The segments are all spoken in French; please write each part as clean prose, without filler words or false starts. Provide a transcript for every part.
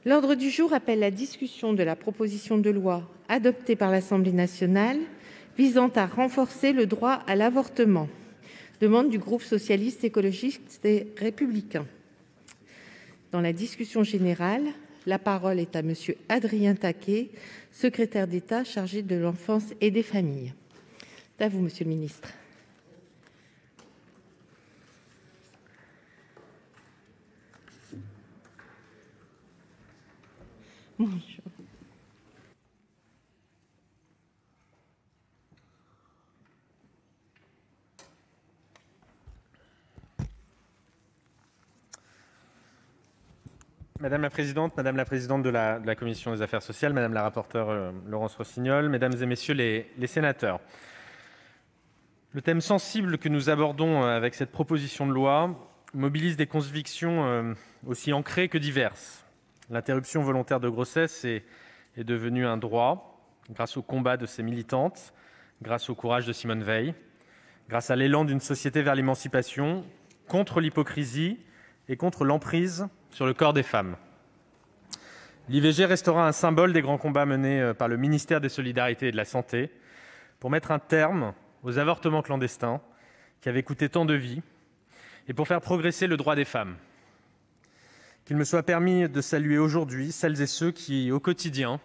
L'ordre du jour appelle la discussion de la proposition de loi, adoptée par l'Assemblée nationale, visant à renforcer le droit à l'avortement. Demande du groupe socialiste, écologiste et républicain. Dans la discussion générale, la parole est à monsieur Adrien Taquet, secrétaire d'État chargé de l'enfance et des familles. C'est à vous, monsieur le ministre. Bonjour. Madame la présidente de la commission des affaires sociales, madame la rapporteure Laurence Rossignol, mesdames et messieurs les sénateurs, le thème sensible que nous abordons avec cette proposition de loi mobilise des convictions aussi ancrées que diverses. L'interruption volontaire de grossesse est devenue un droit grâce au combat de ses militantes, grâce au courage de Simone Veil, grâce à l'élan d'une société vers l'émancipation, contre l'hypocrisie et contre l'emprise sur le corps des femmes. L'IVG restera un symbole des grands combats menés par le ministère des Solidarités et de la Santé pour mettre un terme aux avortements clandestins qui avaient coûté tant de vies et pour faire progresser le droit des femmes. Qu'il me soit permis de saluer aujourd'hui celles et ceux qui, au quotidien,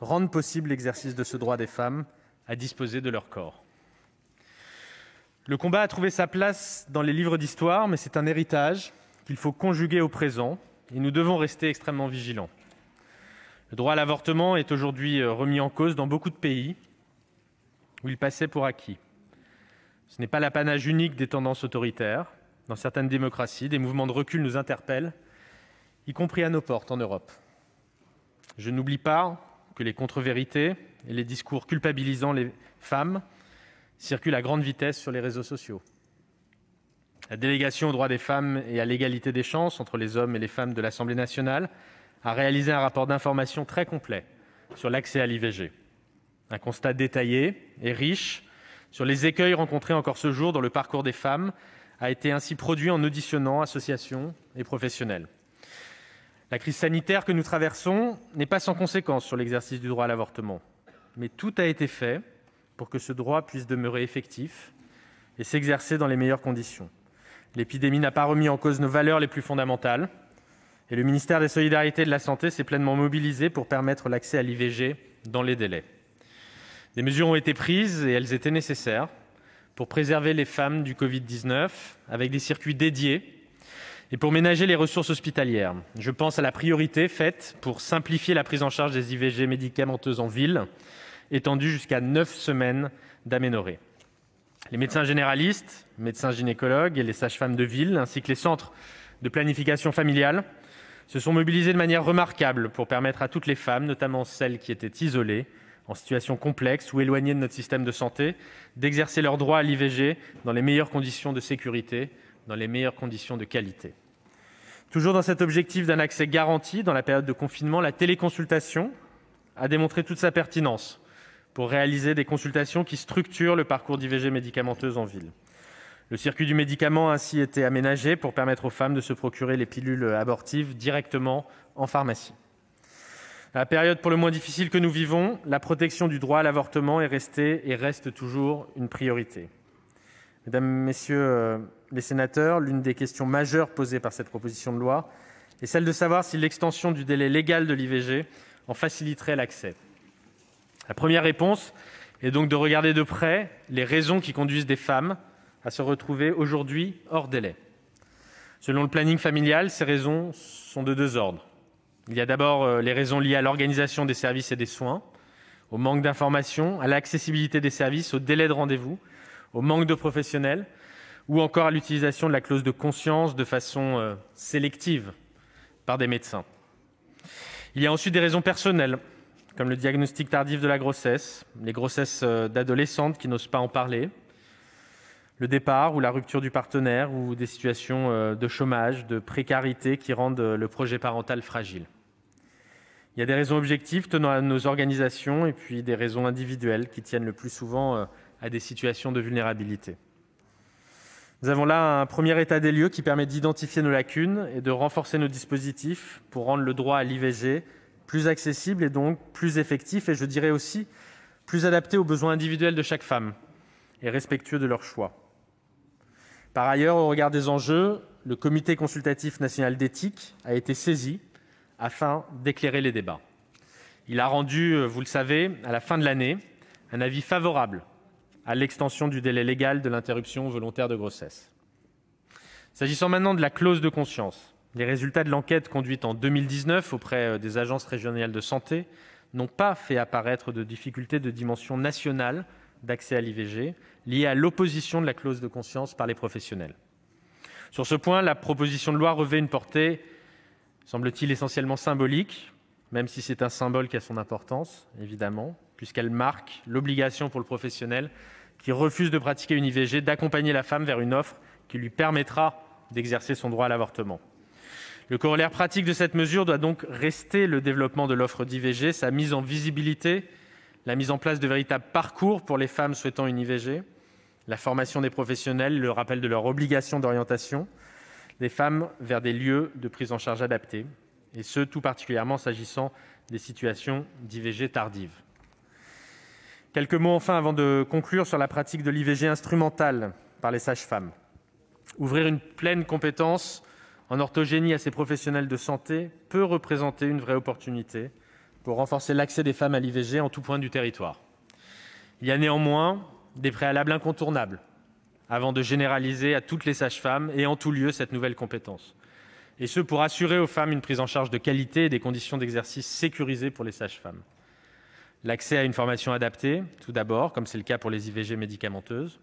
rendent possible l'exercice de ce droit des femmes à disposer de leur corps. Le combat a trouvé sa place dans les livres d'histoire, mais c'est un héritage qu'il faut conjuguer au présent, et nous devons rester extrêmement vigilants. Le droit à l'avortement est aujourd'hui remis en cause dans beaucoup de pays où il passait pour acquis. Ce n'est pas l'apanage unique des tendances autoritaires. Dans certaines démocraties, des mouvements de recul nous interpellent, y compris à nos portes en Europe. Je n'oublie pas que les contre-vérités et les discours culpabilisant les femmes circulent à grande vitesse sur les réseaux sociaux. La délégation aux droits des femmes et à l'égalité des chances entre les hommes et les femmes de l'Assemblée nationale a réalisé un rapport d'information très complet sur l'accès à l'IVG. Un constat détaillé et riche sur les écueils rencontrés encore ce jour dans le parcours des femmes a été ainsi produit en auditionnant associations et professionnels. La crise sanitaire que nous traversons n'est pas sans conséquence sur l'exercice du droit à l'avortement, mais tout a été fait pour que ce droit puisse demeurer effectif et s'exercer dans les meilleures conditions. L'épidémie n'a pas remis en cause nos valeurs les plus fondamentales et le ministère des Solidarités et de la Santé s'est pleinement mobilisé pour permettre l'accès à l'IVG dans les délais. Des mesures ont été prises et elles étaient nécessaires pour préserver les femmes du Covid-19 avec des circuits dédiés et pour ménager les ressources hospitalières. Je pense à la priorité faite pour simplifier la prise en charge des IVG médicamenteuses en ville, étendue jusqu'à 9 semaines d'aménorrhée. Les médecins généralistes, médecins gynécologues et les sages-femmes de ville, ainsi que les centres de planification familiale, se sont mobilisés de manière remarquable pour permettre à toutes les femmes, notamment celles qui étaient isolées, en situation complexe ou éloignées de notre système de santé, d'exercer leur droit à l'IVG dans les meilleures conditions de sécurité, dans les meilleures conditions de qualité. Toujours dans cet objectif d'un accès garanti dans la période de confinement, la téléconsultation a démontré toute sa pertinence pour réaliser des consultations qui structurent le parcours d'IVG médicamenteuse en ville. Le circuit du médicament a ainsi été aménagé pour permettre aux femmes de se procurer les pilules abortives directement en pharmacie. À la période pour le moins difficile que nous vivons, la protection du droit à l'avortement est restée et reste toujours une priorité. Mesdames, Messieurs les sénateurs, l'une des questions majeures posées par cette proposition de loi est celle de savoir si l'extension du délai légal de l'IVG en faciliterait l'accès. La première réponse est donc de regarder de près les raisons qui conduisent des femmes à se retrouver aujourd'hui hors délai. Selon le planning familial, ces raisons sont de deux ordres. Il y a d'abord les raisons liées à l'organisation des services et des soins, au manque d'informations, à l'accessibilité des services, au délai de rendez-vous, au manque de professionnels ou encore à l'utilisation de la clause de conscience de façon sélective par des médecins. Il y a ensuite des raisons personnelles, comme le diagnostic tardif de la grossesse, les grossesses d'adolescentes qui n'osent pas en parler, le départ ou la rupture du partenaire ou des situations de chômage, de précarité qui rendent le projet parental fragile. Il y a des raisons objectives tenant à nos organisations et puis des raisons individuelles qui tiennent le plus souvent à des situations de vulnérabilité. Nous avons là un premier état des lieux qui permet d'identifier nos lacunes et de renforcer nos dispositifs pour rendre le droit à l'IVG plus accessible et donc plus effectif et je dirais aussi plus adapté aux besoins individuels de chaque femme et respectueux de leur choix. Par ailleurs, au regard des enjeux, le Comité consultatif national d'éthique a été saisi afin d'éclairer les débats. Il a rendu, vous le savez, à la fin de l'année, un avis favorable à l'extension du délai légal de l'interruption volontaire de grossesse. S'agissant maintenant de la clause de conscience, les résultats de l'enquête conduite en 2019 auprès des agences régionales de santé n'ont pas fait apparaître de difficultés de dimension nationale d'accès à l'IVG liées à l'opposition de la clause de conscience par les professionnels. Sur ce point, la proposition de loi revêt une portée, semble-t-il, essentiellement symbolique, même si c'est un symbole qui a son importance, évidemment, puisqu'elle marque l'obligation pour le professionnel qui refuse de pratiquer une IVG d'accompagner la femme vers une offre qui lui permettra d'exercer son droit à l'avortement. Le corollaire pratique de cette mesure doit donc rester le développement de l'offre d'IVG, sa mise en visibilité, la mise en place de véritables parcours pour les femmes souhaitant une IVG, la formation des professionnels, le rappel de leur obligation d'orientation des femmes vers des lieux de prise en charge adaptés, et ce, tout particulièrement s'agissant des situations d'IVG tardive. Quelques mots enfin avant de conclure sur la pratique de l'IVG instrumentale par les sages-femmes. Ouvrir une pleine compétence en orthogénie à ces professionnels de santé peut représenter une vraie opportunité pour renforcer l'accès des femmes à l'IVG en tout point du territoire. Il y a néanmoins des préalables incontournables avant de généraliser à toutes les sages-femmes et en tout lieu cette nouvelle compétence. Et ce, pour assurer aux femmes une prise en charge de qualité et des conditions d'exercice sécurisées pour les sages-femmes. L'accès à une formation adaptée, tout d'abord, comme c'est le cas pour les IVG médicamenteuses.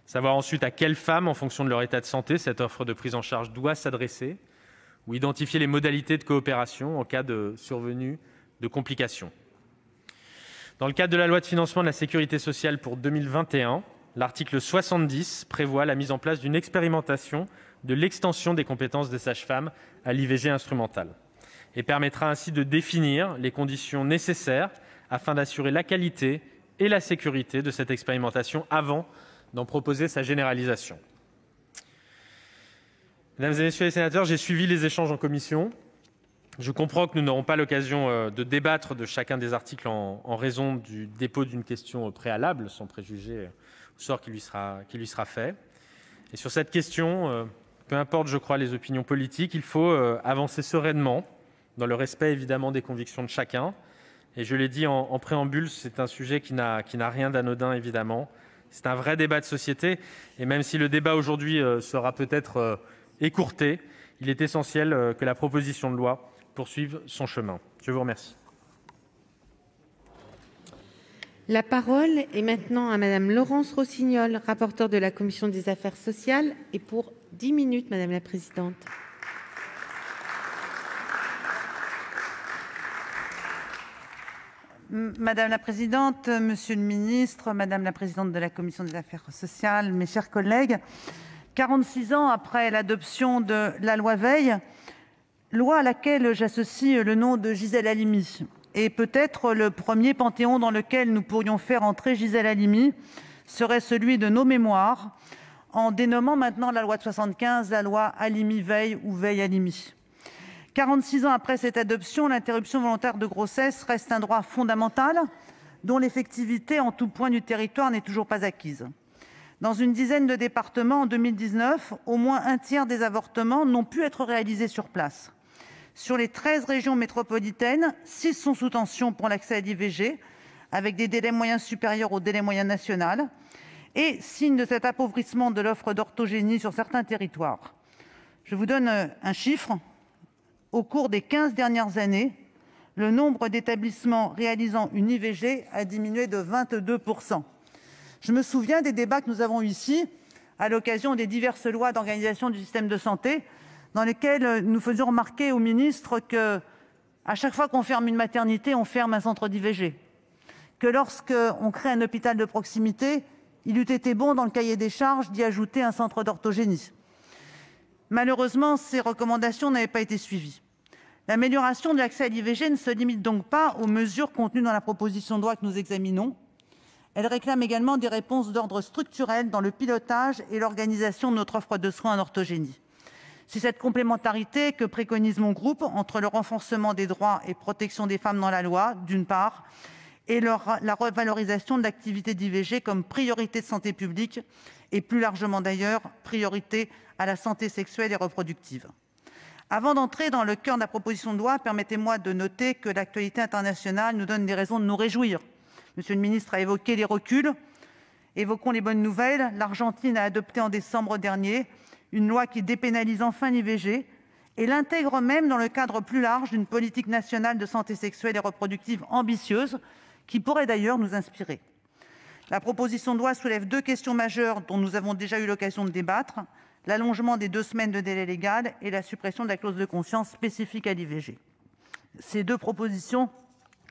Savoir ensuite à quelles femmes, en fonction de leur état de santé, cette offre de prise en charge doit s'adresser, ou identifier les modalités de coopération en cas de survenue de complications. Dans le cadre de la loi de financement de la sécurité sociale pour 2021, l'article 70 prévoit la mise en place d'une expérimentation de l'extension des compétences des sages-femmes à l'IVG instrumentale et permettra ainsi de définir les conditions nécessaires afin d'assurer la qualité et la sécurité de cette expérimentation avant d'en proposer sa généralisation. Mesdames et messieurs les sénateurs, j'ai suivi les échanges en commission. Je comprends que nous n'aurons pas l'occasion de débattre de chacun des articles en raison du dépôt d'une question préalable, sans préjuger au sort qui lui sera fait. Et sur cette question, peu importe, je crois, les opinions politiques, il faut avancer sereinement, dans le respect évidemment des convictions de chacun. Et je l'ai dit en préambule, c'est un sujet qui n'a rien d'anodin, évidemment. C'est un vrai débat de société. Et même si le débat aujourd'hui sera peut-être écourté, il est essentiel que la proposition de loi poursuive son chemin. Je vous remercie. La parole est maintenant à Madame Laurence Rossignol, rapporteure de la Commission des Affaires sociales, et pour 10 minutes, Madame la Présidente. Madame la Présidente, Monsieur le Ministre, Madame la Présidente de la Commission des Affaires sociales, mes chers collègues, 46 ans après l'adoption de la loi Veil, loi à laquelle j'associe le nom de Gisèle Halimi, et peut-être le premier panthéon dans lequel nous pourrions faire entrer Gisèle Halimi serait celui de nos mémoires, en dénommant maintenant la loi de 75 la loi Halimi-Veil ou Veil-Halimi. 46 ans après cette adoption, l'interruption volontaire de grossesse reste un droit fondamental dont l'effectivité en tout point du territoire n'est toujours pas acquise. Dans une dizaine de départements en 2019, au moins un tiers des avortements n'ont pu être réalisés sur place. Sur les 13 régions métropolitaines, 6 sont sous tension pour l'accès à l'IVG, avec des délais moyens supérieurs au délai moyen national, et signe de cet appauvrissement de l'offre d'orthogénie sur certains territoires. Je vous donne un chiffre. Au cours des 15 dernières années, le nombre d'établissements réalisant une IVG a diminué de 22%. Je me souviens des débats que nous avons eus ici à l'occasion des diverses lois d'organisation du système de santé, dans lesquelles nous faisions remarquer au ministre qu'à chaque fois qu'on ferme une maternité, on ferme un centre d'IVG. Que lorsqu'on crée un hôpital de proximité, il eût été bon dans le cahier des charges d'y ajouter un centre d'orthogénie. Malheureusement, ces recommandations n'avaient pas été suivies. L'amélioration de l'accès à l'IVG ne se limite donc pas aux mesures contenues dans la proposition de loi que nous examinons. Elle réclame également des réponses d'ordre structurel dans le pilotage et l'organisation de notre offre de soins en orthogénie. C'est cette complémentarité que préconise mon groupe entre le renforcement des droits et protection des femmes dans la loi, d'une part, et la revalorisation de l'activité d'IVG comme priorité de santé publique et, plus largement d'ailleurs, priorité à la santé sexuelle et reproductive. Avant d'entrer dans le cœur de la proposition de loi, permettez-moi de noter que l'actualité internationale nous donne des raisons de nous réjouir. Monsieur le ministre a évoqué les reculs. Évoquons les bonnes nouvelles. L'Argentine a adopté en décembre dernier une loi qui dépénalise enfin l'IVG et l'intègre même dans le cadre plus large d'une politique nationale de santé sexuelle et reproductive ambitieuse, qui pourrait d'ailleurs nous inspirer. La proposition de loi soulève 2 questions majeures dont nous avons déjà eu l'occasion de débattre : l'allongement des 2 semaines de délai légal et la suppression de la clause de conscience spécifique à l'IVG. Ces 2 propositions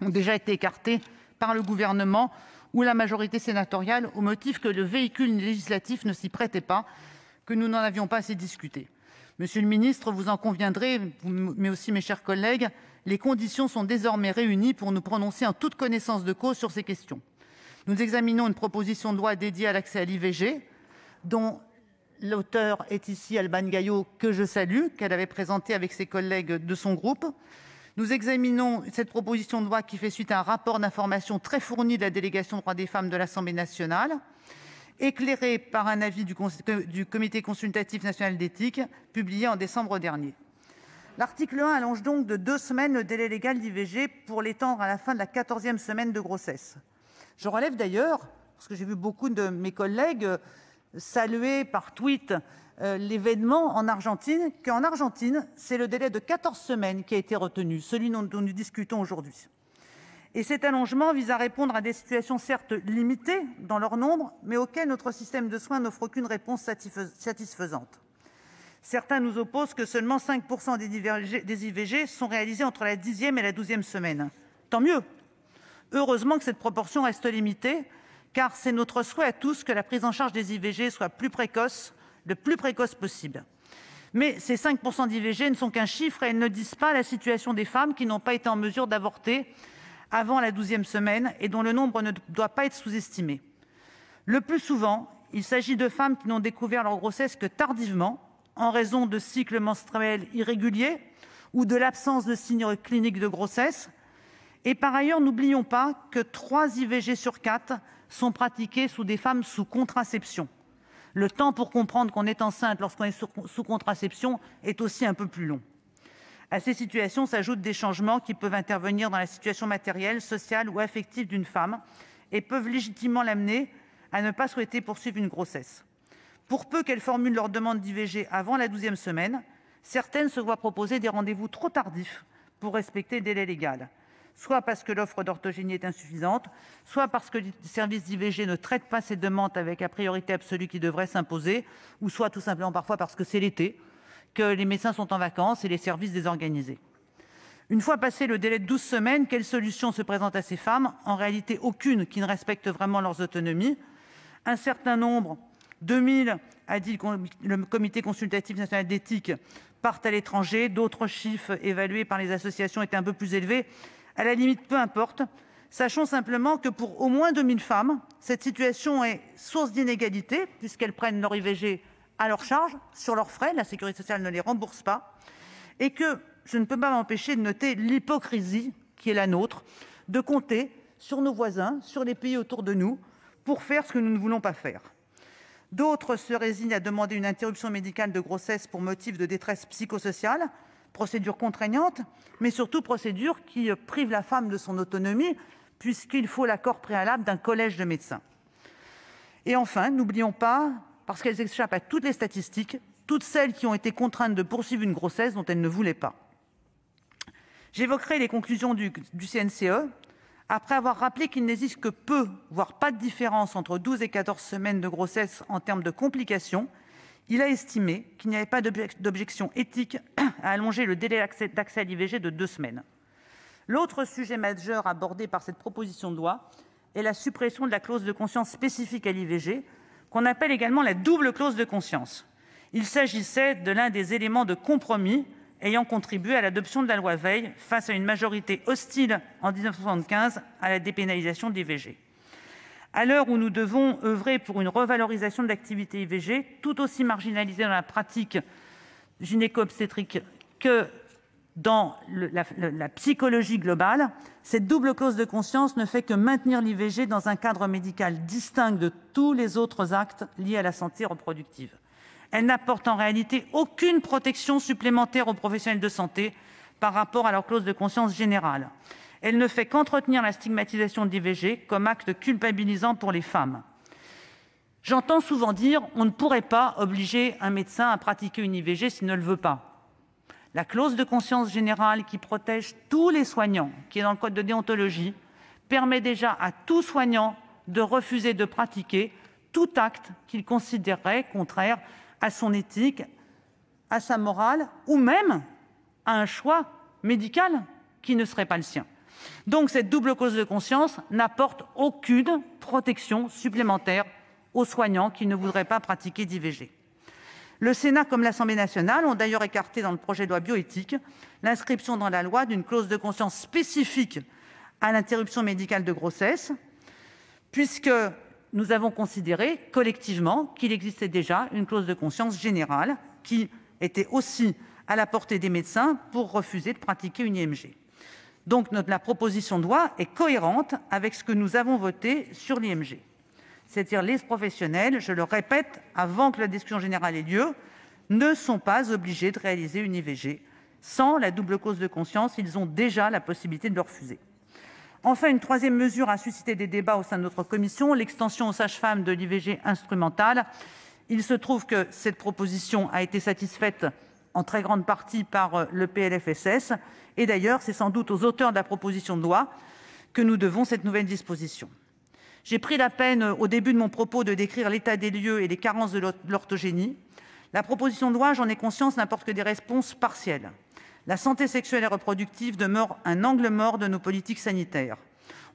ont déjà été écartées par le gouvernement ou la majorité sénatoriale au motif que le véhicule législatif ne s'y prêtait pas, que nous n'en avions pas assez discuté. Monsieur le ministre, vous en conviendrez, mais aussi mes chers collègues, les conditions sont désormais réunies pour nous prononcer en toute connaissance de cause sur ces questions. Nous examinons une proposition de loi dédiée à l'accès à l'IVG, dont l'auteur est ici Albane Gaillot, que je salue, qu'elle avait présentée avec ses collègues de son groupe. Nous examinons cette proposition de loi qui fait suite à un rapport d'information très fourni de la délégation aux droits des femmes de l'Assemblée nationale, éclairé par un avis du Comité consultatif national d'éthique, publié en décembre dernier. L'article 1 allonge donc de 2 semaines le délai légal d'IVG pour l'étendre à la fin de la 14e semaine de grossesse. Je relève d'ailleurs, parce que j'ai vu beaucoup de mes collègues saluer par tweet l'événement en Argentine, qu'en Argentine, c'est le délai de 14 semaines qui a été retenu, celui dont nous discutons aujourd'hui. Et cet allongement vise à répondre à des situations certes limitées dans leur nombre, mais auxquelles notre système de soins n'offre aucune réponse satisfaisante. Certains nous opposent que seulement 5% des IVG sont réalisés entre la 10e et la 12e semaine. Tant mieux. Heureusement que cette proportion reste limitée, car c'est notre souhait à tous que la prise en charge des IVG soit le plus précoce possible. Mais ces 5% d'IVG ne sont qu'un chiffre et elles ne disent pas la situation des femmes qui n'ont pas été en mesure d'avorter avant la 12e semaine et dont le nombre ne doit pas être sous-estimé. Le plus souvent, il s'agit de femmes qui n'ont découvert leur grossesse que tardivement, en raison de cycles menstruels irréguliers ou de l'absence de signes cliniques de grossesse. Et par ailleurs, n'oublions pas que 3 IVG sur 4 sont pratiquées sous des femmes sous contraception. Le temps pour comprendre qu'on est enceinte lorsqu'on est sous contraception est aussi un peu plus long. À ces situations s'ajoutent des changements qui peuvent intervenir dans la situation matérielle, sociale ou affective d'une femme et peuvent légitimement l'amener à ne pas souhaiter poursuivre une grossesse. Pour peu qu'elles formulent leur demande d'IVG avant la 12e semaine, certaines se voient proposer des rendez-vous trop tardifs pour respecter le délai légal, soit parce que l'offre d'orthogénie est insuffisante, soit parce que les services d'IVG ne traitent pas ces demandes avec la priorité absolue qui devrait s'imposer, ou soit tout simplement parfois parce que c'est l'été, que les médecins sont en vacances et les services désorganisés. Une fois passé le délai de 12 semaines, quelle solution se présente à ces femmes ? En réalité, aucune qui ne respecte vraiment leurs autonomies. Un certain nombre, 2000, a dit le Comité consultatif national d'éthique, partent à l'étranger. D'autres chiffres évalués par les associations étaient un peu plus élevés. À la limite, peu importe. Sachons simplement que pour au moins 2000 femmes, cette situation est source d'inégalité, puisqu'elles prennent leur IVG à leur charge, sur leurs frais, la sécurité sociale ne les rembourse pas, et que je ne peux pas m'empêcher de noter l'hypocrisie qui est la nôtre, de compter sur nos voisins, sur les pays autour de nous, pour faire ce que nous ne voulons pas faire. D'autres se résignent à demander une interruption médicale de grossesse pour motif de détresse psychosociale, procédure contraignante, mais surtout procédure qui prive la femme de son autonomie, puisqu'il faut l'accord préalable d'un collège de médecins. Et enfin, n'oublions pas, parce qu'elles échappent à toutes les statistiques, toutes celles qui ont été contraintes de poursuivre une grossesse dont elles ne voulaient pas. J'évoquerai les conclusions du CNCE. Après avoir rappelé qu'il n'existe que peu, voire pas de différence entre 12 et 14 semaines de grossesse en termes de complications, il a estimé qu'il n'y avait pas d'objection éthique à allonger le délai d'accès à l'IVG de 2 semaines. L'autre sujet majeur abordé par cette proposition de loi est la suppression de la clause de conscience spécifique à l'IVG, qu'on appelle également la double clause de conscience. Il s'agissait de l'un des éléments de compromis ayant contribué à l'adoption de la loi Veil face à une majorité hostile en 1975 à la dépénalisation de l'IVG. À l'heure où nous devons œuvrer pour une revalorisation de l'activité IVG, tout aussi marginalisée dans la pratique gynéco-obstétrique que dans la psychologie globale, cette double clause de conscience ne fait que maintenir l'IVG dans un cadre médical distinct de tous les autres actes liés à la santé reproductive. Elle n'apporte en réalité aucune protection supplémentaire aux professionnels de santé par rapport à leur clause de conscience générale. Elle ne fait qu'entretenir la stigmatisation de l'IVG comme acte culpabilisant pour les femmes. J'entends souvent dire « on ne pourrait pas obliger un médecin à pratiquer une IVG s'il ne le veut pas ». La clause de conscience générale qui protège tous les soignants, qui est dans le code de déontologie, permet déjà à tout soignant de refuser de pratiquer tout acte qu'il considérerait contraire à son éthique, à sa morale ou même à un choix médical qui ne serait pas le sien. Donc cette double clause de conscience n'apporte aucune protection supplémentaire aux soignants qui ne voudraient pas pratiquer d'IVG. Le Sénat comme l'Assemblée nationale ont d'ailleurs écarté dans le projet de loi bioéthique l'inscription dans la loi d'une clause de conscience spécifique à l'interruption médicale de grossesse, puisque nous avons considéré collectivement qu'il existait déjà une clause de conscience générale qui était aussi à la portée des médecins pour refuser de pratiquer une IMG. Donc la proposition de loi est cohérente avec ce que nous avons voté sur l'IMG. C'est-à-dire les professionnels, je le répète, avant que la discussion générale ait lieu, ne sont pas obligés de réaliser une IVG. Sans la double clause de conscience, ils ont déjà la possibilité de le refuser. Enfin, une troisième mesure a suscité des débats au sein de notre commission, l'extension aux sages-femmes de l'IVG instrumentale. Il se trouve que cette proposition a été satisfaite en très grande partie par le PLFSS. Et d'ailleurs, c'est sans doute aux auteurs de la proposition de loi que nous devons cette nouvelle disposition. J'ai pris la peine, au début de mon propos, de décrire l'état des lieux et les carences de l'orthogénie. La proposition de loi, j'en ai conscience, n'apporte que des réponses partielles. La santé sexuelle et reproductive demeure un angle mort de nos politiques sanitaires.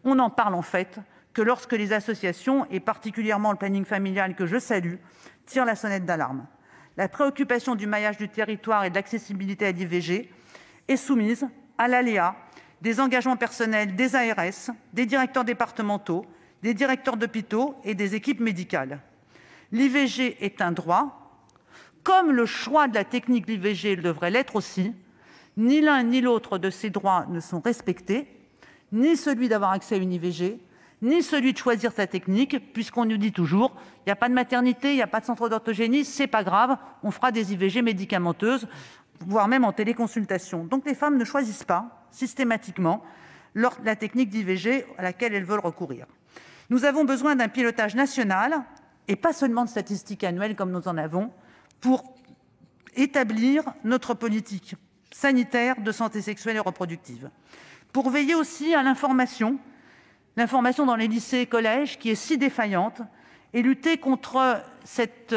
On n'en parle en fait que lorsque les associations, et particulièrement le planning familial que je salue, tirent la sonnette d'alarme. La préoccupation du maillage du territoire et de l'accessibilité à l'IVG est soumise à l'aléa des engagements personnels des ARS, des directeurs départementaux, des directeurs d'hôpitaux et des équipes médicales. L'IVG est un droit, comme le choix de la technique d'IVG devrait l'être aussi. Ni l'un ni l'autre de ces droits ne sont respectés, ni celui d'avoir accès à une IVG, ni celui de choisir sa technique, puisqu'on nous dit toujours « il n'y a pas de maternité, il n'y a pas de centre d'orthogénie, c'est pas grave, on fera des IVG médicamenteuses », voire même en téléconsultation. Donc les femmes ne choisissent pas, systématiquement, la technique d'IVG à laquelle elles veulent recourir. Nous avons besoin d'un pilotage national, et pas seulement de statistiques annuelles comme nous en avons, pour établir notre politique sanitaire de santé sexuelle et reproductive. Pour veiller aussi à l'information dans les lycées et collèges qui est si défaillante, et lutter contre cette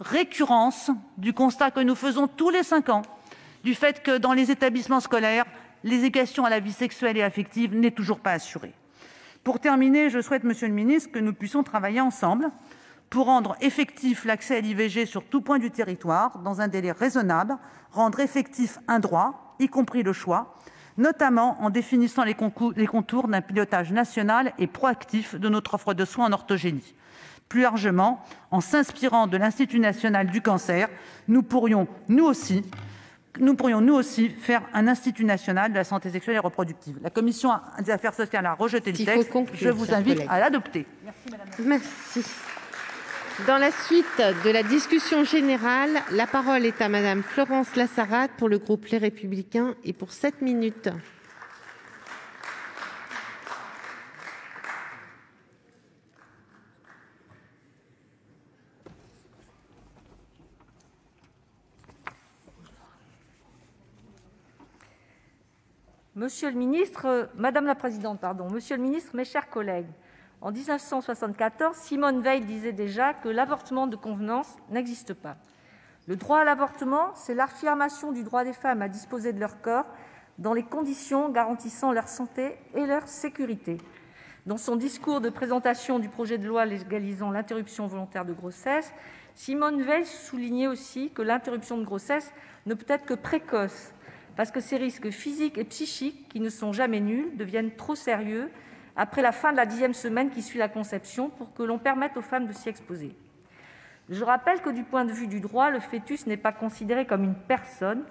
récurrence du constat que nous faisons tous les 5 ans, du fait que dans les établissements scolaires, l'éducation à la vie sexuelle et affective n'est toujours pas assurée. Pour terminer, je souhaite, Monsieur le ministre, que nous puissions travailler ensemble pour rendre effectif l'accès à l'IVG sur tout point du territoire, dans un délai raisonnable, rendre effectif un droit, y compris le choix, notamment en définissant les contours d'un pilotage national et proactif de notre offre de soins en orthogénie. Plus largement, en s'inspirant de l'Institut national du cancer, nous pourrions, nous aussi, faire un Institut national de la santé sexuelle et reproductive. La commission des affaires sociales a rejeté le texte. Je vous invite à l'adopter. Merci, madame. Merci. Dans la suite de la discussion générale, la parole est à madame Florence Lassarade pour le groupe Les Républicains et pour 7 minutes. Monsieur le ministre, Madame la Présidente, Monsieur le ministre, mes chers collègues, en 1974, Simone Veil disait déjà que l'avortement de convenance n'existe pas. Le droit à l'avortement, c'est l'affirmation du droit des femmes à disposer de leur corps dans les conditions garantissant leur santé et leur sécurité. Dans son discours de présentation du projet de loi légalisant l'interruption volontaire de grossesse, Simone Veil soulignait aussi que l'interruption de grossesse ne peut être que précoce, parce que ces risques physiques et psychiques, qui ne sont jamais nuls, deviennent trop sérieux après la fin de la 10e semaine qui suit la conception, pour que l'on permette aux femmes de s'y exposer. Je rappelle que du point de vue du droit, le fœtus n'est pas considéré comme une personne,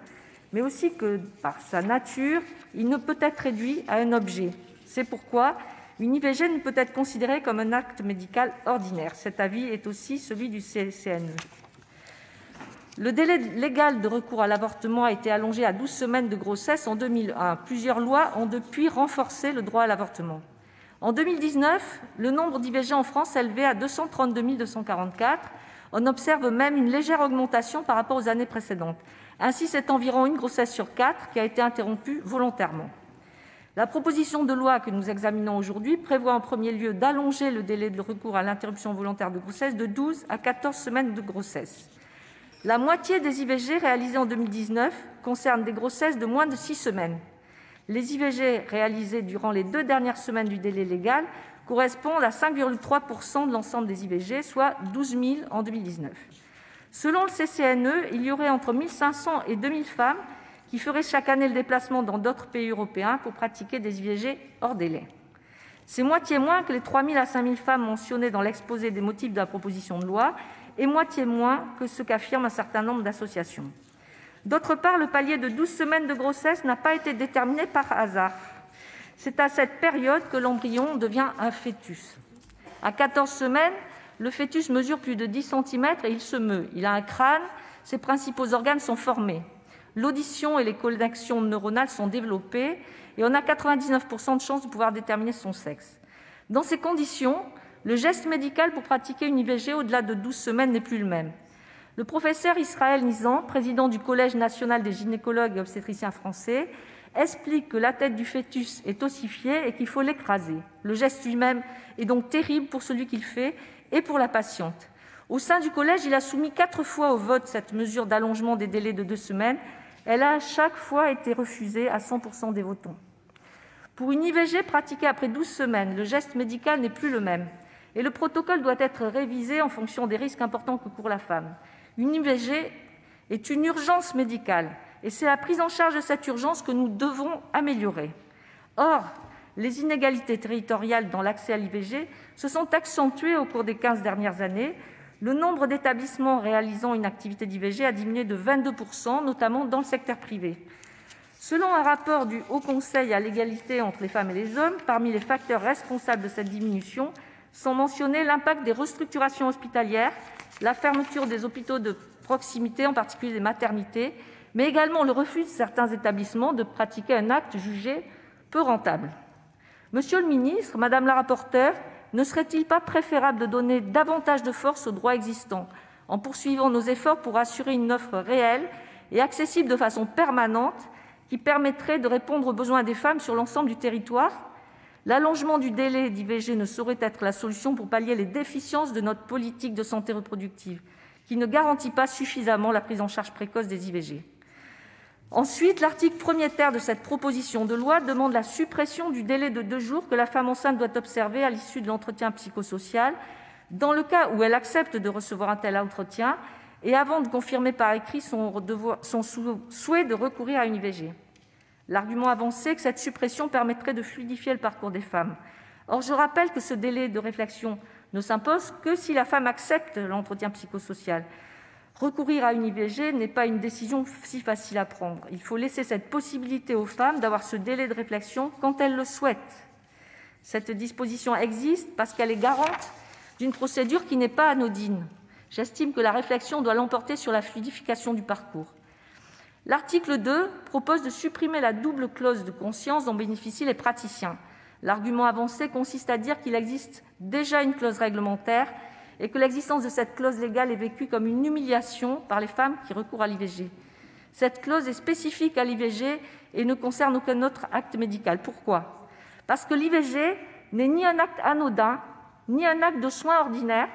mais aussi que, par sa nature, il ne peut être réduit à un objet. C'est pourquoi une IVG ne peut être considérée comme un acte médical ordinaire. Cet avis est aussi celui du CNE. Le délai légal de recours à l'avortement a été allongé à 12 semaines de grossesse en 2001. Plusieurs lois ont depuis renforcé le droit à l'avortement. En 2019, le nombre d'IVG en France s'élevait à 232 244. On observe même une légère augmentation par rapport aux années précédentes. Ainsi, c'est environ une grossesse sur 4 qui a été interrompue volontairement. La proposition de loi que nous examinons aujourd'hui prévoit en premier lieu d'allonger le délai de recours à l'interruption volontaire de grossesse de 12 à 14 semaines de grossesse. La moitié des IVG réalisées en 2019 concernent des grossesses de moins de 6 semaines. Les IVG réalisées durant les 2 dernières semaines du délai légal correspondent à 5,3% de l'ensemble des IVG, soit 12 000 en 2019. Selon le CCNE, il y aurait entre 1 500 et 2 000 femmes qui feraient chaque année le déplacement dans d'autres pays européens pour pratiquer des IVG hors délai. C'est moitié moins que les 3 000 à 5 000 femmes mentionnées dans l'exposé des motifs de la proposition de loi et moitié moins que ce qu'affirment un certain nombre d'associations. D'autre part, le palier de 12 semaines de grossesse n'a pas été déterminé par hasard. C'est à cette période que l'embryon devient un fœtus. À 14 semaines, le fœtus mesure plus de 10 cm et il se meut. Il a un crâne, ses principaux organes sont formés. L'audition et les connexions neuronales sont développées et on a 99% de chances de pouvoir déterminer son sexe. Dans ces conditions, le geste médical pour pratiquer une IVG au-delà de 12 semaines n'est plus le même. Le professeur Israël Nizan, président du Collège national des gynécologues et obstétriciens français, explique que la tête du fœtus est ossifiée et qu'il faut l'écraser. Le geste lui-même est donc terrible pour celui qui le fait et pour la patiente. Au sein du collège, il a soumis 4 fois au vote cette mesure d'allongement des délais de 2 semaines. Elle a à chaque fois été refusée à 100% des votants. Pour une IVG pratiquée après 12 semaines, le geste médical n'est plus le même et le protocole doit être révisé en fonction des risques importants que court la femme. Une IVG est une urgence médicale et c'est la prise en charge de cette urgence que nous devons améliorer. Or, les inégalités territoriales dans l'accès à l'IVG se sont accentuées au cours des 15 dernières années. Le nombre d'établissements réalisant une activité d'IVG a diminué de 22%, notamment dans le secteur privé. Selon un rapport du Haut Conseil à l'égalité entre les femmes et les hommes, parmi les facteurs responsables de cette diminution sont mentionnés l'impact des restructurations hospitalières, la fermeture des hôpitaux de proximité, en particulier des maternités, mais également le refus de certains établissements de pratiquer un acte jugé peu rentable. Monsieur le ministre, madame la rapporteure, ne serait-il pas préférable de donner davantage de force aux droits existants en poursuivant nos efforts pour assurer une offre réelle et accessible de façon permanente qui permettrait de répondre aux besoins des femmes sur l'ensemble du territoire ? L'allongement du délai d'IVG ne saurait être la solution pour pallier les déficiences de notre politique de santé reproductive, qui ne garantit pas suffisamment la prise en charge précoce des IVG. Ensuite, l'article 1er de cette proposition de loi demande la suppression du délai de 2 jours que la femme enceinte doit observer à l'issue de l'entretien psychosocial, dans le cas où elle accepte de recevoir un tel entretien et avant de confirmer par écrit son souhait de recourir à une IVG. L'argument avancé est que cette suppression permettrait de fluidifier le parcours des femmes. Or, je rappelle que ce délai de réflexion ne s'impose que si la femme accepte l'entretien psychosocial. Recourir à une IVG n'est pas une décision si facile à prendre. Il faut laisser cette possibilité aux femmes d'avoir ce délai de réflexion quand elles le souhaitent. Cette disposition existe parce qu'elle est garante d'une procédure qui n'est pas anodine. J'estime que la réflexion doit l'emporter sur la fluidification du parcours. L'article 2 propose de supprimer la double clause de conscience dont bénéficient les praticiens. L'argument avancé consiste à dire qu'il existe déjà une clause réglementaire et que l'existence de cette clause légale est vécue comme une humiliation par les femmes qui recourent à l'IVG. Cette clause est spécifique à l'IVG et ne concerne aucun autre acte médical. Pourquoi ? Parce que l'IVG n'est ni un acte anodin, ni un acte de soins ordinaire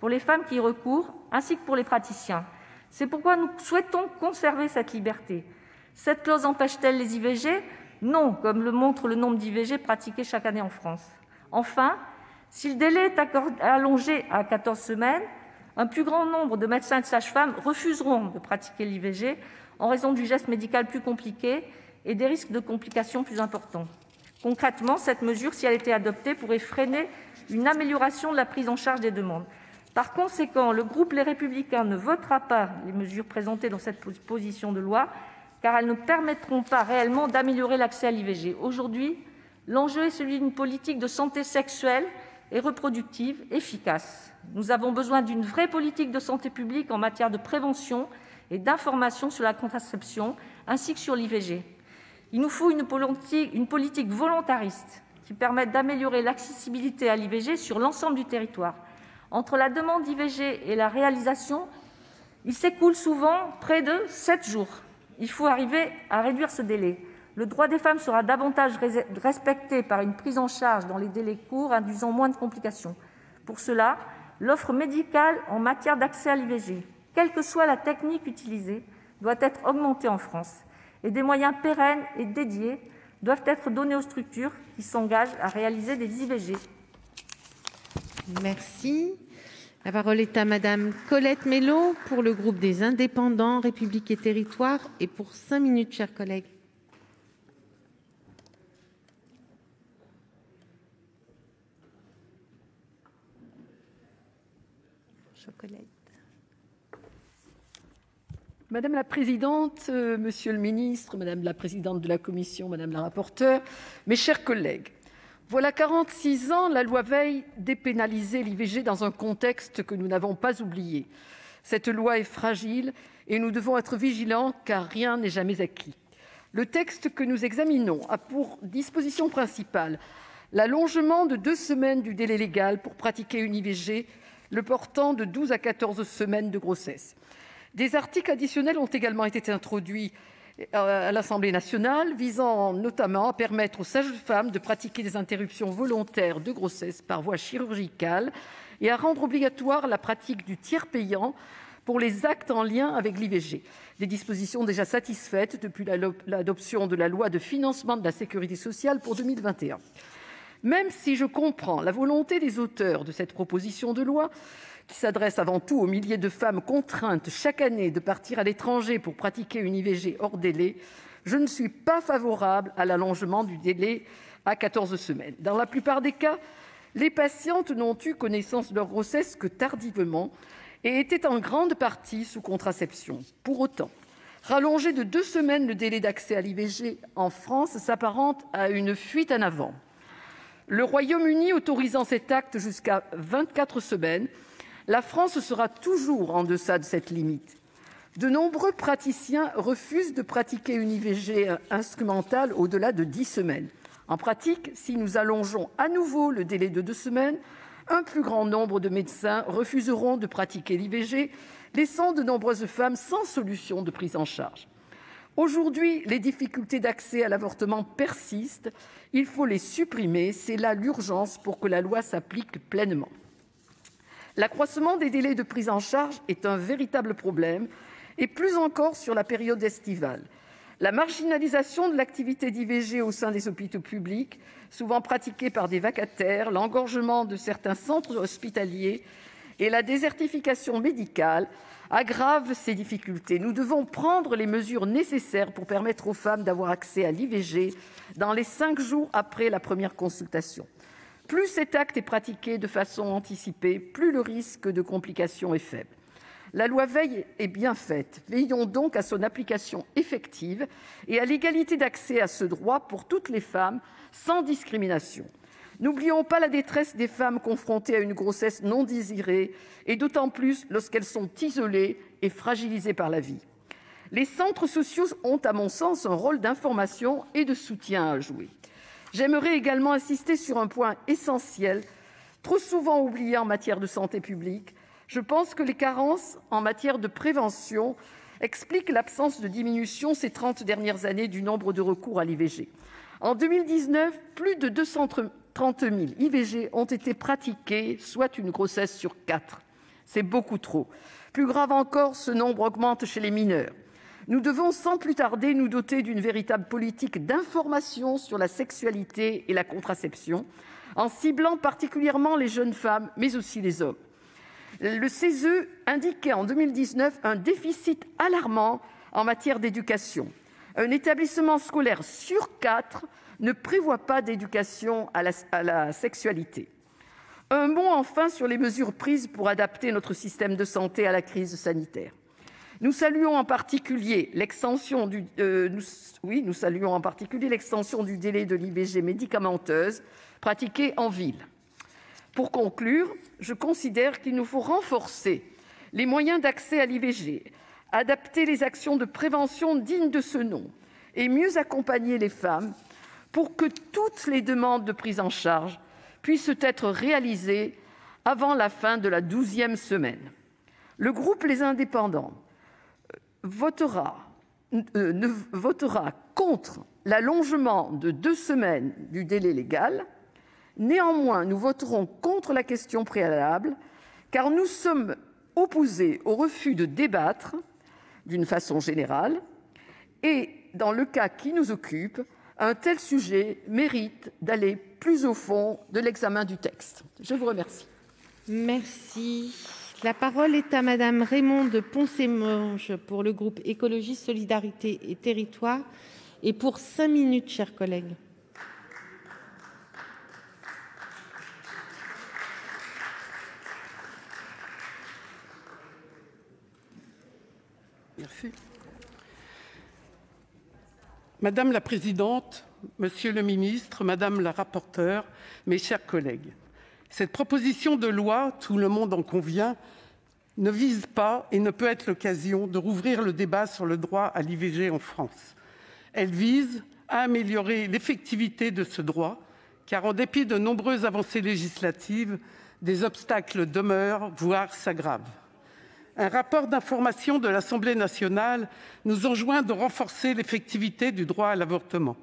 pour les femmes qui y recourent, ainsi que pour les praticiens. C'est pourquoi nous souhaitons conserver cette liberté. Cette clause empêche-t-elle les IVG ? Non, comme le montre le nombre d'IVG pratiqués chaque année en France. Enfin, si le délai est allongé à 14 semaines, un plus grand nombre de médecins et de sages-femmes refuseront de pratiquer l'IVG en raison du geste médical plus compliqué et des risques de complications plus importants. Concrètement, cette mesure, si elle était adoptée, pourrait freiner une amélioration de la prise en charge des demandes. Par conséquent, le groupe Les Républicains ne votera pas les mesures présentées dans cette proposition de loi, car elles ne permettront pas réellement d'améliorer l'accès à l'IVG. Aujourd'hui, l'enjeu est celui d'une politique de santé sexuelle et reproductive efficace. Nous avons besoin d'une vraie politique de santé publique en matière de prévention et d'information sur la contraception, ainsi que sur l'IVG. Il nous faut une politique volontariste qui permette d'améliorer l'accessibilité à l'IVG sur l'ensemble du territoire. Entre la demande d'IVG et la réalisation, il s'écoule souvent près de 7 jours. Il faut arriver à réduire ce délai. Le droit des femmes sera davantage respecté par une prise en charge dans les délais courts, induisant moins de complications. Pour cela, l'offre médicale en matière d'accès à l'IVG, quelle que soit la technique utilisée, doit être augmentée en France. Et des moyens pérennes et dédiés doivent être donnés aux structures qui s'engagent à réaliser des IVG. Merci. La parole est à Madame Colette Mélot pour le groupe des Indépendants, République et Territoires, et pour 5 minutes, chers collègues. Chocolate. Madame la présidente, monsieur le ministre, madame la présidente de la commission, madame la rapporteure, mes chers collègues, voilà 46 ans, la loi Veil dépénalisait l'IVG dans un contexte que nous n'avons pas oublié. Cette loi est fragile et nous devons être vigilants car rien n'est jamais acquis. Le texte que nous examinons a pour disposition principale l'allongement de 2 semaines du délai légal pour pratiquer une IVG, le portant de 12 à 14 semaines de grossesse. Des articles additionnels ont également été introduits à l'Assemblée nationale, visant notamment à permettre aux sages-femmes de pratiquer des interruptions volontaires de grossesse par voie chirurgicale et à rendre obligatoire la pratique du tiers payant pour les actes en lien avec l'IVG. Des dispositions déjà satisfaites depuis l'adoption de la loi de financement de la sécurité sociale pour 2021. Même si je comprends la volonté des auteurs de cette proposition de loi, qui s'adresse avant tout aux milliers de femmes contraintes chaque année de partir à l'étranger pour pratiquer une IVG hors délai, je ne suis pas favorable à l'allongement du délai à 14 semaines. Dans la plupart des cas, les patientes n'ont eu connaissance de leur grossesse que tardivement et étaient en grande partie sous contraception. Pour autant, rallonger de 2 semaines le délai d'accès à l'IVG en France s'apparente à une fuite en avant. Le Royaume-Uni autorisant cet acte jusqu'à 24 semaines, la France sera toujours en deçà de cette limite. De nombreux praticiens refusent de pratiquer une IVG instrumentale au-delà de 10 semaines. En pratique, si nous allongeons à nouveau le délai de 2 semaines, un plus grand nombre de médecins refuseront de pratiquer l'IVG, laissant de nombreuses femmes sans solution de prise en charge. Aujourd'hui, les difficultés d'accès à l'avortement persistent. Il faut les supprimer. C'est là l'urgence pour que la loi s'applique pleinement. L'accroissement des délais de prise en charge est un véritable problème, et plus encore sur la période estivale. La marginalisation de l'activité d'IVG au sein des hôpitaux publics, souvent pratiquée par des vacataires, l'engorgement de certains centres hospitaliers et la désertification médicale aggravent ces difficultés. Nous devons prendre les mesures nécessaires pour permettre aux femmes d'avoir accès à l'IVG dans les 5 jours après la première consultation. Plus cet acte est pratiqué de façon anticipée, plus le risque de complications est faible. La loi Veil est bien faite. Veillons donc à son application effective et à l'égalité d'accès à ce droit pour toutes les femmes, sans discrimination. N'oublions pas la détresse des femmes confrontées à une grossesse non désirée, et d'autant plus lorsqu'elles sont isolées et fragilisées par la vie. Les centres sociaux ont, à mon sens, un rôle d'information et de soutien à jouer. J'aimerais également insister sur un point essentiel, trop souvent oublié en matière de santé publique. Je pense que les carences en matière de prévention expliquent l'absence de diminution ces 30 dernières années du nombre de recours à l'IVG. En 2019, plus de 230 000 IVG ont été pratiquées, soit une grossesse sur 4. C'est beaucoup trop. Plus grave encore, ce nombre augmente chez les mineurs. Nous devons sans plus tarder nous doter d'une véritable politique d'information sur la sexualité et la contraception, en ciblant particulièrement les jeunes femmes, mais aussi les hommes. Le CESE indiquait en 2019 un déficit alarmant en matière d'éducation. un établissement scolaire sur 4 ne prévoit pas d'éducation à la sexualité. Un mot enfin sur les mesures prises pour adapter notre système de santé à la crise sanitaire. Nous saluons en particulier l'extension du délai de l'IVG médicamenteuse pratiquée en ville. Pour conclure, je considère qu'il nous faut renforcer les moyens d'accès à l'IVG, adapter les actions de prévention dignes de ce nom et mieux accompagner les femmes pour que toutes les demandes de prise en charge puissent être réalisées avant la fin de la 12e semaine. Le groupe Les Indépendants votera contre l'allongement de 2 semaines du délai légal. Néanmoins, nous voterons contre la question préalable, car nous sommes opposés au refus de débattre d'une façon générale et, dans le cas qui nous occupe, un tel sujet mérite d'aller plus au fond de l'examen du texte. Je vous remercie. Merci. La parole est à Madame Raymonde Poncet Monge pour le groupe Écologiste Solidarité et Territoires et pour 5 minutes, chers collègues. Merci. Madame la présidente, monsieur le ministre, madame la rapporteure, mes chers collègues, cette proposition de loi, tout le monde en convient, ne vise pas et ne peut être l'occasion de rouvrir le débat sur le droit à l'IVG en France. Elle vise à améliorer l'effectivité de ce droit, car en dépit de nombreuses avancées législatives, des obstacles demeurent, voire s'aggravent. Un rapport d'information de l'Assemblée nationale nous enjoint de renforcer l'effectivité du droit à l'avortement.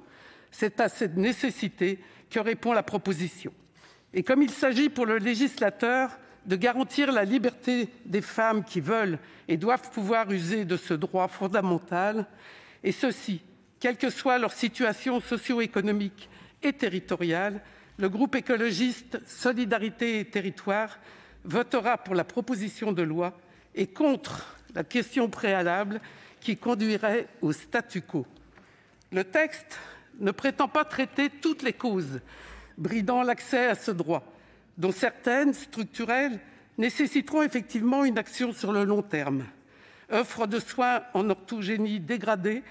C'est à cette nécessité que répond la proposition. Et comme il s'agit pour le législateur de garantir la liberté des femmes qui veulent et doivent pouvoir user de ce droit fondamental, et ceci, quelle que soit leur situation socio-économique et territoriale, le groupe écologiste Solidarité et Territoires votera pour la proposition de loi et contre la question préalable qui conduirait au statu quo. Le texte ne prétend pas traiter toutes les causes bridant l'accès à ce droit, dont certaines, structurelles, nécessiteront effectivement une action sur le long terme. Offre de soins en orthogénie dégradée,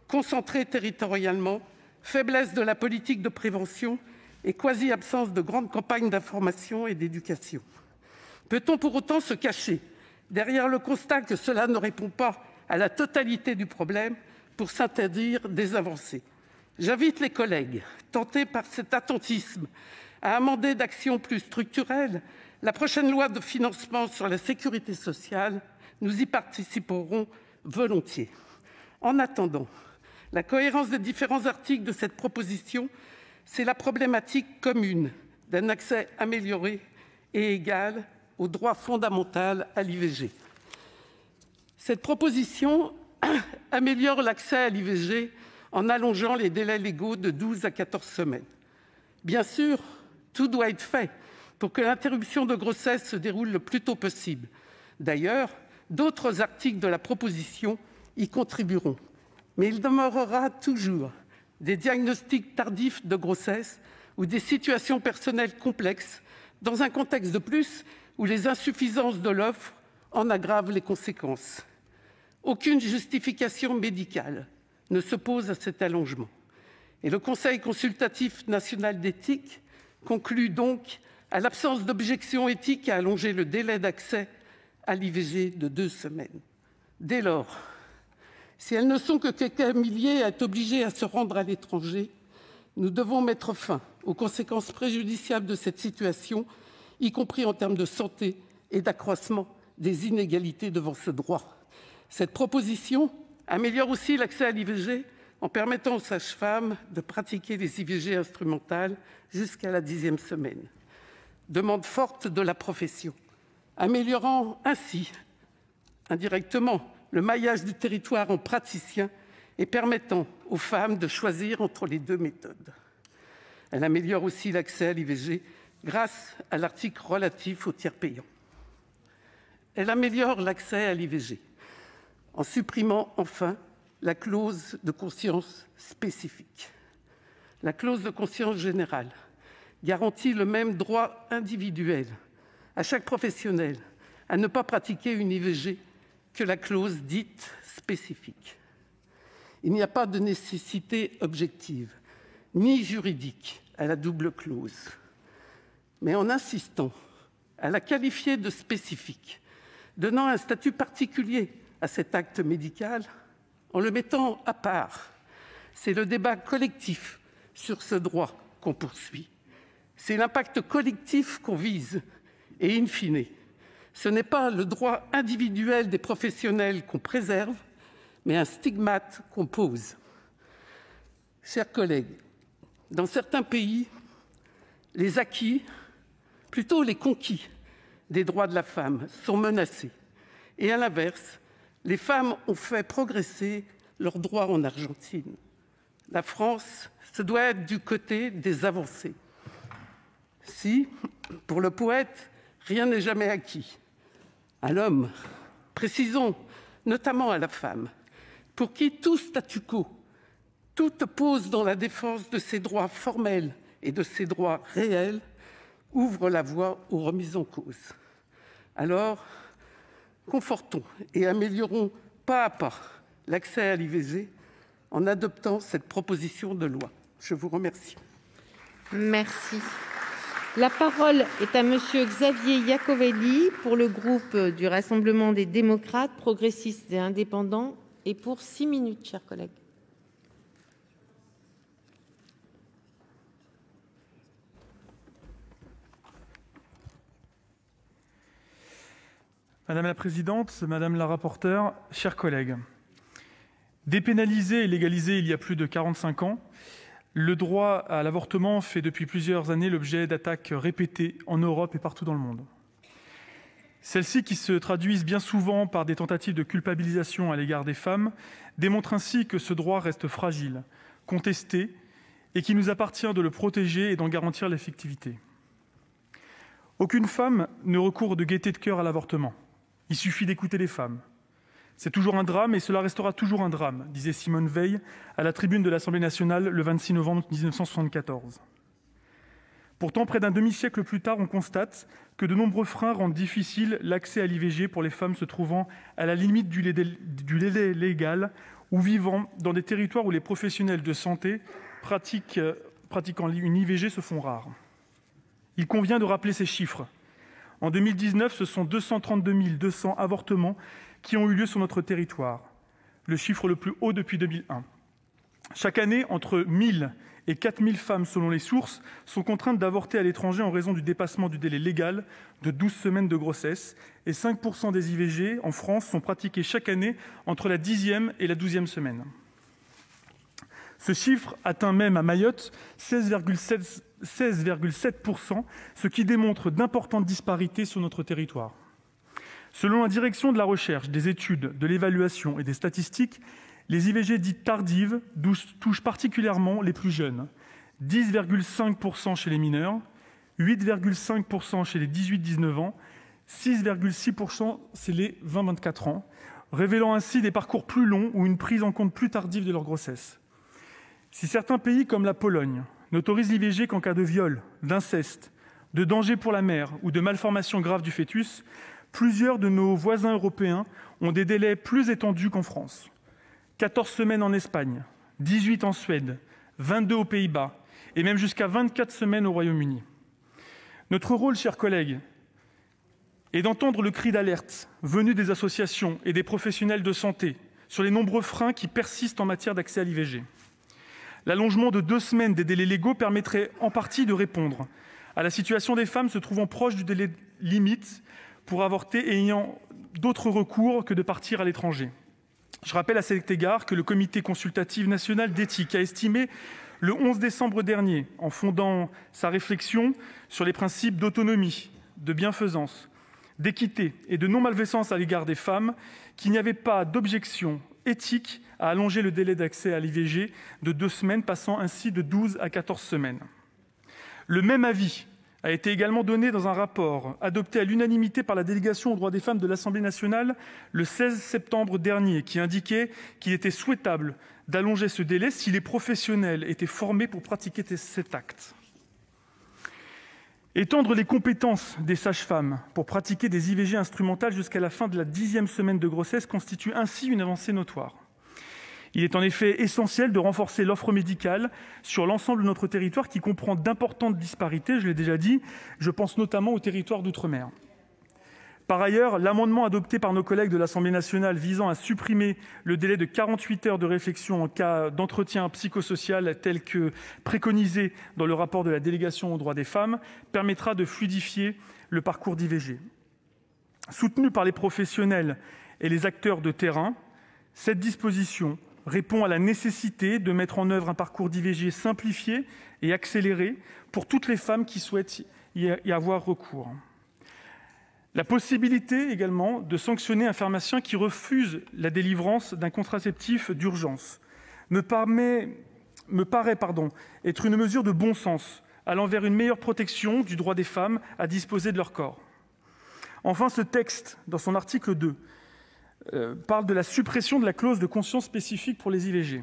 concentrée territorialement, faiblesse de la politique de prévention et quasi-absence de grandes campagnes d'information et d'éducation. Peut-on pour autant se cacher derrière le constat que cela ne répond pas à la totalité du problème pour s'interdire des avancées? J'invite les collègues, tentés par cet attentisme, à amender d'actions plus structurelles la prochaine loi de financement sur la sécurité sociale. Nous y participerons volontiers. En attendant, la cohérence des différents articles de cette proposition, c'est la problématique commune d'un accès amélioré et égal au droit fondamental à l'IVG. Cette proposition améliore l'accès à l'IVG en allongeant les délais légaux de 12 à 14 semaines. Bien sûr, tout doit être fait pour que l'interruption de grossesse se déroule le plus tôt possible. D'ailleurs, d'autres articles de la proposition y contribueront. Mais il demeurera toujours des diagnostics tardifs de grossesse ou des situations personnelles complexes, dans un contexte de plus où les insuffisances de l'offre en aggravent les conséquences. Aucune justification médicale ne s'oppose à cet allongement. Et le Conseil consultatif national d'éthique conclut donc à l'absence d'objection éthique à allonger le délai d'accès à l'IVG de 2 semaines. Dès lors, si elles ne sont que quelques milliers à être obligées à se rendre à l'étranger, nous devons mettre fin aux conséquences préjudiciables de cette situation, y compris en termes de santé et d'accroissement des inégalités devant ce droit. Cette proposition améliore aussi l'accès à l'IVG en permettant aux sages-femmes de pratiquer les IVG instrumentales jusqu'à la 10e semaine. Demande forte de la profession, améliorant ainsi, indirectement, le maillage du territoire en praticiens et permettant aux femmes de choisir entre les 2 méthodes. Elle améliore aussi l'accès à l'IVG grâce à l'article relatif aux tiers payants. Elle améliore l'accès à l'IVG en supprimant enfin la clause de conscience spécifique. La clause de conscience générale garantit le même droit individuel à chaque professionnel à ne pas pratiquer une IVG que la clause dite spécifique. Il n'y a pas de nécessité objective ni juridique à la double clause. Mais en insistant à la qualifier de spécifique, donnant un statut particulier à cet acte médical, en le mettant à part, c'est le débat collectif sur ce droit qu'on poursuit. C'est l'impact collectif qu'on vise et, in fine, ce n'est pas le droit individuel des professionnels qu'on préserve, mais un stigmate qu'on pose. Chers collègues, dans certains pays, les acquis, plutôt les conquis des droits de la femme sont menacés. Et à l'inverse, les femmes ont fait progresser leurs droits en Argentine. La France se doit être du côté des avancées. Si, pour le poète, rien n'est jamais acquis, à l'homme, précisons notamment à la femme, pour qui tout statu quo, toute pause dans la défense de ses droits formels et de ses droits réels ouvre la voie aux remises en cause. Alors, confortons et améliorons pas à pas l'accès à l'IVG en adoptant cette proposition de loi. Je vous remercie. Merci. La parole est à Monsieur Xavier Iacovelli pour le groupe du Rassemblement des démocrates, progressistes et indépendants, et pour 6 minutes, chers collègues. Madame la présidente, madame la rapporteure, chers collègues, dépénalisé et légalisé il y a plus de 45 ans, le droit à l'avortement fait depuis plusieurs années l'objet d'attaques répétées en Europe et partout dans le monde. Celles-ci, qui se traduisent bien souvent par des tentatives de culpabilisation à l'égard des femmes, démontrent ainsi que ce droit reste fragile, contesté, et qu'il nous appartient de le protéger et d'en garantir l'effectivité. Aucune femme ne recourt de gaieté de cœur à l'avortement. Il suffit d'écouter les femmes. C'est toujours un drame et cela restera toujours un drame, disait Simone Veil à la tribune de l'Assemblée nationale le 26 novembre 1974. Pourtant, près d'un demi-siècle plus tard, on constate que de nombreux freins rendent difficile l'accès à l'IVG pour les femmes se trouvant à la limite du délai légal ou vivant dans des territoires où les professionnels de santé pratiquant une IVG se font rares. Il convient de rappeler ces chiffres. En 2019, ce sont 232 200 avortements qui ont eu lieu sur notre territoire, le chiffre le plus haut depuis 2001. Chaque année, entre 1 000 et 4 000 femmes, selon les sources, sont contraintes d'avorter à l'étranger en raison du dépassement du délai légal de 12 semaines de grossesse, et 5 % des IVG en France sont pratiquées chaque année entre la 10e et la 12e semaine. Ce chiffre atteint même à Mayotte 16,7%, ce qui démontre d'importantes disparités sur notre territoire. Selon la direction de la recherche, des études, de l'évaluation et des statistiques, les IVG dites tardives touchent particulièrement les plus jeunes, 10,5% chez les mineurs, 8,5% chez les 18-19 ans, 6,6% chez les 20-24 ans, révélant ainsi des parcours plus longs ou une prise en compte plus tardive de leur grossesse. Si certains pays, comme la Pologne, n'autorisent l'IVG qu'en cas de viol, d'inceste, de danger pour la mère ou de malformation grave du fœtus, plusieurs de nos voisins européens ont des délais plus étendus qu'en France. 14 semaines en Espagne, 18 en Suède, 22 aux Pays-Bas et même jusqu'à 24 semaines au Royaume-Uni. Notre rôle, chers collègues, est d'entendre le cri d'alerte venu des associations et des professionnels de santé sur les nombreux freins qui persistent en matière d'accès à l'IVG. L'allongement de 2 semaines des délais légaux permettrait en partie de répondre à la situation des femmes se trouvant proches du délai limite pour avorter et ayant d'autres recours que de partir à l'étranger. Je rappelle à cet égard que le Comité consultatif national d'éthique a estimé le 11 décembre dernier, en fondant sa réflexion sur les principes d'autonomie, de bienfaisance, d'équité et de non-malveillance à l'égard des femmes, qu'il n'y avait pas d'objection éthique à allonger le délai d'accès à l'IVG de 2 semaines, passant ainsi de 12 à 14 semaines. Le même avis a été également donné dans un rapport adopté à l'unanimité par la délégation aux droits des femmes de l'Assemblée nationale le 16 septembre dernier, qui indiquait qu'il était souhaitable d'allonger ce délai si les professionnels étaient formés pour pratiquer cet acte. Étendre les compétences des sages-femmes pour pratiquer des IVG instrumentales jusqu'à la fin de la 10e semaine de grossesse constitue ainsi une avancée notoire. Il est en effet essentiel de renforcer l'offre médicale sur l'ensemble de notre territoire qui comprend d'importantes disparités, je l'ai déjà dit, je pense notamment aux territoires d'outre-mer. Par ailleurs, l'amendement adopté par nos collègues de l'Assemblée nationale visant à supprimer le délai de 48 heures de réflexion en cas d'entretien psychosocial tel que préconisé dans le rapport de la délégation aux droits des femmes permettra de fluidifier le parcours d'IVG. Soutenue par les professionnels et les acteurs de terrain, cette disposition répond à la nécessité de mettre en œuvre un parcours d'IVG simplifié et accéléré pour toutes les femmes qui souhaitent y avoir recours. La possibilité également de sanctionner un pharmacien qui refuse la délivrance d'un contraceptif d'urgence me paraît être une mesure de bon sens, allant vers une meilleure protection du droit des femmes à disposer de leur corps. Enfin, ce texte, dans son article 2, parle de la suppression de la clause de conscience spécifique pour les IVG.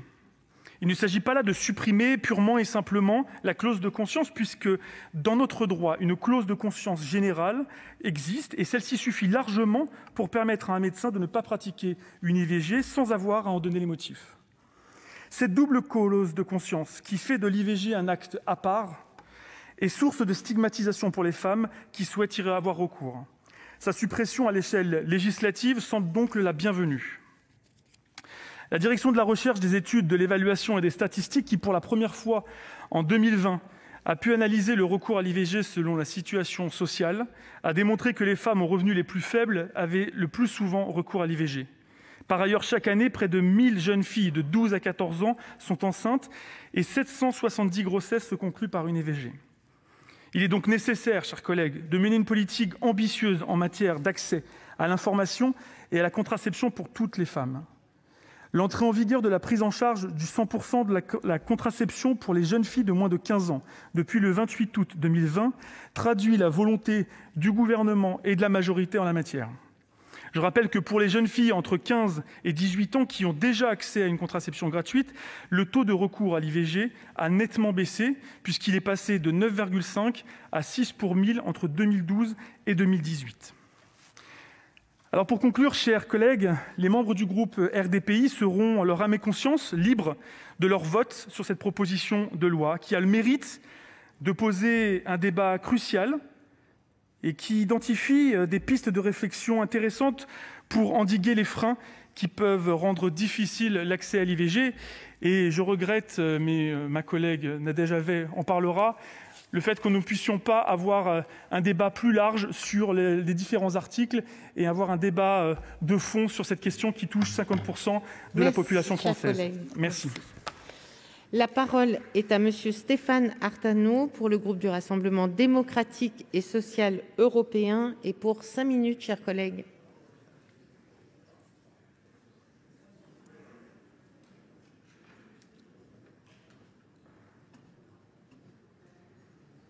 Il ne s'agit pas là de supprimer purement et simplement la clause de conscience, puisque dans notre droit, une clause de conscience générale existe et celle-ci suffit largement pour permettre à un médecin de ne pas pratiquer une IVG sans avoir à en donner les motifs. Cette double clause de conscience qui fait de l'IVG un acte à part est source de stigmatisation pour les femmes qui souhaitent y avoir recours. Sa suppression à l'échelle législative semble donc la bienvenue. La Direction de la recherche, des études, de l'évaluation et des statistiques, qui pour la première fois en 2020 a pu analyser le recours à l'IVG selon la situation sociale, a démontré que les femmes aux revenus les plus faibles avaient le plus souvent recours à l'IVG. Par ailleurs, chaque année, près de 1000 jeunes filles de 12 à 14 ans sont enceintes et 770 grossesses se concluent par une IVG. Il est donc nécessaire, chers collègues, de mener une politique ambitieuse en matière d'accès à l'information et à la contraception pour toutes les femmes. L'entrée en vigueur de la prise en charge du 100% de la contraception pour les jeunes filles de moins de 15 ans depuis le 28 août 2020 traduit la volonté du gouvernement et de la majorité en la matière. Je rappelle que pour les jeunes filles entre 15 et 18 ans qui ont déjà accès à une contraception gratuite, le taux de recours à l'IVG a nettement baissé puisqu'il est passé de 9,5 à 6 pour 1000 entre 2012 et 2018. Alors pour conclure, chers collègues, les membres du groupe RDPI seront, en leur âme et conscience, libres de leur vote sur cette proposition de loi qui a le mérite de poser un débat crucial et qui identifie des pistes de réflexion intéressantes pour endiguer les freins qui peuvent rendre difficile l'accès à l'IVG. Et je regrette, mais ma collègue Nadège Havet en parlera, le fait que nous ne puissions pas avoir un débat plus large sur les différents articles et avoir un débat de fond sur cette question qui touche 50% de la population française. Merci. La parole est à monsieur Stéphane Artano pour le groupe du Rassemblement démocratique et social européen et pour 5 minutes, chers collègues.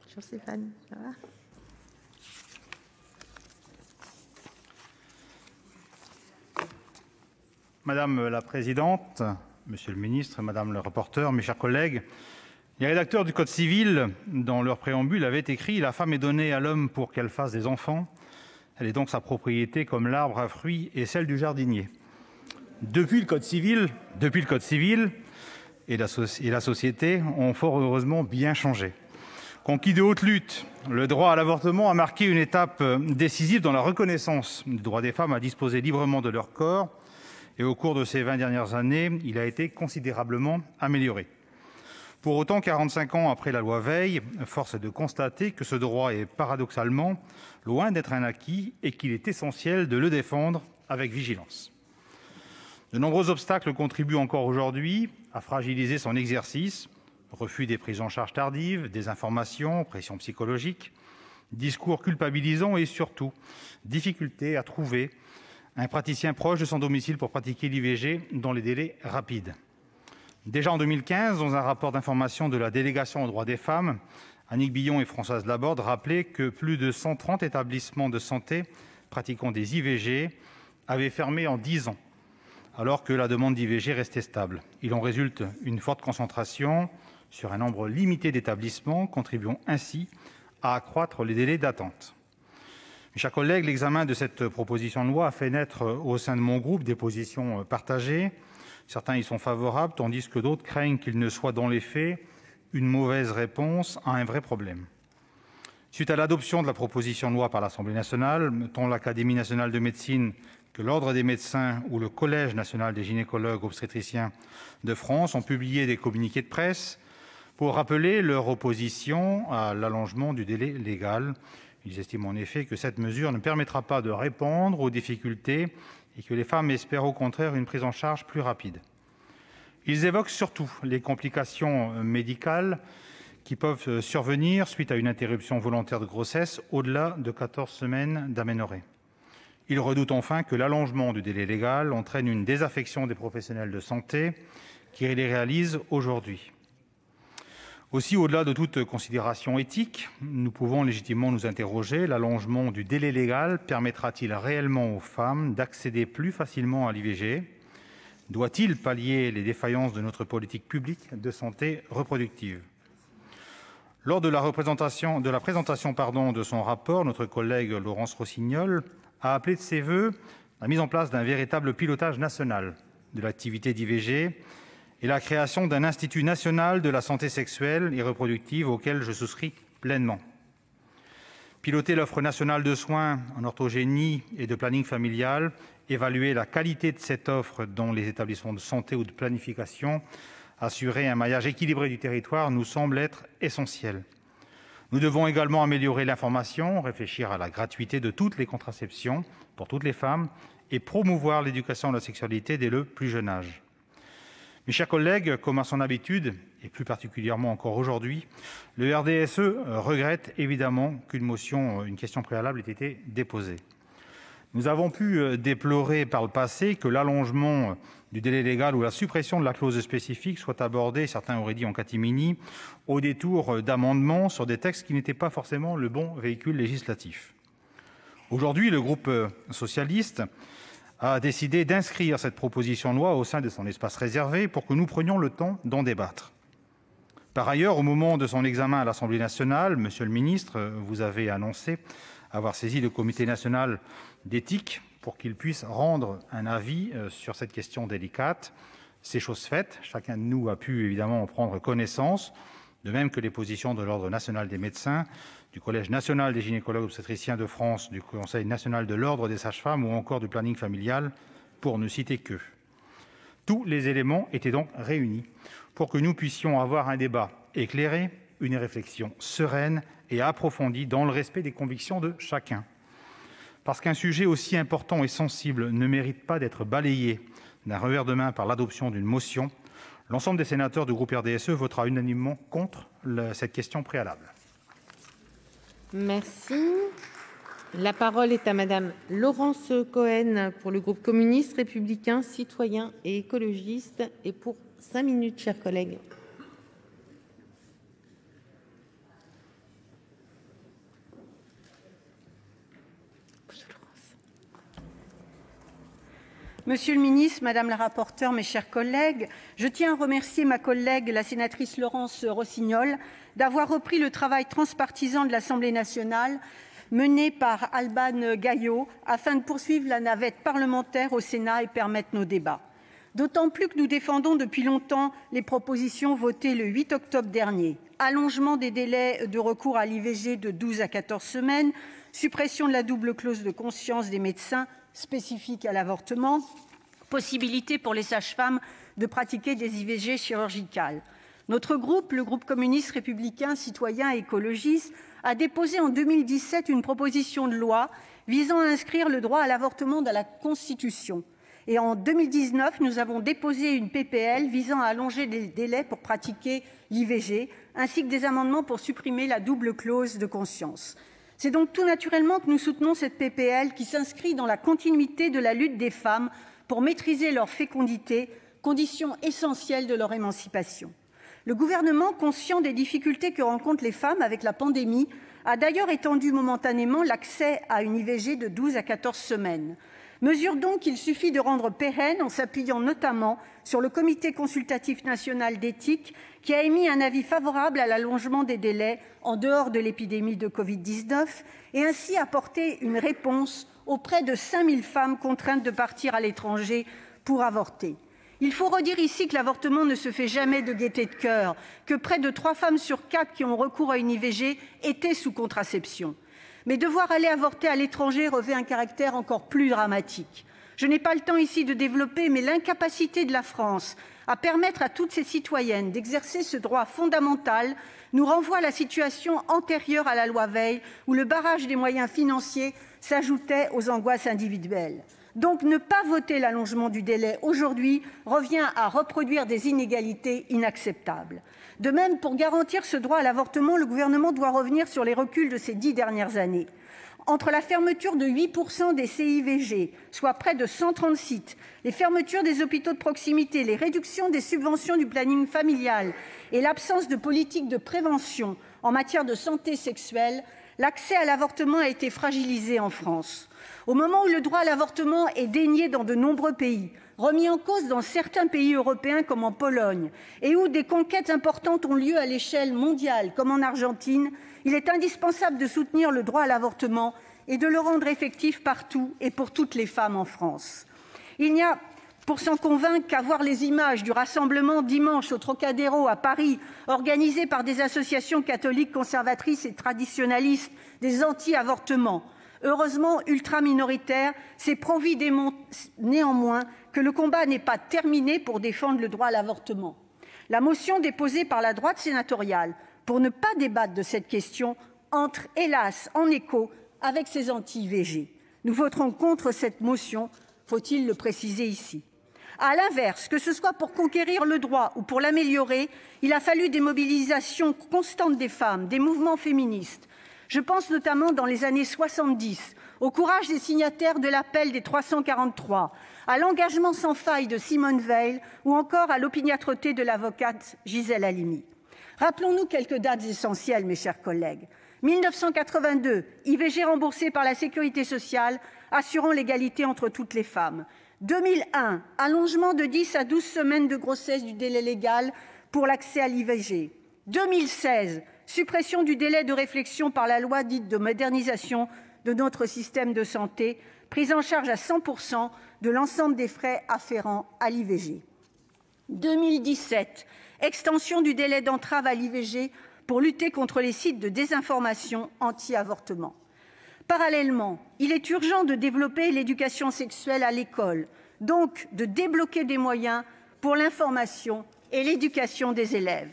Bonjour Stéphane, ça va ? Madame la présidente, monsieur le ministre, madame le rapporteur, mes chers collègues, les rédacteurs du Code civil, dans leur préambule, avaient écrit « La femme est donnée à l'homme pour qu'elle fasse des enfants. Elle est donc sa propriété comme l'arbre à fruits et celle du jardinier. » Depuis le Code civil et la société ont fort heureusement bien changé. Conquis de haute lutte, le droit à l'avortement a marqué une étape décisive dans la reconnaissance du droit des femmes à disposer librement de leur corps. Et au cours de ces 20 dernières années, il a été considérablement amélioré. Pour autant, 45 ans après la loi Veil, force est de constater que ce droit est paradoxalement loin d'être un acquis et qu'il est essentiel de le défendre avec vigilance. De nombreux obstacles contribuent encore aujourd'hui à fragiliser son exercice. Refus des prises en charge tardives, désinformation, pression psychologique, discours culpabilisants et surtout difficulté à trouver un praticien proche de son domicile pour pratiquer l'IVG dans les délais rapides. Déjà en 2015, dans un rapport d'information de la délégation aux droits des femmes, Annick Billon et Françoise Laborde rappelaient que plus de 130 établissements de santé pratiquant des IVG avaient fermé en 10 ans, alors que la demande d'IVG restait stable. Il en résulte une forte concentration sur un nombre limité d'établissements, contribuant ainsi à accroître les délais d'attente. Mes chers collègues, l'examen de cette proposition de loi a fait naître au sein de mon groupe des positions partagées. Certains y sont favorables, tandis que d'autres craignent qu'il ne soit dans les faits une mauvaise réponse à un vrai problème. Suite à l'adoption de la proposition de loi par l'Assemblée nationale, tant l'Académie nationale de médecine que l'Ordre des médecins ou le Collège national des gynécologues obstétriciens de France ont publié des communiqués de presse pour rappeler leur opposition à l'allongement du délai légal. Ils estiment en effet que cette mesure ne permettra pas de répondre aux difficultés et que les femmes espèrent au contraire une prise en charge plus rapide. Ils évoquent surtout les complications médicales qui peuvent survenir suite à une interruption volontaire de grossesse au-delà de 14 semaines d'aménorrhée. Ils redoutent enfin que l'allongement du délai légal entraîne une désaffection des professionnels de santé qui les réalisent aujourd'hui. Aussi, au-delà de toute considération éthique, nous pouvons légitimement nous interroger: l'allongement du délai légal permettra-t-il réellement aux femmes d'accéder plus facilement à l'IVG ? Doit-il pallier les défaillances de notre politique publique de santé reproductive ? Lors de la présentation de son rapport, notre collègue Laurence Rossignol a appelé de ses voeux la mise en place d'un véritable pilotage national de l'activité d'IVG et la création d'un Institut national de la santé sexuelle et reproductive auquel je souscris pleinement. Piloter l'offre nationale de soins en orthogénie et de planning familial, évaluer la qualité de cette offre dans les établissements de santé ou de planification, assurer un maillage équilibré du territoire nous semble être essentiel. Nous devons également améliorer l'information, réfléchir à la gratuité de toutes les contraceptions pour toutes les femmes et promouvoir l'éducation à la sexualité dès le plus jeune âge. Mes chers collègues, comme à son habitude, et plus particulièrement encore aujourd'hui, le RDSE regrette évidemment qu'une question préalable ait été déposée. Nous avons pu déplorer par le passé que l'allongement du délai légal ou la suppression de la clause spécifique soit abordée, certains auraient dit en catimini, au détour d'amendements sur des textes qui n'étaient pas forcément le bon véhicule législatif. Aujourd'hui, le groupe socialiste a décidé d'inscrire cette proposition de loi au sein de son espace réservé pour que nous prenions le temps d'en débattre. Par ailleurs, au moment de son examen à l'Assemblée nationale, Monsieur le ministre, vous avez annoncé avoir saisi le Comité national d'éthique pour qu'il puisse rendre un avis sur cette question délicate. C'est chose faite, chacun de nous a pu évidemment en prendre connaissance, de même que les positions de l'Ordre national des médecins, du Collège national des gynécologues obstétriciens de France, du Conseil national de l'Ordre des sages-femmes ou encore du planning familial, pour ne citer qu'eux. Tous les éléments étaient donc réunis pour que nous puissions avoir un débat éclairé, une réflexion sereine et approfondie dans le respect des convictions de chacun. Parce qu'un sujet aussi important et sensible ne mérite pas d'être balayé d'un revers de main par l'adoption d'une motion, l'ensemble des sénateurs du groupe RDSE votera unanimement contre cette question préalable. Merci. La parole est à Madame Laurence Cohen pour le groupe communiste, républicain, citoyen et écologiste. Et pour 5 minutes, chers collègues. Monsieur le ministre, madame la rapporteure, mes chers collègues, je tiens à remercier ma collègue, la sénatrice Laurence Rossignol, d'avoir repris le travail transpartisan de l'Assemblée nationale mené par Alban Gaillot afin de poursuivre la navette parlementaire au Sénat et permettre nos débats. D'autant plus que nous défendons depuis longtemps les propositions votées le 8 octobre dernier. Allongement des délais de recours à l'IVG de 12 à 14 semaines, suppression de la double clause de conscience des médecins spécifique à l'avortement, possibilité pour les sages-femmes de pratiquer des IVG chirurgicales. Notre groupe, le groupe communiste républicain, citoyen et écologiste, a déposé en 2017 une proposition de loi visant à inscrire le droit à l'avortement dans la Constitution. Et en 2019, nous avons déposé une PPL visant à allonger les délais pour pratiquer l'IVG, ainsi que des amendements pour supprimer la double clause de conscience. C'est donc tout naturellement que nous soutenons cette PPL qui s'inscrit dans la continuité de la lutte des femmes pour maîtriser leur fécondité, condition essentielle de leur émancipation. Le Gouvernement, conscient des difficultés que rencontrent les femmes avec la pandémie, a d'ailleurs étendu momentanément l'accès à une IVG de 12 à 14 semaines. Mesure donc qu'il suffit de rendre pérenne en s'appuyant notamment sur le Comité consultatif national d'éthique qui a émis un avis favorable à l'allongement des délais en dehors de l'épidémie de Covid-19 et ainsi apporter une réponse auprès de 5000 femmes contraintes de partir à l'étranger pour avorter. Il faut redire ici que l'avortement ne se fait jamais de gaieté de cœur, que près de 3 femmes sur 4 qui ont recours à une IVG étaient sous contraception. Mais devoir aller avorter à l'étranger revêt un caractère encore plus dramatique. Je n'ai pas le temps ici de développer, mais l'incapacité de la France à permettre à toutes ses citoyennes d'exercer ce droit fondamental nous renvoie à la situation antérieure à la loi Veil, où le barrage des moyens financiers s'ajoutait aux angoisses individuelles. Donc ne pas voter l'allongement du délai aujourd'hui revient à reproduire des inégalités inacceptables. De même, pour garantir ce droit à l'avortement, le Gouvernement doit revenir sur les reculs de ces 10 dernières années. Entre la fermeture de 8% des CIVG, soit près de 130 sites, les fermetures des hôpitaux de proximité, les réductions des subventions du planning familial et l'absence de politique de prévention en matière de santé sexuelle, l'accès à l'avortement a été fragilisé en France. Au moment où le droit à l'avortement est dénié dans de nombreux pays, remis en cause dans certains pays européens comme en Pologne, et où des conquêtes importantes ont lieu à l'échelle mondiale comme en Argentine, il est indispensable de soutenir le droit à l'avortement et de le rendre effectif partout et pour toutes les femmes en France. Il n'y a, pour s'en convaincre, qu'à voir les images du rassemblement dimanche au Trocadéro à Paris, organisé par des associations catholiques conservatrices et traditionnalistes des anti-avortements. Heureusement ultra-minoritaire, ces profits démontrent néanmoins que le combat n'est pas terminé pour défendre le droit à l'avortement. La motion déposée par la droite sénatoriale pour ne pas débattre de cette question entre, hélas, en écho avec ces anti-IVG. Nous voterons contre cette motion, faut-il le préciser ici. À l'inverse, que ce soit pour conquérir le droit ou pour l'améliorer, il a fallu des mobilisations constantes des femmes, des mouvements féministes. Je pense notamment, dans les années 70, au courage des signataires de l'appel des 343, à l'engagement sans faille de Simone Veil ou encore à l'opiniâtreté de l'avocate Gisèle Halimi. Rappelons-nous quelques dates essentielles, mes chers collègues. 1982, IVG remboursée par la Sécurité sociale, assurant l'égalité entre toutes les femmes. 2001, allongement de 10 à 12 semaines de grossesse du délai légal pour l'accès à l'IVG. 2016, suppression du délai de réflexion par la loi dite de modernisation de notre système de santé, prise en charge à 100% de l'ensemble des frais afférents à l'IVG. 2017, extension du délai d'entrave à l'IVG pour lutter contre les sites de désinformation anti-avortement. Parallèlement, il est urgent de développer l'éducation sexuelle à l'école, donc de débloquer des moyens pour l'information et l'éducation des élèves.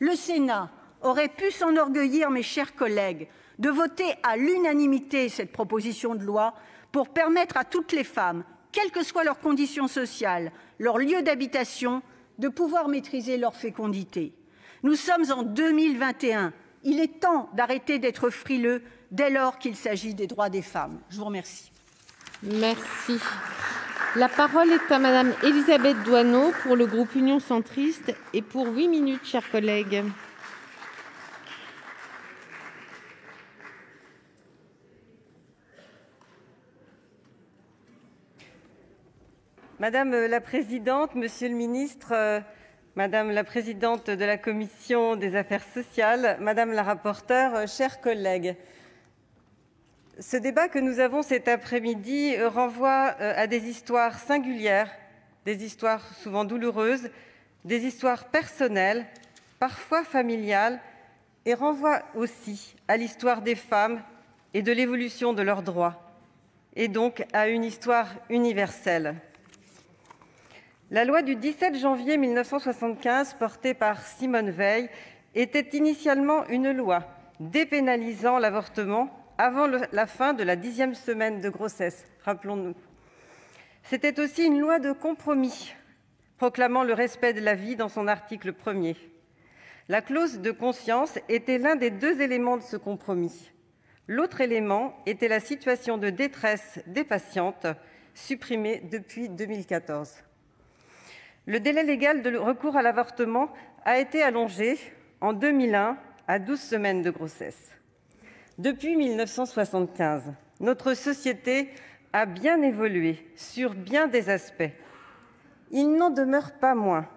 Le Sénat aurait pu s'enorgueillir, mes chers collègues, de voter à l'unanimité cette proposition de loi pour permettre à toutes les femmes, quelles que soient leurs conditions sociales, leur lieu d'habitation, de pouvoir maîtriser leur fécondité. Nous sommes en 2021. Il est temps d'arrêter d'être frileux dès lors qu'il s'agit des droits des femmes. Je vous remercie. Merci. La parole est à Madame Élisabeth Doineau pour le groupe Union centriste et pour 8 minutes, chers collègues. Madame la présidente, monsieur le ministre, madame la présidente de la commission des affaires sociales, madame la rapporteure, chers collègues, ce débat que nous avons cet après-midi renvoie à des histoires singulières, des histoires souvent douloureuses, des histoires personnelles, parfois familiales, et renvoie aussi à l'histoire des femmes et de l'évolution de leurs droits, et donc à une histoire universelle. La loi du 17 janvier 1975, portée par Simone Veil, était initialement une loi dépénalisant l'avortement avant la fin de la 10e semaine de grossesse, rappelons-nous. C'était aussi une loi de compromis, proclamant le respect de la vie dans son article 1er. La clause de conscience était l'un des 2 éléments de ce compromis. L'autre élément était la situation de détresse des patientes, supprimée depuis 2014. Le délai légal de recours à l'avortement a été allongé en 2001 à 12 semaines de grossesse. Depuis 1975, notre société a bien évolué sur bien des aspects. Il n'en demeure pas moins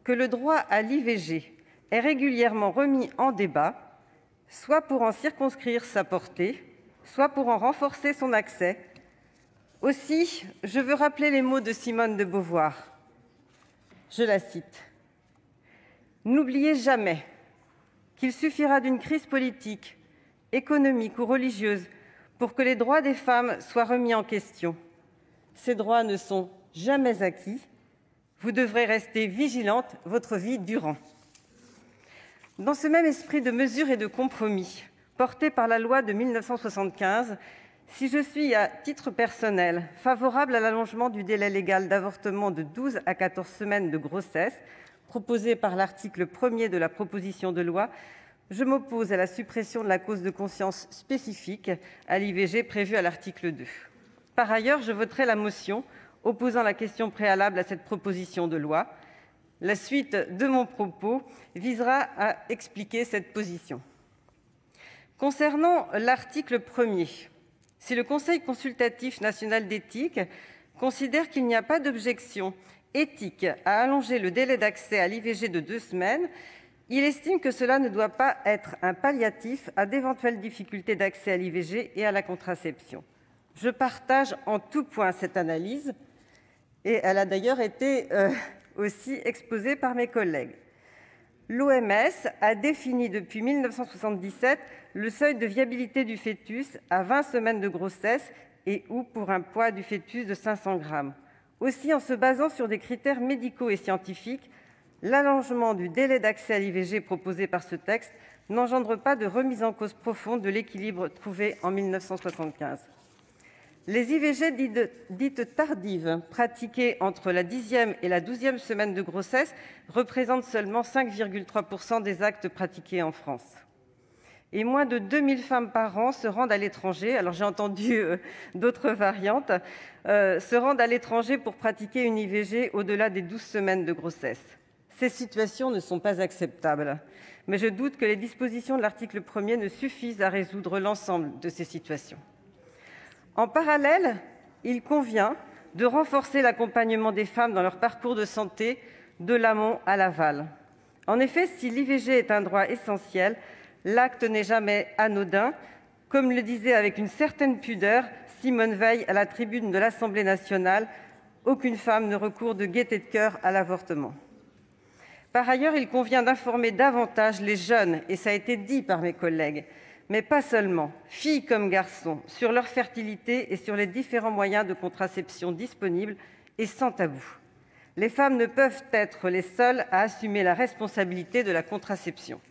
que le droit à l'IVG est régulièrement remis en débat, soit pour en circonscrire sa portée, soit pour en renforcer son accès. Aussi, je veux rappeler les mots de Simone de Beauvoir. Je la cite. « N'oubliez jamais qu'il suffira d'une crise politique, économique ou religieuse pour que les droits des femmes soient remis en question. Ces droits ne sont jamais acquis. Vous devrez rester vigilante votre vie durant. » Dans ce même esprit de mesure et de compromis, porté par la loi de 1975, si je suis, à titre personnel, favorable à l'allongement du délai légal d'avortement de 12 à 14 semaines de grossesse, proposé par l'article 1er de la proposition de loi, je m'oppose à la suppression de la clause de conscience spécifique à l'IVG prévue à l'article 2. Par ailleurs, je voterai la motion opposant la question préalable à cette proposition de loi. La suite de mon propos visera à expliquer cette position. Concernant l'article 1er, si le Conseil consultatif national d'éthique considère qu'il n'y a pas d'objection éthique à allonger le délai d'accès à l'IVG de 2 semaines, il estime que cela ne doit pas être un palliatif à d'éventuelles difficultés d'accès à l'IVG et à la contraception. Je partage en tout point cette analyse, et elle a d'ailleurs été aussi exposée par mes collègues. L'OMS a défini depuis 1977 le seuil de viabilité du fœtus à 20 semaines de grossesse et ou pour un poids du fœtus de 500 grammes. Aussi, en se basant sur des critères médicaux et scientifiques, l'allongement du délai d'accès à l'IVG proposé par ce texte n'engendre pas de remise en cause profonde de l'équilibre trouvé en 1975. Les IVG dites tardives, pratiquées entre la 10e et la 12e semaine de grossesse, représentent seulement 5,3% des actes pratiqués en France. Et moins de 2000 femmes par an se rendent à l'étranger, alors j'ai entendu d'autres variantes, se rendent à l'étranger pour pratiquer une IVG au-delà des 12 semaines de grossesse. Ces situations ne sont pas acceptables, mais je doute que les dispositions de l'article 1er ne suffisent à résoudre l'ensemble de ces situations. En parallèle, il convient de renforcer l'accompagnement des femmes dans leur parcours de santé, de l'amont à l'aval. En effet, si l'IVG est un droit essentiel, l'acte n'est jamais anodin, comme le disait avec une certaine pudeur Simone Veil à la tribune de l'Assemblée nationale, « Aucune femme ne recourt de gaieté de cœur à l'avortement ». Par ailleurs, il convient d'informer davantage les jeunes, et ça a été dit par mes collègues, mais pas seulement, filles comme garçons, sur leur fertilité et sur les différents moyens de contraception disponibles et sans tabou. Les femmes ne peuvent être les seules à assumer la responsabilité de la contraception.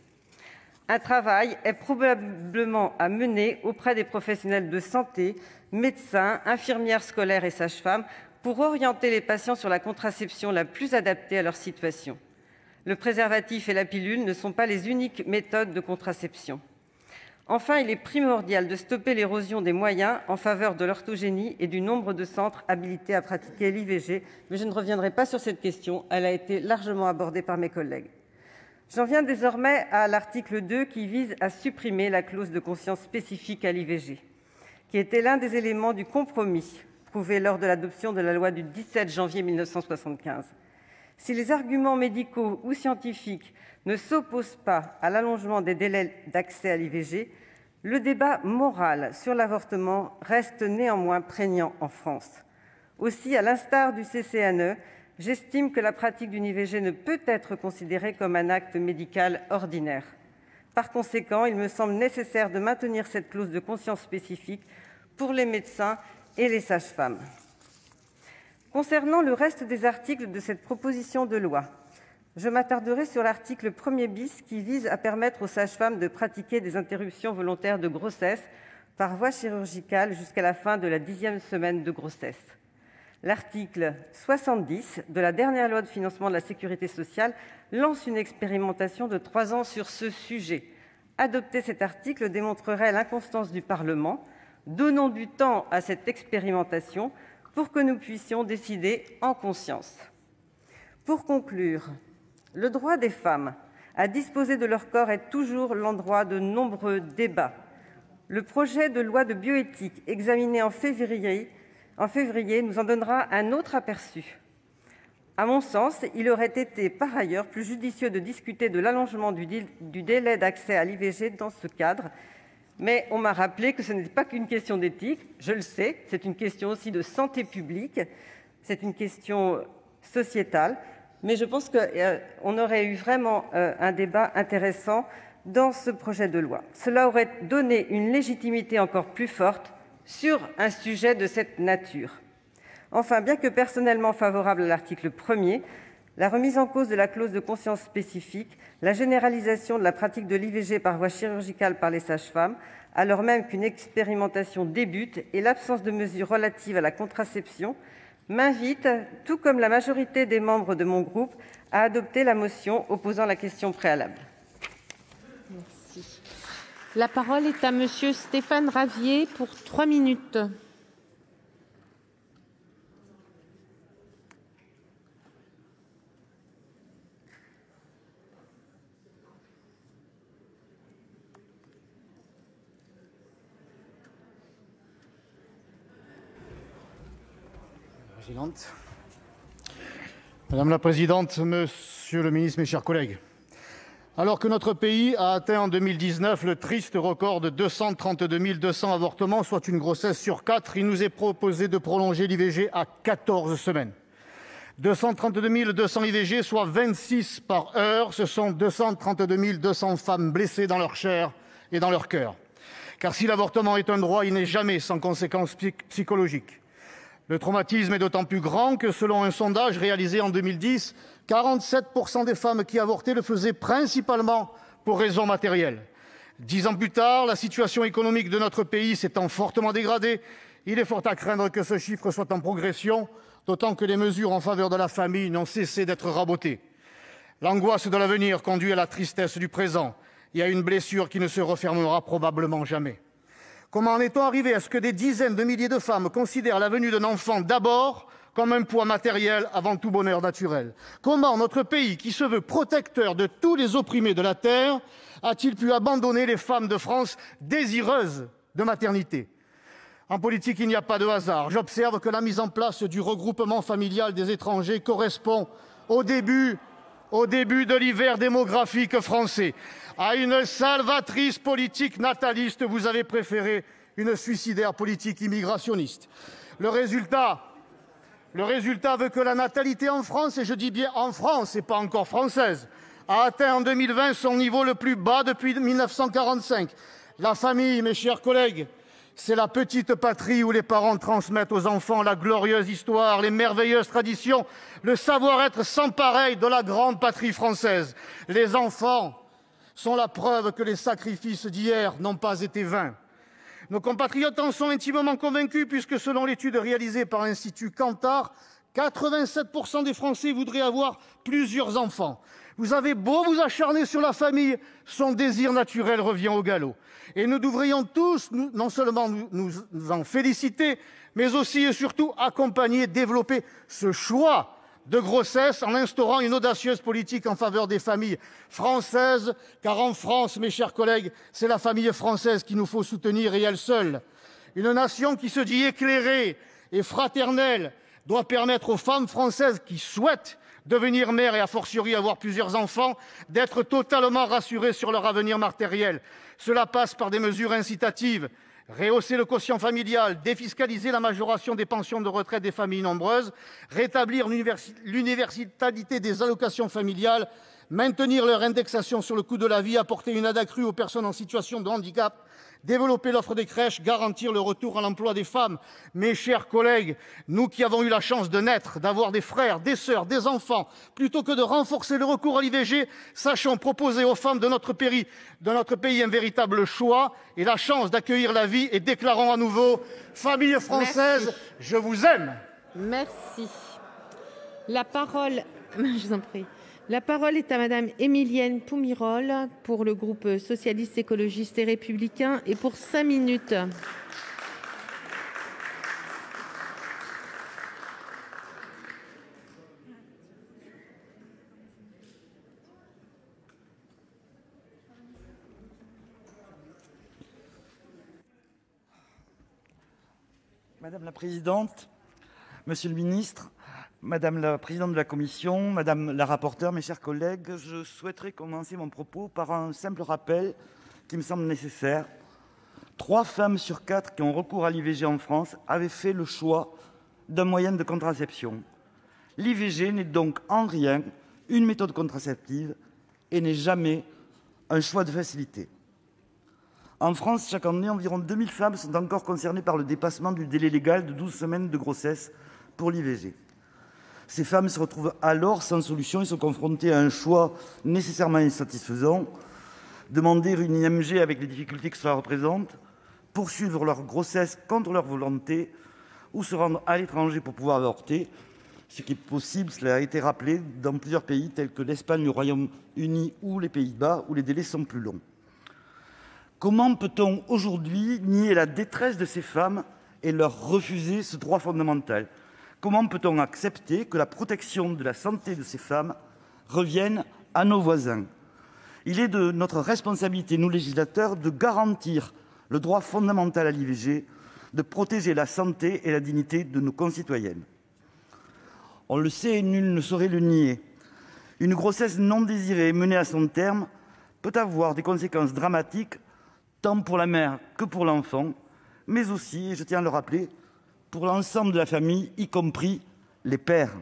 Un travail est probablement à mener auprès des professionnels de santé, médecins, infirmières scolaires et sages-femmes, pour orienter les patients sur la contraception la plus adaptée à leur situation. Le préservatif et la pilule ne sont pas les uniques méthodes de contraception. Enfin, il est primordial de stopper l'érosion des moyens en faveur de l'orthogénie et du nombre de centres habilités à pratiquer l'IVG, mais je ne reviendrai pas sur cette question, elle a été largement abordée par mes collègues. J'en viens désormais à l'article 2 qui vise à supprimer la clause de conscience spécifique à l'IVG, qui était l'un des éléments du compromis trouvé lors de l'adoption de la loi du 17 janvier 1975. Si les arguments médicaux ou scientifiques ne s'opposent pas à l'allongement des délais d'accès à l'IVG, le débat moral sur l'avortement reste néanmoins prégnant en France. Aussi, à l'instar du CCNE, j'estime que la pratique d'une IVG ne peut être considérée comme un acte médical ordinaire. Par conséquent, il me semble nécessaire de maintenir cette clause de conscience spécifique pour les médecins et les sages-femmes. Concernant le reste des articles de cette proposition de loi, je m'attarderai sur l'article 1er bis qui vise à permettre aux sages-femmes de pratiquer des interruptions volontaires de grossesse par voie chirurgicale jusqu'à la fin de la 10e semaine de grossesse. L'article 70 de la dernière loi de financement de la sécurité sociale lance une expérimentation de 3 ans sur ce sujet. Adopter cet article démontrerait l'inconstance du Parlement. Donnons du temps à cette expérimentation pour que nous puissions décider en conscience. Pour conclure, le droit des femmes à disposer de leur corps est toujours l'endroit de nombreux débats. Le projet de loi de bioéthique examiné en février nous en donnera un autre aperçu. À mon sens, il aurait été par ailleurs plus judicieux de discuter de l'allongement du délai d'accès à l'IVG dans ce cadre, mais on m'a rappelé que ce n'était pas qu'une question d'éthique. Je le sais, c'est une question aussi de santé publique, c'est une question sociétale, mais je pense qu'on aurait eu vraiment un débat intéressant dans ce projet de loi. Cela aurait donné une légitimité encore plus forte sur un sujet de cette nature. Enfin, bien que personnellement favorable à l'article 1er, la remise en cause de la clause de conscience spécifique, la généralisation de la pratique de l'IVG par voie chirurgicale par les sages-femmes, alors même qu'une expérimentation débute, et l'absence de mesures relatives à la contraception, m'invitent, tout comme la majorité des membres de mon groupe, à adopter la motion opposant la question préalable. Merci. La parole est à Monsieur Stéphane Ravier pour 3 minutes. Madame la présidente, monsieur le ministre, mes chers collègues, alors que notre pays a atteint en 2019 le triste record de 232 200 avortements, soit une grossesse sur 4, il nous est proposé de prolonger l'IVG à 14 semaines. 232 200 IVG, soit 26 par heure, ce sont 232 200 femmes blessées dans leur chair et dans leur cœur. Car si l'avortement est un droit, il n'est jamais sans conséquences psychologiques. Le traumatisme est d'autant plus grand que, selon un sondage réalisé en 2010, 47% des femmes qui avortaient le faisaient principalement pour raisons matérielles. 10 ans plus tard, la situation économique de notre pays s'étant fortement dégradée, il est fort à craindre que ce chiffre soit en progression, d'autant que les mesures en faveur de la famille n'ont cessé d'être rabotées. L'angoisse de l'avenir conduit à la tristesse du présent et à une blessure qui ne se refermera probablement jamais. Comment en est-on arrivé à ce que des dizaines de milliers de femmes considèrent la venue d'un enfant d'abord comme un poids matériel avant tout bonheur naturel? Comment notre pays, qui se veut protecteur de tous les opprimés de la terre, a-t-il pu abandonner les femmes de France désireuses de maternité? En politique, il n'y a pas de hasard. J'observe que la mise en place du regroupement familial des étrangers correspond au début de l'hiver démographique français. À une salvatrice politique nataliste, vous avez préféré une suicidaire politique immigrationniste. Le résultat veut que la natalité en France, et je dis bien en France et pas encore française, a atteint en 2020 son niveau le plus bas depuis 1945. La famille, mes chers collègues, c'est la petite patrie où les parents transmettent aux enfants la glorieuse histoire, les merveilleuses traditions, le savoir-être sans pareil de la grande patrie française. Les enfants sont la preuve que les sacrifices d'hier n'ont pas été vains. Nos compatriotes en sont intimement convaincus puisque, selon l'étude réalisée par l'Institut Kantar, 87% des Français voudraient avoir plusieurs enfants. Vous avez beau vous acharner sur la famille, son désir naturel revient au galop. Et nous devrions tous, non seulement nous en féliciter, mais aussi et surtout accompagner, développer ce choix de grossesse en instaurant une audacieuse politique en faveur des familles françaises, car en France, mes chers collègues, c'est la famille française qu'il nous faut soutenir et elle seule. Une nation qui se dit éclairée et fraternelle doit permettre aux femmes françaises qui souhaitent devenir mères et a fortiori avoir plusieurs enfants, d'être totalement rassurées sur leur avenir matériel. Cela passe par des mesures incitatives. Rehausser le quotient familial, défiscaliser la majoration des pensions de retraite des familles nombreuses, rétablir l'universalité des allocations familiales, maintenir leur indexation sur le coût de la vie, apporter une aide accrue aux personnes en situation de handicap, développer l'offre des crèches, garantir le retour à l'emploi des femmes. Mes chers collègues, nous qui avons eu la chance de naître, d'avoir des frères, des sœurs, des enfants, plutôt que de renforcer le recours à l'IVG, sachons proposer aux femmes de notre pays un véritable choix et la chance d'accueillir la vie et déclarons à nouveau « Famille française, merci. Je vous aime !» Merci. La parole, je vous en prie. La parole est à Madame Émilienne Poumirol pour le groupe socialiste, écologiste et républicain et pour 5 minutes. Madame la présidente, monsieur le ministre, madame la présidente de la commission, madame la rapporteure, mes chers collègues, je souhaiterais commencer mon propos par un simple rappel qui me semble nécessaire. 3 femmes sur 4 qui ont recours à l'IVG en France avaient fait le choix d'un moyen de contraception. L'IVG n'est donc en rien une méthode contraceptive et n'est jamais un choix de facilité. En France, chaque année, environ 2000 femmes sont encore concernées par le dépassement du délai légal de 12 semaines de grossesse pour l'IVG. Ces femmes se retrouvent alors sans solution et sont confrontées à un choix nécessairement insatisfaisant: demander une IMG avec les difficultés que cela représente, poursuivre leur grossesse contre leur volonté ou se rendre à l'étranger pour pouvoir avorter, ce qui est possible, cela a été rappelé, dans plusieurs pays tels que l'Espagne, le Royaume-Uni ou les Pays-Bas, où les délais sont plus longs. Comment peut-on aujourd'hui nier la détresse de ces femmes et leur refuser ce droit fondamental ? Comment peut-on accepter que la protection de la santé de ces femmes revienne à nos voisins ? Il est de notre responsabilité, nous législateurs, de garantir le droit fondamental à l'IVG, de protéger la santé et la dignité de nos concitoyennes. On le sait et nul ne saurait le nier, une grossesse non désirée menée à son terme peut avoir des conséquences dramatiques tant pour la mère que pour l'enfant, mais aussi, et je tiens à le rappeler, pour l'ensemble de la famille, y compris les pères.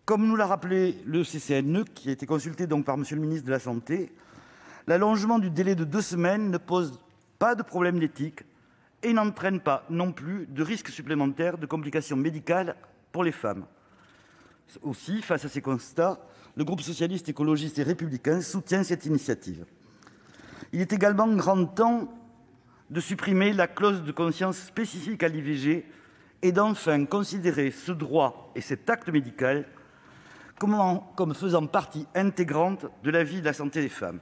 Comme nous l'a rappelé le CCNE, qui a été consulté donc par M. le ministre de la Santé, l'allongement du délai de 2 semaines ne pose pas de problème d'éthique et n'entraîne pas non plus de risques supplémentaires de complications médicales pour les femmes. Aussi, face à ces constats, le groupe socialiste, écologiste et républicain soutient cette initiative. Il est également grand temps de supprimer la clause de conscience spécifique à l'IVG et d'enfin considérer ce droit et cet acte médical comme faisant partie intégrante de la vie et de la santé des femmes.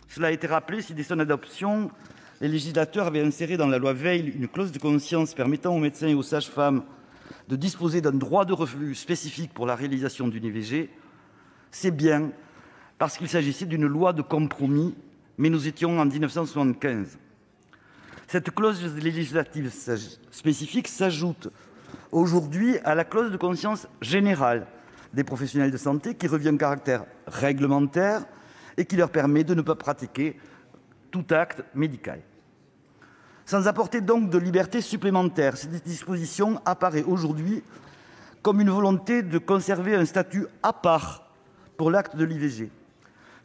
Cela a été rappelé, si dès son adoption, les législateurs avaient inséré dans la loi Veil une clause de conscience permettant aux médecins et aux sages-femmes de disposer d'un droit de refus spécifique pour la réalisation d'une IVG, c'est bien parce qu'il s'agissait d'une loi de compromis, mais nous étions en 1975. Cette clause législative spécifique s'ajoute aujourd'hui à la clause de conscience générale des professionnels de santé qui revient au caractère réglementaire et qui leur permet de ne pas pratiquer tout acte médical. Sans apporter donc de liberté supplémentaire, cette disposition apparaît aujourd'hui comme une volonté de conserver un statut à part pour l'acte de l'IVG.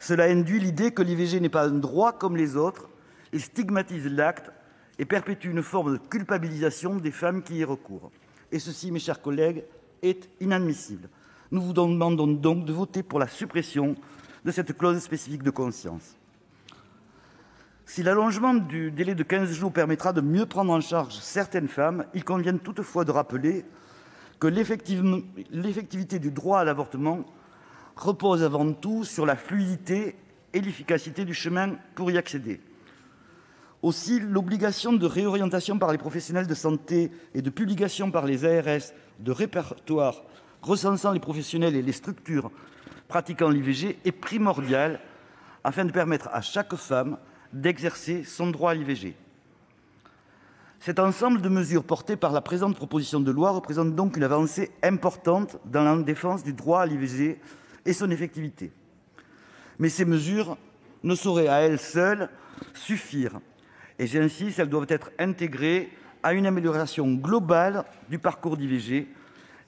Cela induit l'idée que l'IVG n'est pas un droit comme les autres et stigmatise l'acte et perpétue une forme de culpabilisation des femmes qui y recourent. Et ceci, mes chers collègues, est inadmissible. Nous vous demandons donc de voter pour la suppression de cette clause spécifique de conscience. Si l'allongement du délai de 15 jours permettra de mieux prendre en charge certaines femmes, il convient toutefois de rappeler que l'effectivité du droit à l'avortement repose avant tout sur la fluidité et l'efficacité du chemin pour y accéder. Aussi, l'obligation de réorientation par les professionnels de santé et de publication par les ARS de répertoires recensant les professionnels et les structures pratiquant l'IVG est primordiale afin de permettre à chaque femme d'exercer son droit à l'IVG. Cet ensemble de mesures portées par la présente proposition de loi représente donc une avancée importante dans la défense du droit à l'IVG et son effectivité. Mais ces mesures ne sauraient à elles seules suffire. Et j'insiste, elles doivent être intégrées à une amélioration globale du parcours d'IVG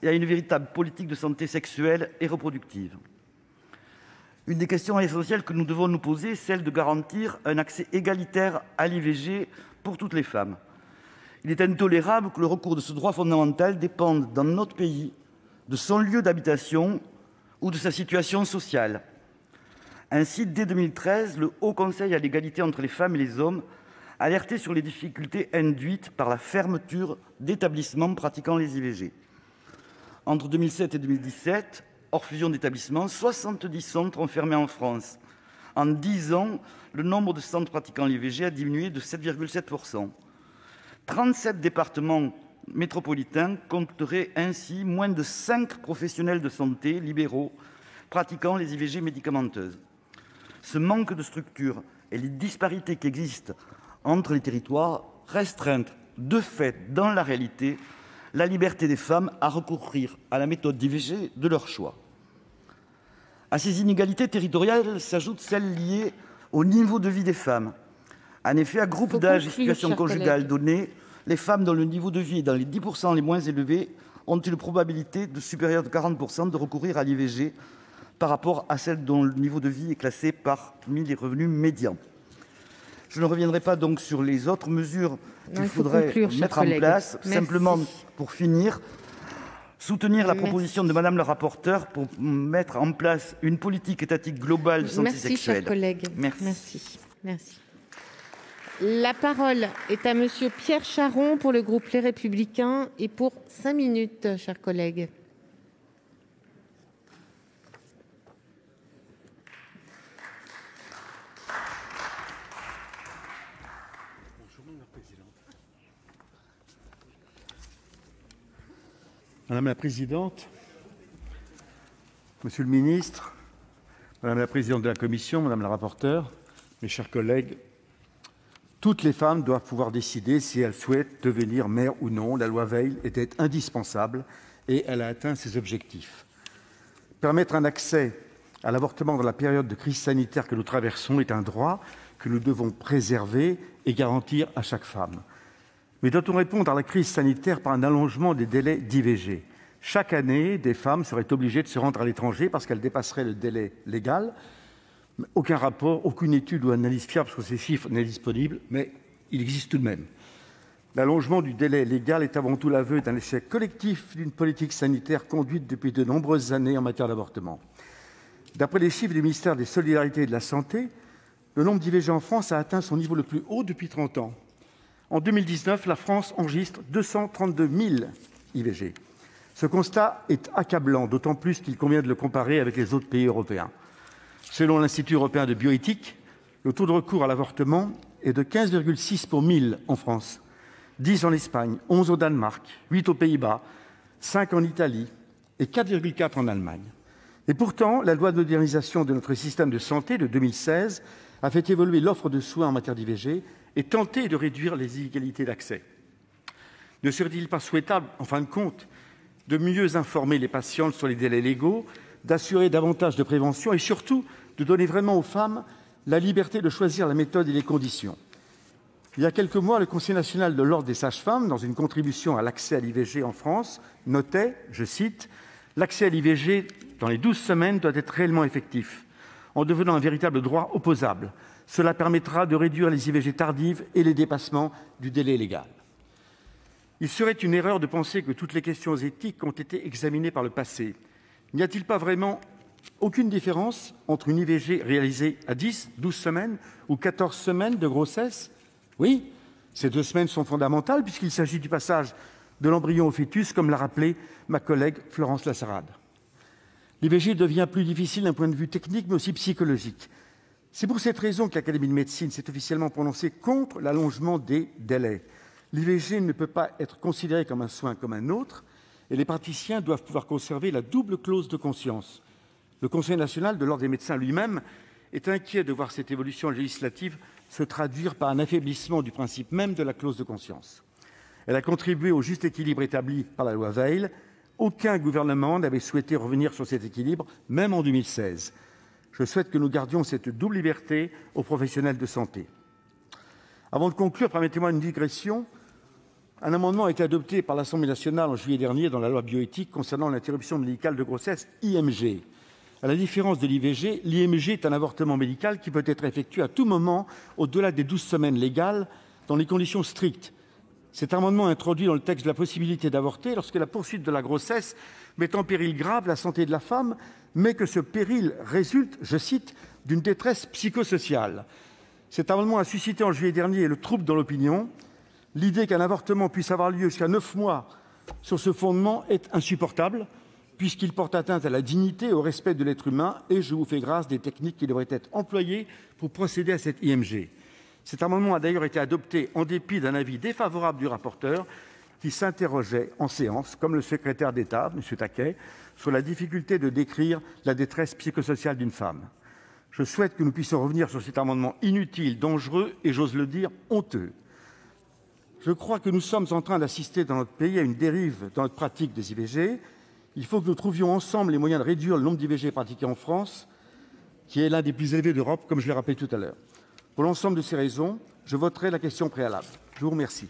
et à une véritable politique de santé sexuelle et reproductive. Une des questions essentielles que nous devons nous poser est celle de garantir un accès égalitaire à l'IVG pour toutes les femmes. Il est intolérable que le recours de ce droit fondamental dépende dans notre pays de son lieu d'habitation ou de sa situation sociale. Ainsi, dès 2013, le Haut Conseil à l'égalité entre les femmes et les hommes alertait sur les difficultés induites par la fermeture d'établissements pratiquant les IVG. Entre 2007 et 2017, hors fusion d'établissements, 70 centres ont fermé en France. En 10 ans, le nombre de centres pratiquant l'IVG a diminué de 7,7%. 37 départements métropolitains compteraient ainsi moins de 5 professionnels de santé libéraux pratiquant les IVG médicamenteuses. Ce manque de structures et les disparités qui existent entre les territoires, restreintes de fait, dans la réalité, la liberté des femmes à recourir à la méthode d'IVG de leur choix. À ces inégalités territoriales s'ajoutent celles liées au niveau de vie des femmes. En effet, à groupe d'âge et situation conjugale donnée, les femmes dont le niveau de vie est dans les 10% les moins élevés ont une probabilité supérieure de 40% de recourir à l'IVG par rapport à celles dont le niveau de vie est classé parmi les revenus médians. Je ne reviendrai pas donc sur les autres mesures qu'il faudrait mettre en place. Simplement, pour finir, soutenir la proposition de Madame la rapporteure pour mettre en place une politique étatique globale de santé sexuelle. Merci, chers collègues. Merci. La parole est à Monsieur Pierre Charon pour le groupe Les Républicains et pour 5 minutes, chers collègues. Madame la présidente, monsieur le ministre, madame la présidente de la commission, madame la rapporteure, mes chers collègues, toutes les femmes doivent pouvoir décider si elles souhaitent devenir mères ou non. La loi Veil était indispensable et elle a atteint ses objectifs. Permettre un accès à l'avortement dans la période de crise sanitaire que nous traversons est un droit que nous devons préserver et garantir à chaque femme. Mais doit-on répondre à la crise sanitaire par un allongement des délais d'IVG ? Chaque année, des femmes seraient obligées de se rendre à l'étranger parce qu'elles dépasseraient le délai légal. Aucun rapport, aucune étude ou analyse fiable sur ces chiffres n'est disponible, mais il existe tout de même. L'allongement du délai légal est avant tout l'aveu d'un échec collectif d'une politique sanitaire conduite depuis de nombreuses années en matière d'avortement. D'après les chiffres du ministère des Solidarités et de la Santé, le nombre d'IVG en France a atteint son niveau le plus haut depuis 30 ans. En 2019, la France enregistre 232 000 IVG. Ce constat est accablant, d'autant plus qu'il convient de le comparer avec les autres pays européens. Selon l'Institut européen de bioéthique, le taux de recours à l'avortement est de 15,6 pour 1000 en France, 10 en Espagne, 11 au Danemark, 8 aux Pays-Bas, 5 en Italie et 4,4 en Allemagne. Et pourtant, la loi de modernisation de notre système de santé de 2016 a fait évoluer l'offre de soins en matière d'IVG et tenté de réduire les inégalités d'accès. Ne serait-il pas souhaitable, en fin de compte, de mieux informer les patientes sur les délais légaux, d'assurer davantage de prévention et surtout de donner vraiment aux femmes la liberté de choisir la méthode et les conditions. Il y a quelques mois, le Conseil national de l'ordre des sages-femmes, dans une contribution à l'accès à l'IVG en France, notait, je cite, « L'accès à l'IVG dans les 12 semaines doit être réellement effectif, en devenant un véritable droit opposable. Cela permettra de réduire les IVG tardives et les dépassements du délai légal. » Il serait une erreur de penser que toutes les questions éthiques ont été examinées par le passé. N'y a-t-il pas vraiment aucune différence entre une IVG réalisée à 10, 12 semaines ou 14 semaines de grossesse ? Oui, ces 2 semaines sont fondamentales puisqu'il s'agit du passage de l'embryon au fœtus, comme l'a rappelé ma collègue Florence Lasserade. L'IVG devient plus difficile d'un point de vue technique, mais aussi psychologique. C'est pour cette raison que l'Académie de médecine s'est officiellement prononcée contre l'allongement des délais. L'IVG ne peut pas être considéré comme un soin comme un autre, et les praticiens doivent pouvoir conserver la double clause de conscience. Le Conseil national de l'ordre des médecins lui-même est inquiet de voir cette évolution législative se traduire par un affaiblissement du principe même de la clause de conscience. Elle a contribué au juste équilibre établi par la loi Veil. Aucun gouvernement n'avait souhaité revenir sur cet équilibre, même en 2016. Je souhaite que nous gardions cette double liberté aux professionnels de santé. Avant de conclure, permettez-moi une digression. Un amendement a été adopté par l'Assemblée nationale en juillet dernier dans la loi bioéthique concernant l'interruption médicale de grossesse, IMG. À la différence de l'IVG, l'IMG est un avortement médical qui peut être effectué à tout moment au-delà des 12 semaines légales dans les conditions strictes. Cet amendement introduit dans le texte la possibilité d'avorter lorsque la poursuite de la grossesse met en péril grave la santé de la femme, mais que ce péril résulte, je cite, d'une détresse psychosociale. Cet amendement a suscité en juillet dernier le trouble dans l'opinion. L'idée qu'un avortement puisse avoir lieu jusqu'à 9 mois sur ce fondement est insupportable, puisqu'il porte atteinte à la dignité et au respect de l'être humain, et je vous fais grâce des techniques qui devraient être employées pour procéder à cette IMG. Cet amendement a d'ailleurs été adopté en dépit d'un avis défavorable du rapporteur, qui s'interrogeait en séance, comme le secrétaire d'État, M. Taquet, sur la difficulté de décrire la détresse psychosociale d'une femme. Je souhaite que nous puissions revenir sur cet amendement inutile, dangereux et, j'ose le dire, honteux. Je crois que nous sommes en train d'assister dans notre pays à une dérive dans notre pratique des IVG. Il faut que nous trouvions ensemble les moyens de réduire le nombre d'IVG pratiqués en France, qui est l'un des plus élevés d'Europe, comme je l'ai rappelé tout à l'heure. Pour l'ensemble de ces raisons, je voterai la question préalable. Je vous remercie.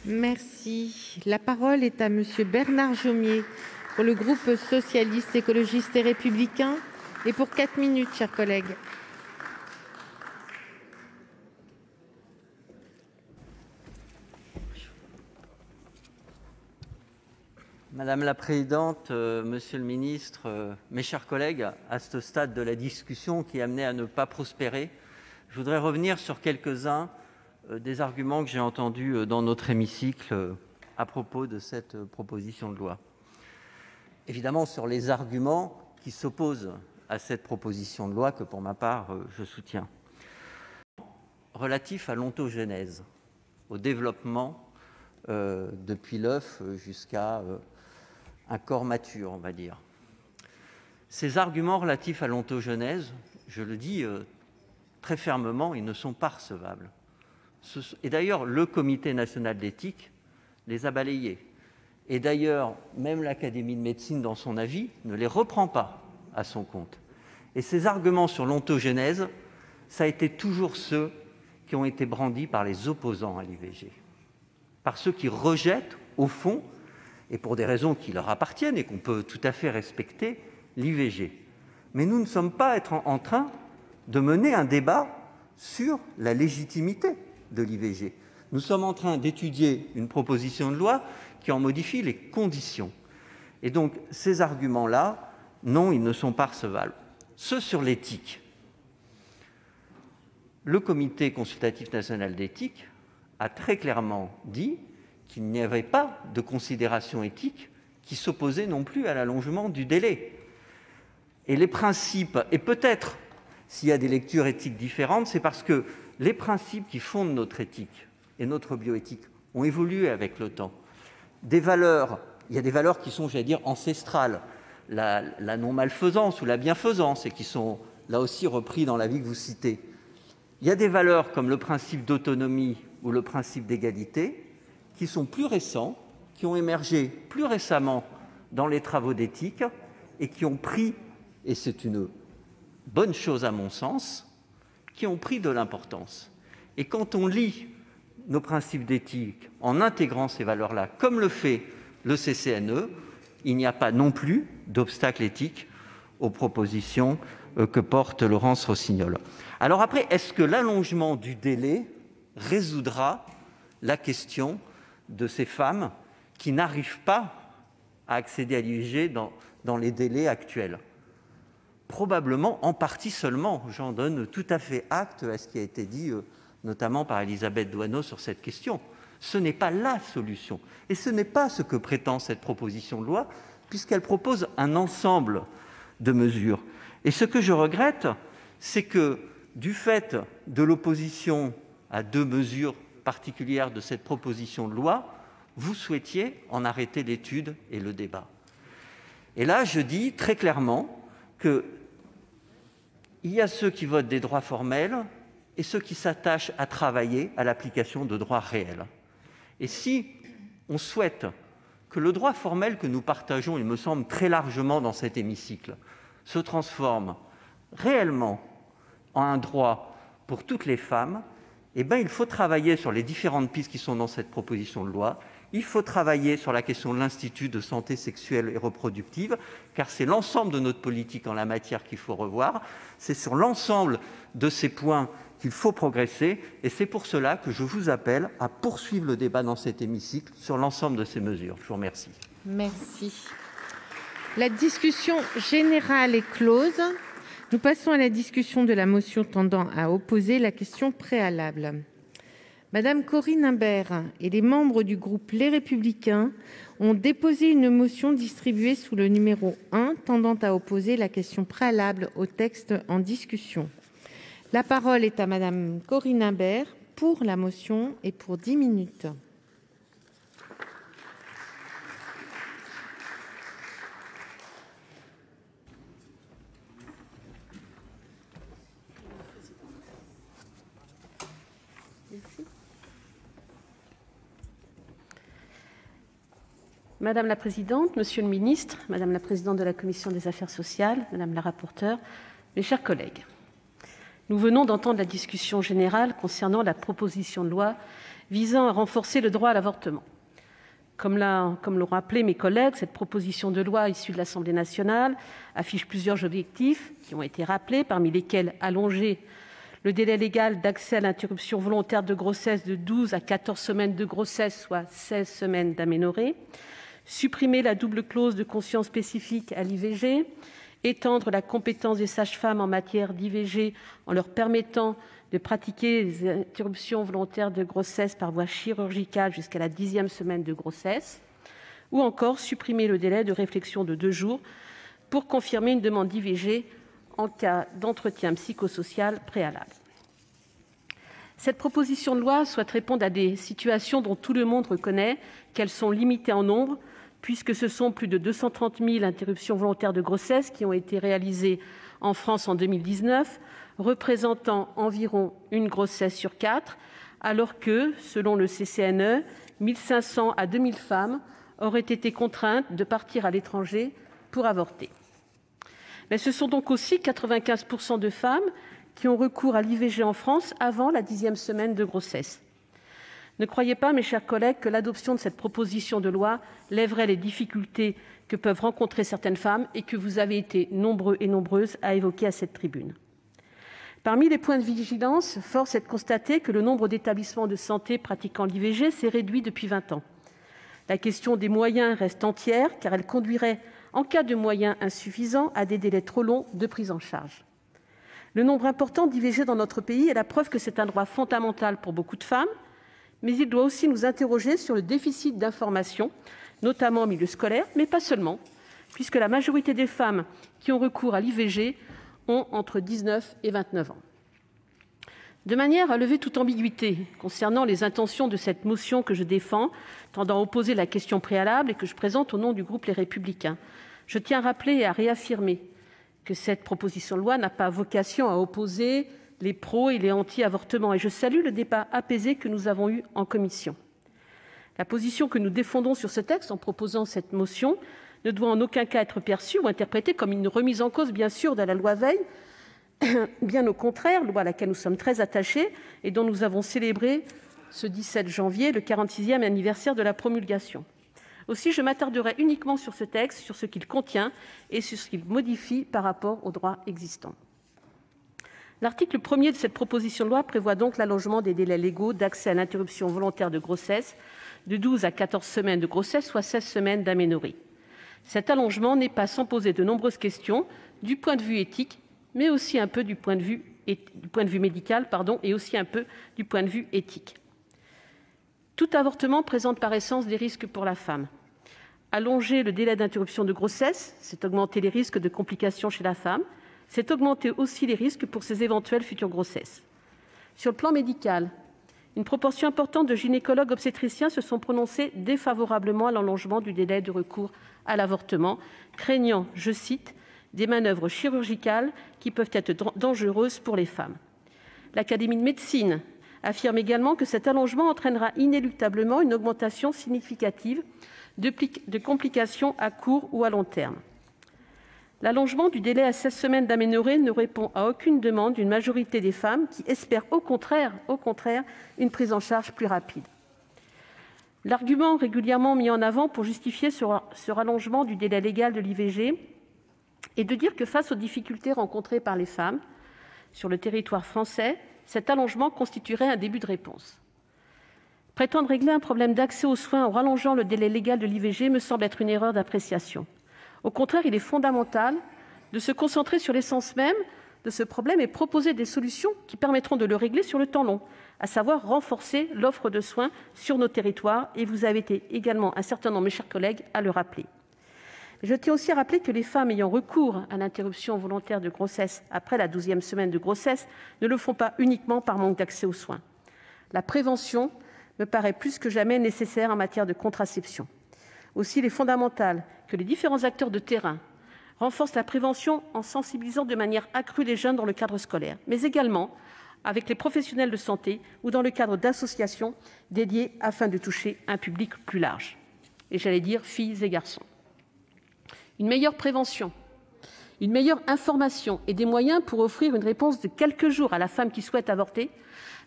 Merci. La parole est à Monsieur Bernard Jomier pour le groupe socialiste, écologiste et républicain et pour 4 minutes, chers collègues. Madame la présidente, monsieur le ministre, mes chers collègues, à ce stade de la discussion qui est amenée à ne pas prospérer, je voudrais revenir sur quelques-uns des arguments que j'ai entendus dans notre hémicycle à propos de cette proposition de loi. Évidemment, sur les arguments qui s'opposent à cette proposition de loi que, pour ma part, je soutiens. Relatif à l'ontogénèse, au développement depuis l'œuf jusqu'à un corps mature, on va dire. Ces arguments relatifs à l'ontogénèse, je le dis très fermement, ils ne sont pas recevables. Et d'ailleurs, le Comité national d'éthique les a balayés. Et d'ailleurs, même l'Académie de médecine, dans son avis, ne les reprend pas à son compte. Et ces arguments sur l'ontogénèse, ça a été toujours ceux qui ont été brandis par les opposants à l'IVG, par ceux qui rejettent, au fond, et pour des raisons qui leur appartiennent et qu'on peut tout à fait respecter, l'IVG. Mais nous ne sommes pas en train de mener un débat sur la légitimité de l'IVG. Nous sommes en train d'étudier une proposition de loi qui en modifie les conditions. Et donc, ces arguments-là, non, ils ne sont pas recevables. Ceux sur l'éthique. Le Comité consultatif national d'éthique a très clairement dit qu'il n'y avait pas de considération éthique qui s'opposait non plus à l'allongement du délai. Et les principes, et peut-être s'il y a des lectures éthiques différentes, c'est parce que les principes qui fondent notre éthique et notre bioéthique ont évolué avec le temps. Des valeurs, il y a des valeurs qui sont, j'allais dire, ancestrales, la non-malfaisance ou la bienfaisance, et qui sont là aussi repris dans l'avis que vous citez. Il y a des valeurs comme le principe d'autonomie ou le principe d'égalité qui sont plus récents, qui ont émergé plus récemment dans les travaux d'éthique et qui ont pris, et c'est une bonne chose à mon sens, qui ont pris de l'importance. Et quand on lit nos principes d'éthique en intégrant ces valeurs-là, comme le fait le CCNE, il n'y a pas non plus d'obstacle éthique aux propositions que porte Laurence Rossignol. Alors après, est-ce que l'allongement du délai résoudra la question de ces femmes qui n'arrivent pas à accéder à l'IVG dans les délais actuels? Probablement en partie seulement. J'en donne tout à fait acte à ce qui a été dit, notamment par Élisabeth Doineau sur cette question. Ce n'est pas la solution. Et ce n'est pas ce que prétend cette proposition de loi, puisqu'elle propose un ensemble de mesures. Et ce que je regrette, c'est que, du fait de l'opposition à 2 mesures particulières de cette proposition de loi, vous souhaitiez en arrêter l'étude et le débat. Et là, je dis très clairement qu'il y a ceux qui votent des droits formels et ceux qui s'attachent à travailler à l'application de droits réels. Et si on souhaite que le droit formel que nous partageons, il me semble très largement dans cet hémicycle, se transforme réellement en un droit pour toutes les femmes, eh bien, il faut travailler sur les différentes pistes qui sont dans cette proposition de loi. Il faut travailler sur la question de l'Institut de santé sexuelle et reproductive, car c'est l'ensemble de notre politique en la matière qu'il faut revoir. C'est sur l'ensemble de ces points qu'il faut progresser, et c'est pour cela que je vous appelle à poursuivre le débat dans cet hémicycle sur l'ensemble de ces mesures. Je vous remercie. Merci. La discussion générale est close. Nous passons à la discussion de la motion tendant à opposer la question préalable. Madame Corinne Imbert et les membres du groupe Les Républicains ont déposé une motion distribuée sous le numéro 1 tendant à opposer la question préalable au texte en discussion. La parole est à Madame Corinne Imbert pour la motion et pour 10 minutes. Madame la présidente, monsieur le ministre, madame la présidente de la commission des affaires sociales, madame la rapporteure, mes chers collègues, nous venons d'entendre la discussion générale concernant la proposition de loi visant à renforcer le droit à l'avortement. Comme l'ont rappelé mes collègues, cette proposition de loi issue de l'Assemblée nationale affiche plusieurs objectifs qui ont été rappelés, parmi lesquels allonger le délai légal d'accès à l'interruption volontaire de grossesse de 12 à 14 semaines de grossesse, soit 16 semaines d'aménorrhée, supprimer la double clause de conscience spécifique à l'IVG, étendre la compétence des sages-femmes en matière d'IVG en leur permettant de pratiquer les interruptions volontaires de grossesse par voie chirurgicale jusqu'à la 10e semaine de grossesse, ou encore supprimer le délai de réflexion de 2 jours pour confirmer une demande d'IVG en cas d'entretien psychosocial préalable. Cette proposition de loi souhaite répondre à des situations dont tout le monde reconnaît qu'elles sont limitées en nombre, puisque ce sont plus de 230 000 interruptions volontaires de grossesse qui ont été réalisées en France en 2019, représentant environ une grossesse sur 4, alors que, selon le CCNE, 1 500 à 2 000 femmes auraient été contraintes de partir à l'étranger pour avorter. Mais ce sont donc aussi 95 % de femmes qui ont recours à l'IVG en France avant la 10e semaine de grossesse. Ne croyez pas, mes chers collègues, que l'adoption de cette proposition de loi lèverait les difficultés que peuvent rencontrer certaines femmes et que vous avez été nombreux et nombreuses à évoquer à cette tribune. Parmi les points de vigilance, force est de constater que le nombre d'établissements de santé pratiquant l'IVG s'est réduit depuis 20 ans. La question des moyens reste entière, car elle conduirait, en cas de moyens insuffisants, à des délais trop longs de prise en charge. Le nombre important d'IVG dans notre pays est la preuve que c'est un droit fondamental pour beaucoup de femmes, mais il doit aussi nous interroger sur le déficit d'information, notamment au milieu scolaire, mais pas seulement, puisque la majorité des femmes qui ont recours à l'IVG ont entre 19 et 29 ans. De manière à lever toute ambiguïté concernant les intentions de cette motion que je défends, tendant à opposer la question préalable et que je présente au nom du groupe Les Républicains, je tiens à rappeler et à réaffirmer que cette proposition de loi n'a pas vocation à opposer les pros et les anti-avortements, et je salue le débat apaisé que nous avons eu en commission. La position que nous défendons sur ce texte en proposant cette motion ne doit en aucun cas être perçue ou interprétée comme une remise en cause, bien sûr, de la loi Veil, bien au contraire, loi à laquelle nous sommes très attachés et dont nous avons célébré ce 17 janvier le 46e anniversaire de la promulgation. Aussi, je m'attarderai uniquement sur ce texte, sur ce qu'il contient et sur ce qu'il modifie par rapport au droit existant. L'article 1er de cette proposition de loi prévoit donc l'allongement des délais légaux d'accès à l'interruption volontaire de grossesse de 12 à 14 semaines de grossesse, soit 16 semaines d'aménorrhée. Cet allongement n'est pas sans poser de nombreuses questions du point de vue éthique, mais aussi un peu du point de vue médical, et aussi un peu du point de vue éthique. Tout avortement présente par essence des risques pour la femme. Allonger le délai d'interruption de grossesse, c'est augmenter les risques de complications chez la femme, c'est augmenter aussi les risques pour ses éventuelles futures grossesses. Sur le plan médical, une proportion importante de gynécologues obstétriciens se sont prononcés défavorablement à l'allongement du délai de recours à l'avortement, craignant, je cite, des manœuvres chirurgicales qui peuvent être dangereuses pour les femmes. L'Académie de médecine affirme également que cet allongement entraînera inéluctablement une augmentation significative de complications à court ou à long terme. L'allongement du délai à 16 semaines d'aménorrhée ne répond à aucune demande d'une majorité des femmes qui espèrent au contraire, une prise en charge plus rapide. L'argument régulièrement mis en avant pour justifier ce rallongement du délai légal de l'IVG est de dire que face aux difficultés rencontrées par les femmes sur le territoire français, cet allongement constituerait un début de réponse. Prétendre régler un problème d'accès aux soins en rallongeant le délai légal de l'IVG me semble être une erreur d'appréciation. Au contraire, il est fondamental de se concentrer sur l'essence même de ce problème et proposer des solutions qui permettront de le régler sur le temps long, à savoir renforcer l'offre de soins sur nos territoires, et vous avez été également un certain nombre, mes chers collègues, à le rappeler. Je tiens aussi à rappeler que les femmes ayant recours à l'interruption volontaire de grossesse après la 12e semaine de grossesse ne le font pas uniquement par manque d'accès aux soins. La prévention me paraît plus que jamais nécessaire en matière de contraception. Aussi, il est fondamental que les différents acteurs de terrain renforcent la prévention en sensibilisant de manière accrue les jeunes dans le cadre scolaire, mais également avec les professionnels de santé ou dans le cadre d'associations dédiées afin de toucher un public plus large. et j'allais dire filles et garçons. Une meilleure prévention, une meilleure information et des moyens pour offrir une réponse de quelques jours à la femme qui souhaite avorter,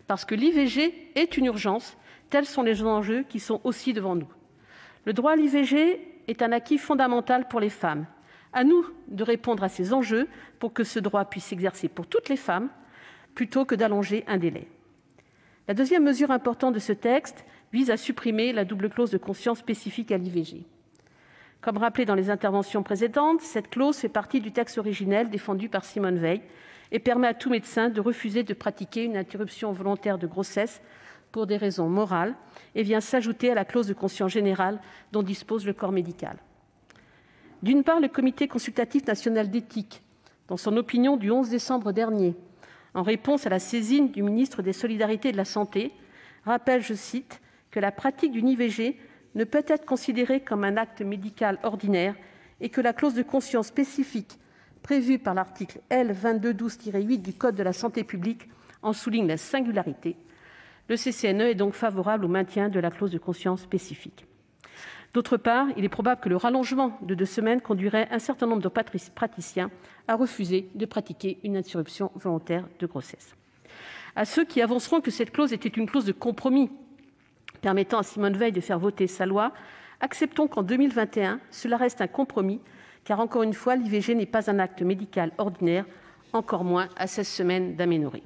parce que l'IVG est une urgence, tels sont les enjeux qui sont aussi devant nous. Le droit à l'IVG est un acquis fondamental pour les femmes. À nous de répondre à ces enjeux pour que ce droit puisse s'exercer pour toutes les femmes, plutôt que d'allonger un délai. La deuxième mesure importante de ce texte vise à supprimer la double clause de conscience spécifique à l'IVG. Comme rappelé dans les interventions précédentes, cette clause fait partie du texte originel défendu par Simone Veil et permet à tout médecin de refuser de pratiquer une interruption volontaire de grossesse pour des raisons morales et vient s'ajouter à la clause de conscience générale dont dispose le corps médical. D'une part, le Comité consultatif national d'éthique, dans son opinion du 11 décembre dernier, en réponse à la saisine du ministre des Solidarités et de la Santé, rappelle, je cite, que la pratique d'une IVG ne peut être considérée comme un acte médical ordinaire et que la clause de conscience spécifique prévue par l'article L. 2212-8 du Code de la santé publique en souligne la singularité. Le CCNE est donc favorable au maintien de la clause de conscience spécifique. D'autre part, il est probable que le rallongement de 2 semaines conduirait un certain nombre de praticiens à refuser de pratiquer une interruption volontaire de grossesse. À ceux qui avanceront que cette clause était une clause de compromis permettant à Simone Veil de faire voter sa loi, acceptons qu'en 2021, cela reste un compromis, car encore une fois, l'IVG n'est pas un acte médical ordinaire, encore moins à 16 semaines d'aménorrhée.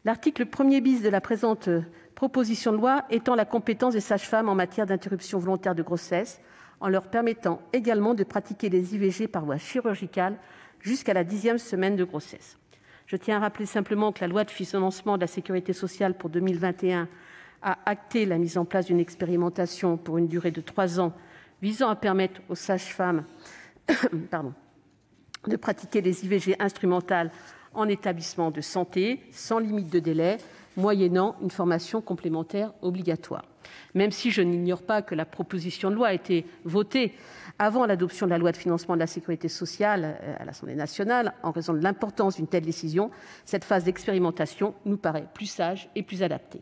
L'article 1er bis de la présente proposition de loi étend la compétence des sages-femmes en matière d'interruption volontaire de grossesse, en leur permettant également de pratiquer les IVG par voie chirurgicale jusqu'à la 10e semaine de grossesse. Je tiens à rappeler simplement que la loi de financement de la sécurité sociale pour 2021 a acté la mise en place d'une expérimentation pour une durée de 3 ans visant à permettre aux sages-femmes de pratiquer les IVG instrumentales en établissement de santé, sans limite de délai, moyennant une formation complémentaire obligatoire. Même si je n'ignore pas que la proposition de loi a été votée avant l'adoption de la loi de financement de la sécurité sociale à l'Assemblée nationale, en raison de l'importance d'une telle décision, cette phase d'expérimentation nous paraît plus sage et plus adaptée.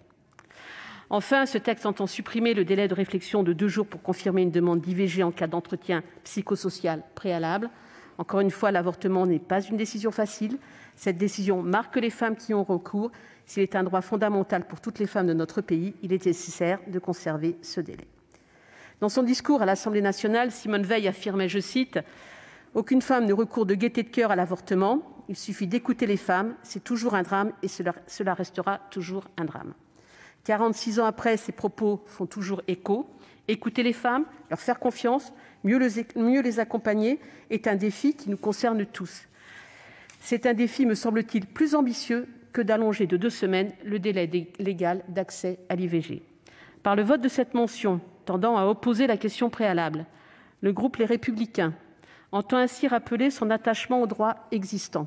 Enfin, ce texte entend supprimer le délai de réflexion de 2 jours pour confirmer une demande d'IVG en cas d'entretien psychosocial préalable. Encore une fois, l'avortement n'est pas une décision facile. Cette décision marque les femmes qui ont recours. S'il est un droit fondamental pour toutes les femmes de notre pays, il est nécessaire de conserver ce délai. Dans son discours à l'Assemblée nationale, Simone Veil affirmait, je cite, « Aucune femme ne recourt de gaieté de cœur à l'avortement. Il suffit d'écouter les femmes. C'est toujours un drame et cela restera toujours un drame. » 46 ans après, ces propos font toujours écho. Écouter les femmes, leur faire confiance, mieux les accompagner est un défi qui nous concerne tous. C'est un défi, me semble-t-il, plus ambitieux que d'allonger de 2 semaines le délai légal d'accès à l'IVG. Par le vote de cette motion tendant à opposer la question préalable, le groupe Les Républicains entend ainsi rappeler son attachement au droit existant.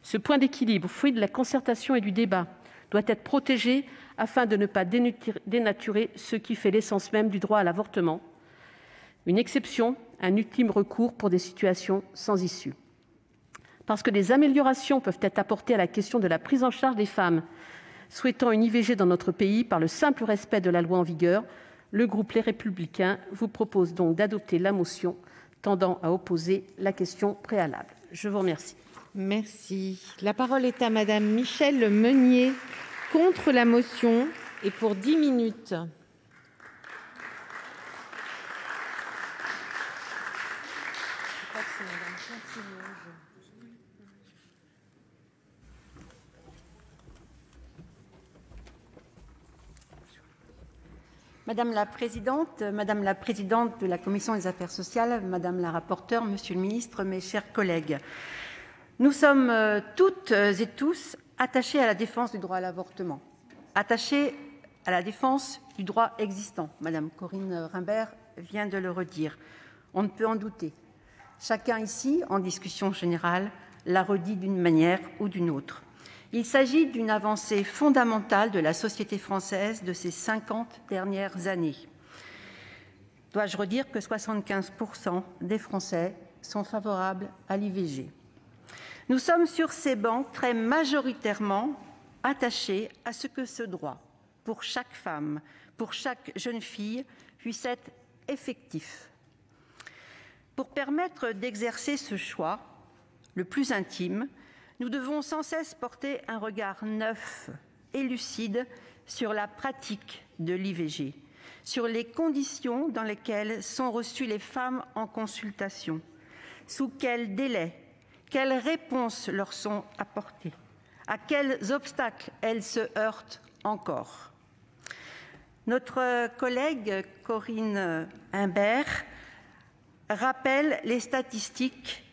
Ce point d'équilibre, fruit de la concertation et du débat, doit être protégé afin de ne pas dénaturer ce qui fait l'essence même du droit à l'avortement, une exception, un ultime recours pour des situations sans issue. Parce que des améliorations peuvent être apportées à la question de la prise en charge des femmes souhaitant une IVG dans notre pays par le simple respect de la loi en vigueur, le groupe Les Républicains vous propose donc d'adopter la motion tendant à opposer la question préalable. Je vous remercie. Merci. La parole est à Madame Michèle Meunier, contre la motion et pour 10 minutes. Madame la présidente de la commission des affaires sociales, madame la rapporteure, monsieur le ministre, mes chers collègues, nous sommes toutes et tous attachés à la défense du droit à l'avortement, attachés à la défense du droit existant. Madame Corinne Imbert vient de le redire. On ne peut en douter. Chacun ici, en discussion générale, l'a redit d'une manière ou d'une autre. Il s'agit d'une avancée fondamentale de la société française de ces 50 dernières années. Dois-je redire que 75% des Français sont favorables à l'IVG. Nous sommes sur ces bancs très majoritairement attachés à ce que ce droit, pour chaque femme, pour chaque jeune fille, puisse être effectif. Pour permettre d'exercer ce choix, le plus intime, nous devons sans cesse porter un regard neuf et lucide sur la pratique de l'IVG, sur les conditions dans lesquelles sont reçues les femmes en consultation, sous quels délais, quelles réponses leur sont apportées, à quels obstacles elles se heurtent encore. Notre collègue Corinne Imbert rappelle les statistiques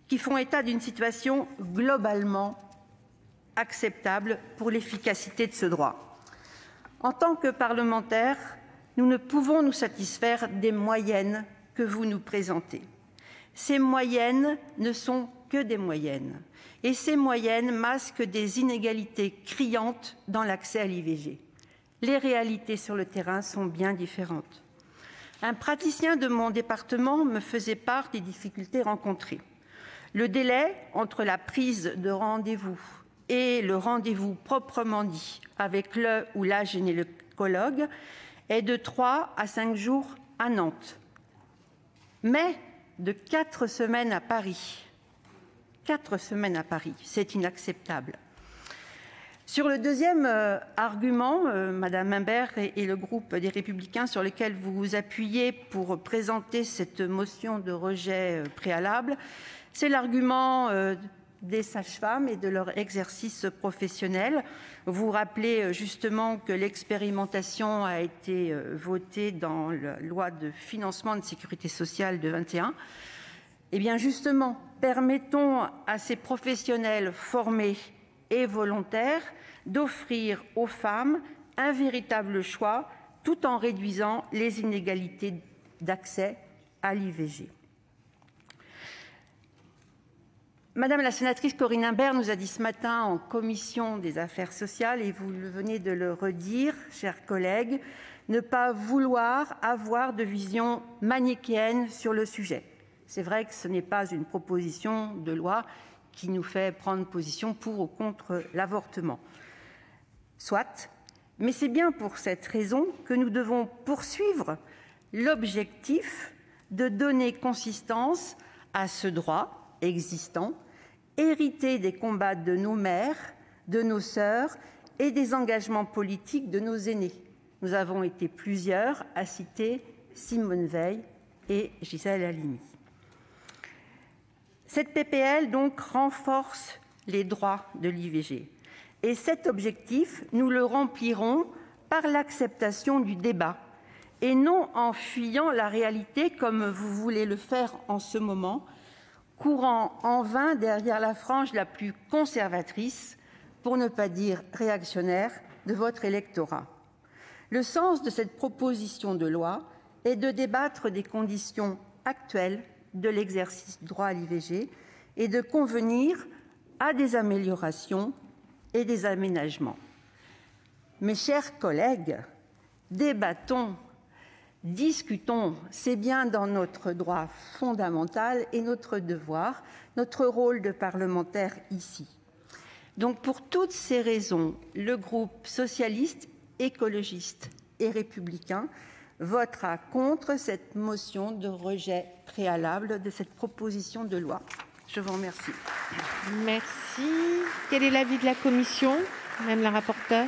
qui font état d'une situation globalement acceptable pour l'efficacité de ce droit. En tant que parlementaires, nous ne pouvons nous satisfaire des moyennes que vous nous présentez. Ces moyennes ne sont que des moyennes, et ces moyennes masquent des inégalités criantes dans l'accès à l'IVG. Les réalités sur le terrain sont bien différentes. Un praticien de mon département me faisait part des difficultés rencontrées. Le délai entre la prise de rendez-vous et le rendez-vous proprement dit avec le ou la gynécologue est de 3 à 5 jours à Nantes, mais de 4 semaines à Paris. 4 semaines à Paris, c'est inacceptable. Sur le deuxième argument, Madame Imbert et le groupe des Républicains sur lequel vous vous appuyez pour présenter cette motion de rejet préalable, c'est l'argument des sages-femmes et de leur exercice professionnel. Vous rappelez justement que l'expérimentation a été votée dans la loi de financement de sécurité sociale de 2021. Eh bien justement, permettons à ces professionnels formés et volontaires d'offrir aux femmes un véritable choix tout en réduisant les inégalités d'accès à l'IVG. Madame la sénatrice Corinne Imbert nous a dit ce matin en commission des affaires sociales, et vous venez de le redire, chers collègues, ne pas vouloir avoir de vision manichéenne sur le sujet. C'est vrai que ce n'est pas une proposition de loi qui nous fait prendre position pour ou contre l'avortement. Soit, mais c'est bien pour cette raison que nous devons poursuivre l'objectif de donner consistance à ce droit existant, hérité des combats de nos mères, de nos sœurs et des engagements politiques de nos aînés. Nous avons été plusieurs à citer Simone Veil et Gisèle Halimi. Cette PPL donc renforce les droits de l'IVG. Et cet objectif, nous le remplirons par l'acceptation du débat et non en fuyant la réalité comme vous voulez le faire en ce moment, courant en vain derrière la frange la plus conservatrice, pour ne pas dire réactionnaire, de votre électorat. Le sens de cette proposition de loi est de débattre des conditions actuelles de l'exercice du droit à l'IVG et de convenir à des améliorations et des aménagements. Mes chers collègues, débattons, discutons, c'est bien dans notre droit fondamental et notre devoir, notre rôle de parlementaire ici. Donc pour toutes ces raisons, le groupe socialiste, écologiste et républicain votera contre cette motion de rejet préalable de cette proposition de loi. Je vous remercie. Merci. Quel est l'avis de la commission, Madame la rapporteure?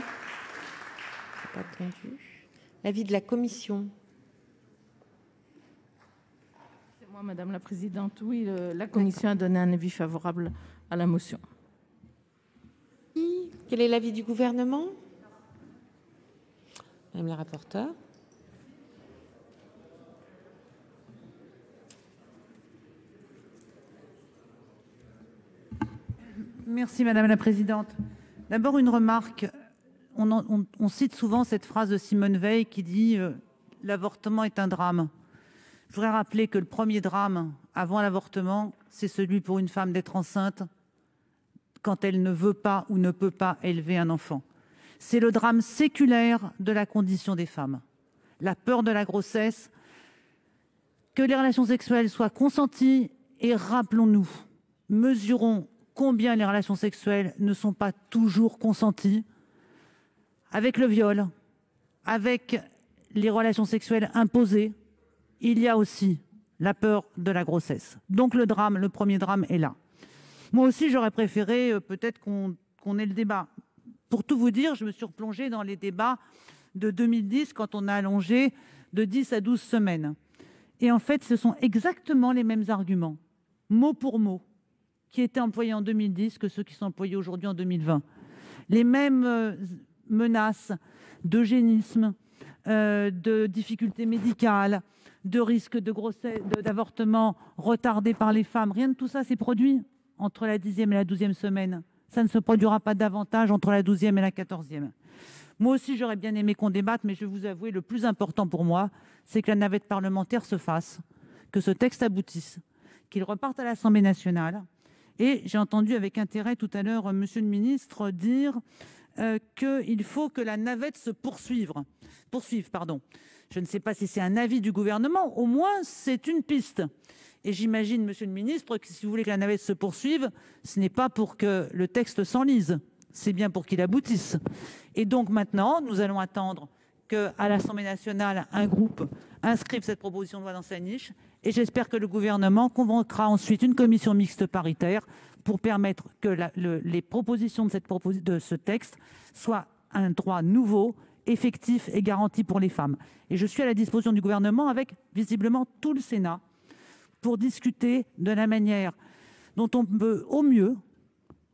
Pas entendu. L'avis de la commission. C'est moi, Madame la Présidente. Oui, la commission a donné un avis favorable à la motion. Quel est l'avis du gouvernement, Madame la rapporteure? Merci Madame la Présidente. D'abord une remarque. On cite souvent cette phrase de Simone Veil qui dit « l'avortement est un drame ». Je voudrais rappeler que le premier drame avant l'avortement, c'est celui pour une femme d'être enceinte quand elle ne veut pas ou ne peut pas élever un enfant. C'est le drame séculaire de la condition des femmes. La peur de la grossesse, que les relations sexuelles soient consenties et rappelons-nous, mesurons combien les relations sexuelles ne sont pas toujours consenties, avec le viol, avec les relations sexuelles imposées, il y a aussi la peur de la grossesse. Donc le premier drame est là. Moi aussi, j'aurais préféré peut-être qu'on ait le débat. Pour tout vous dire, je me suis replongée dans les débats de 2010 quand on a allongé de 10 à 12 semaines. Et en fait, ce sont exactement les mêmes arguments, mot pour mot, qui étaient employés en 2010 que ceux qui sont employés aujourd'hui en 2020. Les mêmes menaces d'eugénisme, de difficultés médicales, de risques de grossesse, d'avortement retardés par les femmes. Rien de tout ça s'est produit entre la 10e et la 12e semaine. Ça ne se produira pas davantage entre la 12e et la 14e. Moi aussi, j'aurais bien aimé qu'on débatte, mais je vais vous avouer, le plus important pour moi, c'est que la navette parlementaire se fasse, que ce texte aboutisse, qu'il reparte à l'Assemblée nationale. Et j'ai entendu avec intérêt tout à l'heure Monsieur le ministre dire qu'il faut que la navette se poursuive. Je ne sais pas si c'est un avis du gouvernement, au moins c'est une piste. Et j'imagine, Monsieur le ministre, que si vous voulez que la navette se poursuive, ce n'est pas pour que le texte s'enlise, c'est bien pour qu'il aboutisse. Et donc maintenant, nous allons attendre qu'à l'Assemblée nationale, un groupe inscrive cette proposition de loi dans sa niche. Et j'espère que le gouvernement convoquera ensuite une commission mixte paritaire pour permettre que les propositions de ce texte soient un droit nouveau, effectif et garanti pour les femmes. Et je suis à la disposition du gouvernement avec visiblement tout le Sénat pour discuter de la manière dont on peut au mieux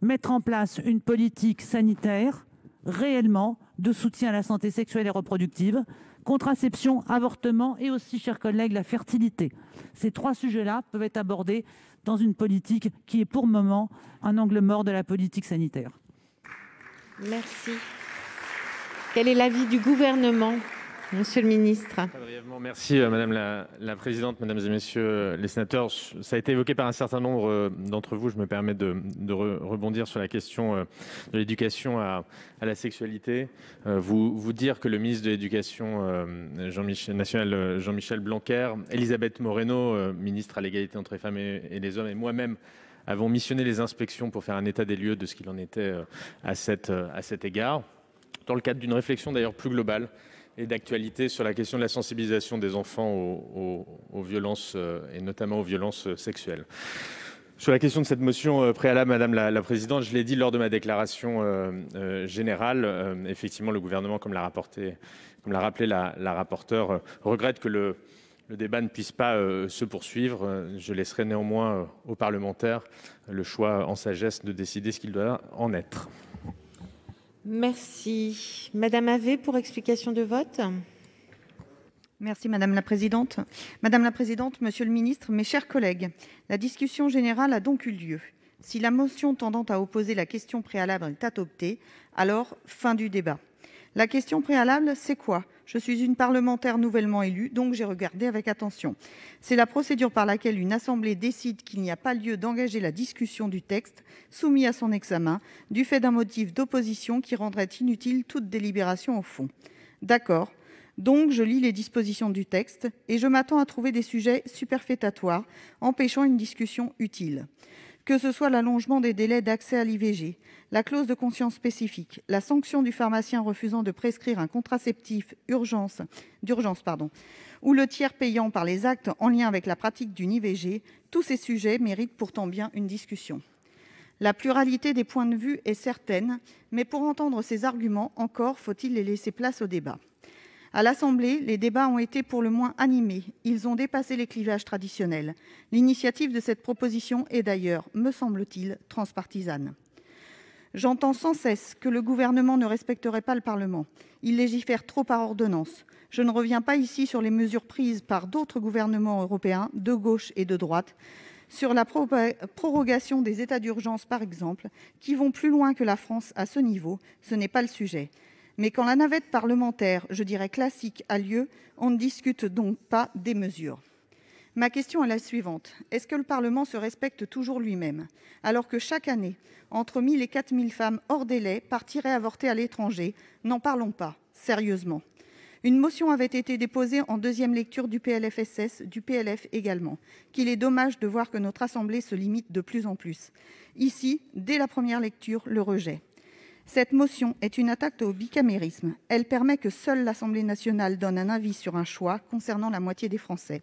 mettre en place une politique sanitaire réellement de soutien à la santé sexuelle et reproductive, contraception, avortement et aussi, chers collègues, la fertilité. Ces trois sujets-là peuvent être abordés dans une politique qui est pour le moment un angle mort de la politique sanitaire. Merci. Quel est l'avis du gouvernement ? Monsieur le ministre. Très brièvement, merci Madame la Présidente, Mesdames et Messieurs les sénateurs. Ça a été évoqué par un certain nombre d'entre vous. Je me permets de rebondir sur la question de l'éducation à la sexualité. Vous dire que le ministre de l'Éducation nationale, Jean-Michel Blanquer, Elisabeth Moreno, ministre à l'égalité entre les femmes et les hommes, et moi-même avons missionné les inspections pour faire un état des lieux de ce qu'il en était à cet égard, dans le cadre d'une réflexion d'ailleurs plus globale et d'actualité sur la question de la sensibilisation des enfants aux violences et notamment aux violences sexuelles. Sur la question de cette motion préalable, Madame la Présidente, je l'ai dit lors de ma déclaration générale, effectivement le gouvernement, comme l'a rappelé la rapporteure, regrette que le débat ne puisse pas se poursuivre. Je laisserai néanmoins aux parlementaires le choix en sagesse de décider ce qu'il doit en être. Merci. Madame Havet, pour explication de vote. Merci Madame la Présidente. Madame la Présidente, Monsieur le Ministre, mes chers collègues, la discussion générale a donc eu lieu. Si la motion tendant à opposer la question préalable est adoptée, alors fin du débat. La question préalable, c'est quoi ? Je suis une parlementaire nouvellement élue, donc j'ai regardé avec attention. C'est la procédure par laquelle une assemblée décide qu'il n'y a pas lieu d'engager la discussion du texte soumis à son examen du fait d'un motif d'opposition qui rendrait inutile toute délibération au fond. D'accord. Donc je lis les dispositions du texte et je m'attends à trouver des sujets superfétatoires empêchant une discussion utile. Que ce soit l'allongement des délais d'accès à l'IVG, la clause de conscience spécifique, la sanction du pharmacien refusant de prescrire un contraceptif d'urgence, ou le tiers payant par les actes en lien avec la pratique d'une IVG, tous ces sujets méritent pourtant bien une discussion. La pluralité des points de vue est certaine, mais pour entendre ces arguments, encore faut-il les laisser place au débat. À l'Assemblée, les débats ont été pour le moins animés. Ils ont dépassé les clivages traditionnels. L'initiative de cette proposition est d'ailleurs, me semble-t-il, transpartisane. J'entends sans cesse que le gouvernement ne respecterait pas le Parlement. Il légifère trop par ordonnance. Je ne reviens pas ici sur les mesures prises par d'autres gouvernements européens, de gauche et de droite, sur la prorogation des états d'urgence par exemple, qui vont plus loin que la France à ce niveau. Ce n'est pas le sujet. Mais quand la navette parlementaire, je dirais classique, a lieu, on ne discute donc pas des mesures. Ma question est la suivante. Est-ce que le Parlement se respecte toujours lui-même, alors que chaque année, entre 1 000 et 4 000 femmes hors délai partiraient avorter à l'étranger? N'en parlons pas, sérieusement. Une motion avait été déposée en deuxième lecture du PLFSS, du PLF également, qu'il est dommage de voir que notre Assemblée se limite de plus en plus. Ici, dès la première lecture, le rejet. Cette motion est une attaque au bicamérisme. Elle permet que seule l'Assemblée nationale donne un avis sur un choix concernant la moitié des Français.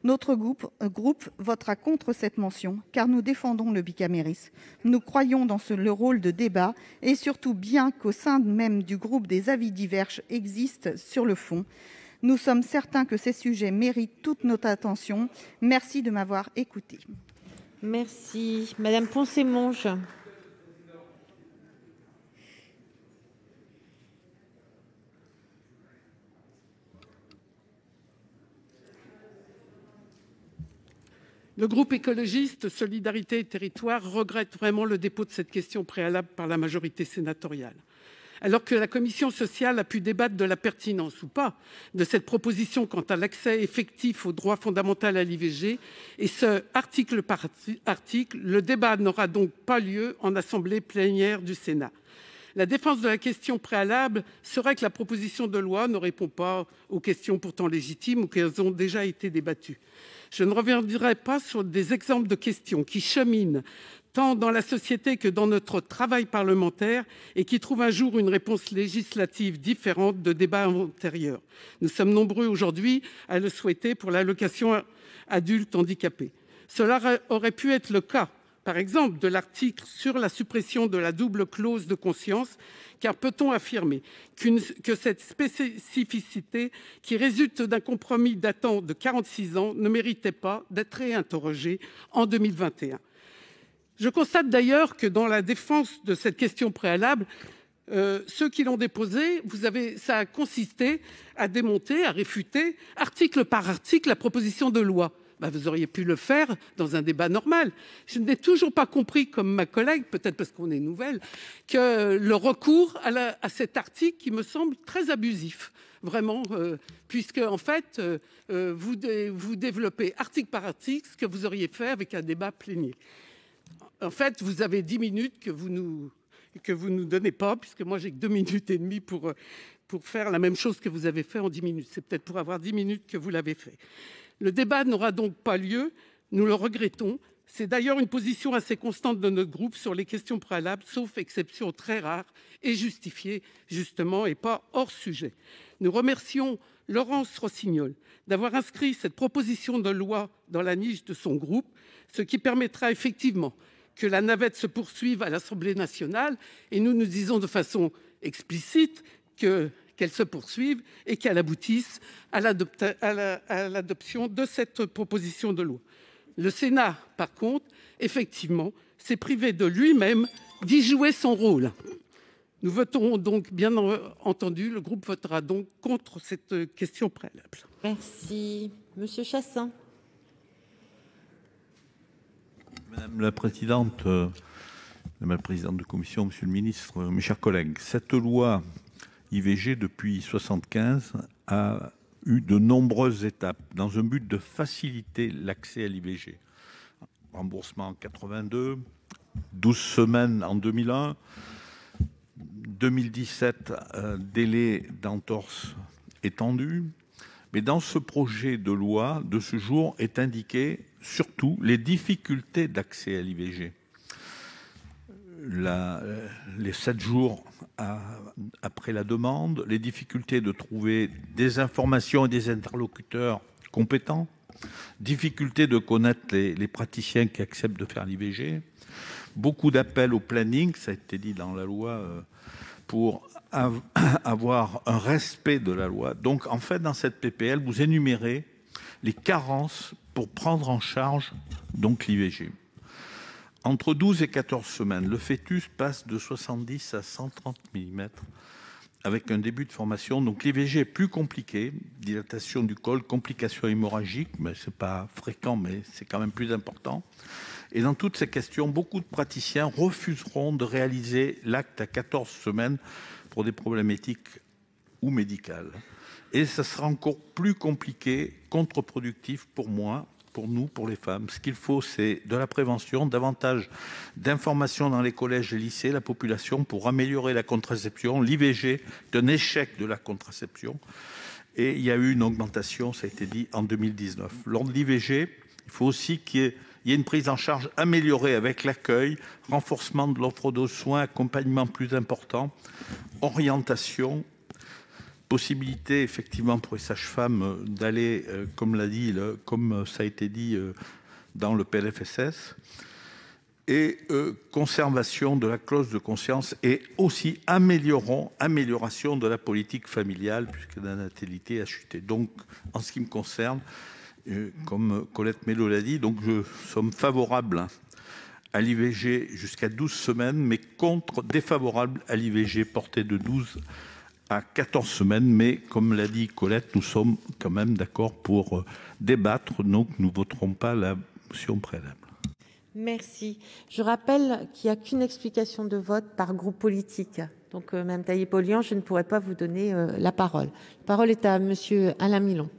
Notre groupe votera contre cette motion, car nous défendons le bicamérisme. Nous croyons dans le rôle de débat et surtout bien qu'au sein même du groupe des avis divergent existent sur le fond. Nous sommes certains que ces sujets méritent toute notre attention. Merci de m'avoir écouté. Merci. Madame Poncet-Monge. Le groupe écologiste Solidarité et Territoires regrette vraiment le dépôt de cette question préalable par la majorité sénatoriale. Alors que la commission sociale a pu débattre de la pertinence ou pas de cette proposition quant à l'accès effectif au droit fondamental à l'IVG, et ce, article par article, le débat n'aura donc pas lieu en assemblée plénière du Sénat. La défense de la question préalable serait que la proposition de loi ne répond pas aux questions pourtant légitimes ou qu'elles ont déjà été débattues. Je ne reviendrai pas sur des exemples de questions qui cheminent tant dans la société que dans notre travail parlementaire et qui trouvent un jour une réponse législative différente de débats antérieurs. Nous sommes nombreux aujourd'hui à le souhaiter pour l'allocation adulte handicapé. Cela aurait pu être le cas, par exemple, de l'article sur la suppression de la double clause de conscience, car peut-on affirmer que cette spécificité qui résulte d'un compromis datant de 46 ans ne méritait pas d'être réinterrogée en 2021 ? Je constate d'ailleurs que dans la défense de cette question préalable, ceux qui l'ont déposée, ça a consisté à démonter, à réfuter, article par article, la proposition de loi. Vous auriez pu le faire dans un débat normal. Je n'ai toujours pas compris, comme ma collègue, peut-être parce qu'on est nouvelle, que le recours à cet article qui me semble très abusif, vraiment, puisque en fait, vous développez article par article ce que vous auriez fait avec un débat plénier. En fait, vous avez 10 minutes que vous nous donnez pas, puisque moi j'ai que 2 minutes et demie pour faire la même chose que vous avez fait en 10 minutes. C'est peut-être pour avoir 10 minutes que vous l'avez fait. Le débat n'aura donc pas lieu, nous le regrettons. C'est d'ailleurs une position assez constante de notre groupe sur les questions préalables, sauf exception très rare et justifiée, justement, et pas hors sujet. Nous remercions Laurence Rossignol d'avoir inscrit cette proposition de loi dans la niche de son groupe, ce qui permettra effectivement que la navette se poursuive à l'Assemblée nationale, et nous disons de façon explicite qu'elle se poursuive et qu'elle aboutisse à l'adoption de cette proposition de loi. Le Sénat, par contre, effectivement, s'est privé de lui-même d'y jouer son rôle. Nous voterons donc, bien entendu, le groupe votera donc contre cette question préalable. Merci. Monsieur Chassaing. Madame la présidente de commission, monsieur le ministre, mes chers collègues, cette loi IVG, depuis 1975, a eu de nombreuses étapes dans un but de faciliter l'accès à l'IVG. Remboursement en 82, 12 semaines en 2001, 2017, délai d'entorse étendu. Mais dans ce projet de loi, de ce jour, est indiqué surtout les difficultés d'accès à l'IVG. Les 7 jours après la demande, les difficultés de trouver des informations et des interlocuteurs compétents, difficulté de connaître les praticiens qui acceptent de faire l'IVG, beaucoup d'appels au planning, ça a été dit dans la loi, pour avoir un respect de la loi. Donc, en fait, dans cette PPL, vous énumérez les carences pour prendre en charge donc l'IVG. Entre 12 et 14 semaines, le fœtus passe de 70 à 130 mm avec un début de formation. Donc l'IVG est plus compliqué, dilatation du col, complications hémorragiques, mais ce n'est pas fréquent, mais c'est quand même plus important. Et dans toutes ces questions, beaucoup de praticiens refuseront de réaliser l'acte à 14 semaines pour des problèmes éthiques ou médicales. Et ça sera encore plus compliqué, contre-productif pour moi, pour nous, pour les femmes. Ce qu'il faut, c'est de la prévention, davantage d'informations dans les collèges et lycées, la population, pour améliorer la contraception. L'IVG est un échec de la contraception. Et il y a eu une augmentation, ça a été dit, en 2019. Lors de l'IVG, il faut aussi qu'il y ait Il y a une prise en charge améliorée avec l'accueil, renforcement de l'offre de soins, accompagnement plus important, orientation, possibilité effectivement pour les sages-femmes d'aller, comme ça a été dit dans le PLFSS, et conservation de la clause de conscience et aussi amélioration de la politique familiale puisque la natalité a chuté. Donc, en ce qui me concerne, comme Colette Mélot l'a dit, donc je sommes favorables à l'IVG jusqu'à 12 semaines, mais défavorables à l'IVG portée de 12 à 14 semaines. Mais comme l'a dit Colette, nous sommes quand même d'accord pour débattre, donc nous ne voterons pas la motion préalable. Merci. Je rappelle qu'il n'y a qu'une explication de vote par groupe politique. Donc, Mme Taillé-Polian, je ne pourrai pas vous donner la parole. La parole est à Monsieur Alain Milon.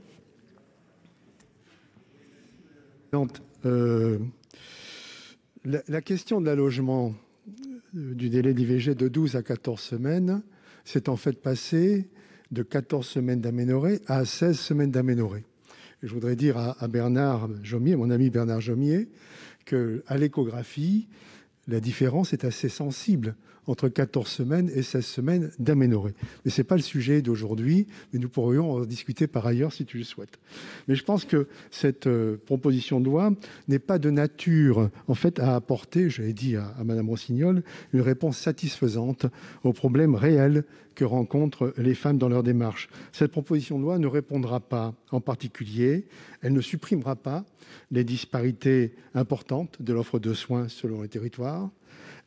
La question de l'allongement du délai d'IVG de 12 à 14 semaines s'est en fait passée de 14 semaines d'aménorrhée à 16 semaines d'aménorrhée. Je voudrais dire à Bernard Jomier, mon ami Bernard Jomier, qu'à l'échographie, la différence est assez sensible entre 14 semaines et 16 semaines d'aménorrhée. Mais ce n'est pas le sujet d'aujourd'hui, mais nous pourrions en discuter par ailleurs si tu le souhaites. Mais je pense que cette proposition de loi n'est pas de nature, en fait, à apporter, je l'ai dit à Mme Rossignol, une réponse satisfaisante aux problèmes réels que rencontrent les femmes dans leur démarche. Cette proposition de loi ne répondra pas, en particulier, elle ne supprimera pas les disparités importantes de l'offre de soins selon les territoires.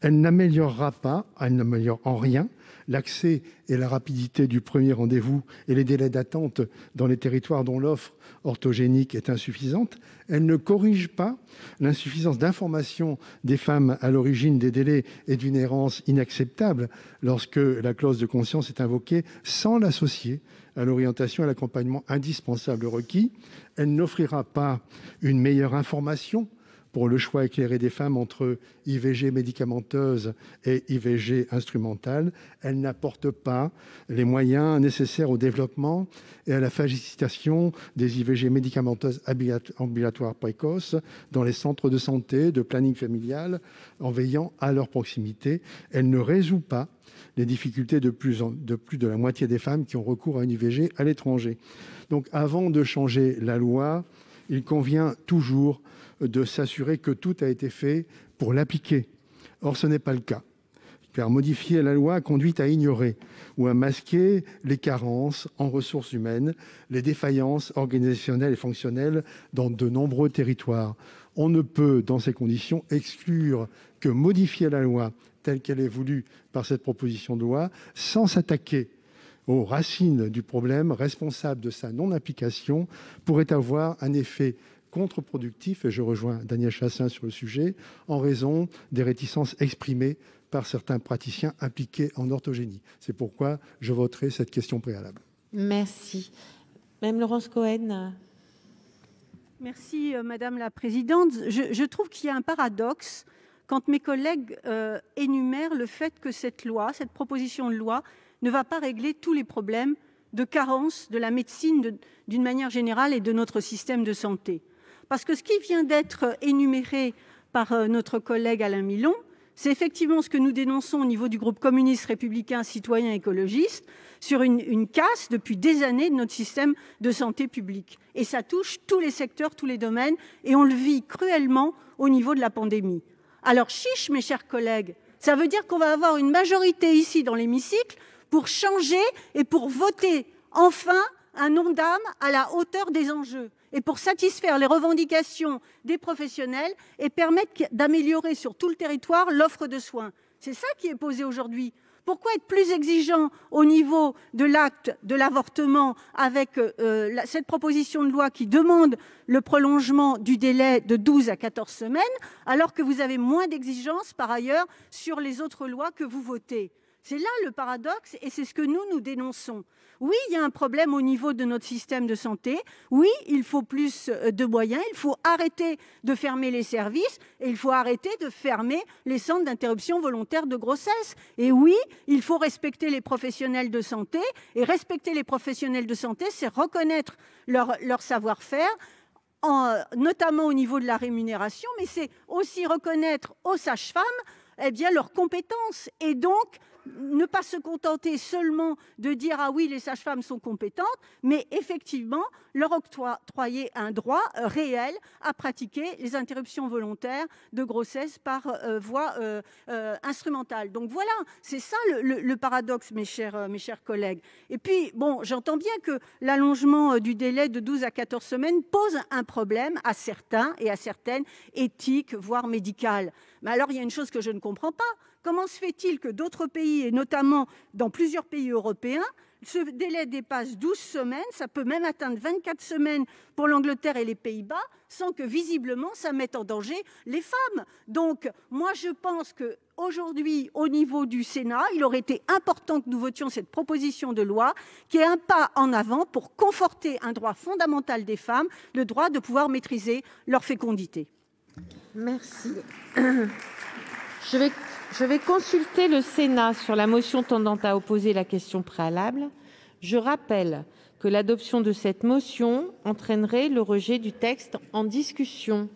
Elle n'améliorera pas, elle n'améliore en rien l'accès et la rapidité du premier rendez-vous et les délais d'attente dans les territoires dont l'offre orthogénique est insuffisante. Elle ne corrige pas l'insuffisance d'information des femmes à l'origine des délais et d'une errance inacceptable lorsque la clause de conscience est invoquée sans l'associer à l'orientation et à l'accompagnement indispensable requis. Elle n'offrira pas une meilleure information pour le choix éclairé des femmes entre IVG médicamenteuse et IVG instrumentale. Elle n'apporte pas les moyens nécessaires au développement et à la facilitation des IVG médicamenteuses ambulatoires précoces dans les centres de santé, de planning familial, en veillant à leur proximité. Elle ne résout pas les difficultés de plus de la moitié des femmes qui ont recours à une IVG à l'étranger. Donc, avant de changer la loi, il convient toujours de s'assurer que tout a été fait pour l'appliquer. Or, ce n'est pas le cas. Car modifier la loi a conduit à ignorer ou à masquer les carences en ressources humaines, les défaillances organisationnelles et fonctionnelles dans de nombreux territoires. On ne peut, dans ces conditions, exclure que modifier la loi telle qu'elle est voulue par cette proposition de loi sans s'attaquer aux racines du problème responsable de sa non-application pourrait avoir un effet contre-productif, et je rejoins Daniel Chassaing sur le sujet, en raison des réticences exprimées par certains praticiens impliqués en orthogénie. C'est pourquoi je voterai cette question préalable. Merci. Madame Laurence Cohen. Merci, Madame la Présidente. Je trouve qu'il y a un paradoxe quand mes collègues énumèrent le fait que cette proposition de loi, ne va pas régler tous les problèmes de carence de la médecine d'une manière générale et de notre système de santé. Parce que ce qui vient d'être énuméré par notre collègue Alain Milon, c'est effectivement ce que nous dénonçons au niveau du groupe communiste, républicain, citoyen, écologiste, sur une casse depuis des années de notre système de santé publique. Et ça touche tous les secteurs, tous les domaines, et on le vit cruellement au niveau de la pandémie. Alors chiche, mes chers collègues, ça veut dire qu'on va avoir une majorité ici dans l'hémicycle pour changer et pour voter enfin un Ondam à la hauteur des enjeux et pour satisfaire les revendications des professionnels et permettre d'améliorer sur tout le territoire l'offre de soins. C'est ça qui est posé aujourd'hui. Pourquoi être plus exigeant au niveau de l'acte de l'avortement avec cette proposition de loi qui demande le prolongement du délai de 12 à 14 semaines, alors que vous avez moins d'exigences par ailleurs sur les autres lois que vous votez ? C'est là le paradoxe et c'est ce que nous dénonçons. Oui, il y a un problème au niveau de notre système de santé. Oui, il faut plus de moyens. Il faut arrêter de fermer les services et il faut arrêter de fermer les centres d'interruption volontaire de grossesse. Et oui, il faut respecter les professionnels de santé. Et respecter les professionnels de santé, c'est reconnaître leur savoir-faire notamment au niveau de la rémunération, mais c'est aussi reconnaître aux sages-femmes leurs compétences et donc ne pas se contenter seulement de dire « Ah oui, les sages-femmes sont compétentes », mais effectivement leur octroyer un droit réel à pratiquer les interruptions volontaires de grossesse par voie instrumentale. Donc voilà, c'est ça le paradoxe, mes chers collègues. Et puis, bon, j'entends bien que l'allongement du délai de 12 à 14 semaines pose un problème à certains et à certaines éthiques, voire médicales. Mais alors, il y a une chose que je ne comprends pas. Comment se fait-il que d'autres pays, et notamment dans plusieurs pays européens, ce délai dépasse 12 semaines, ça peut même atteindre 24 semaines pour l'Angleterre et les Pays-Bas, sans que visiblement ça mette en danger les femmes. Donc moi je pense qu'aujourd'hui, au niveau du Sénat, il aurait été important que nous votions cette proposition de loi qui est un pas en avant pour conforter un droit fondamental des femmes, le droit de pouvoir maîtriser leur fécondité. Merci. Je vais consulter le Sénat sur la motion tendant à opposer la question préalable. Je rappelle que l'adoption de cette motion entraînerait le rejet du texte en discussion.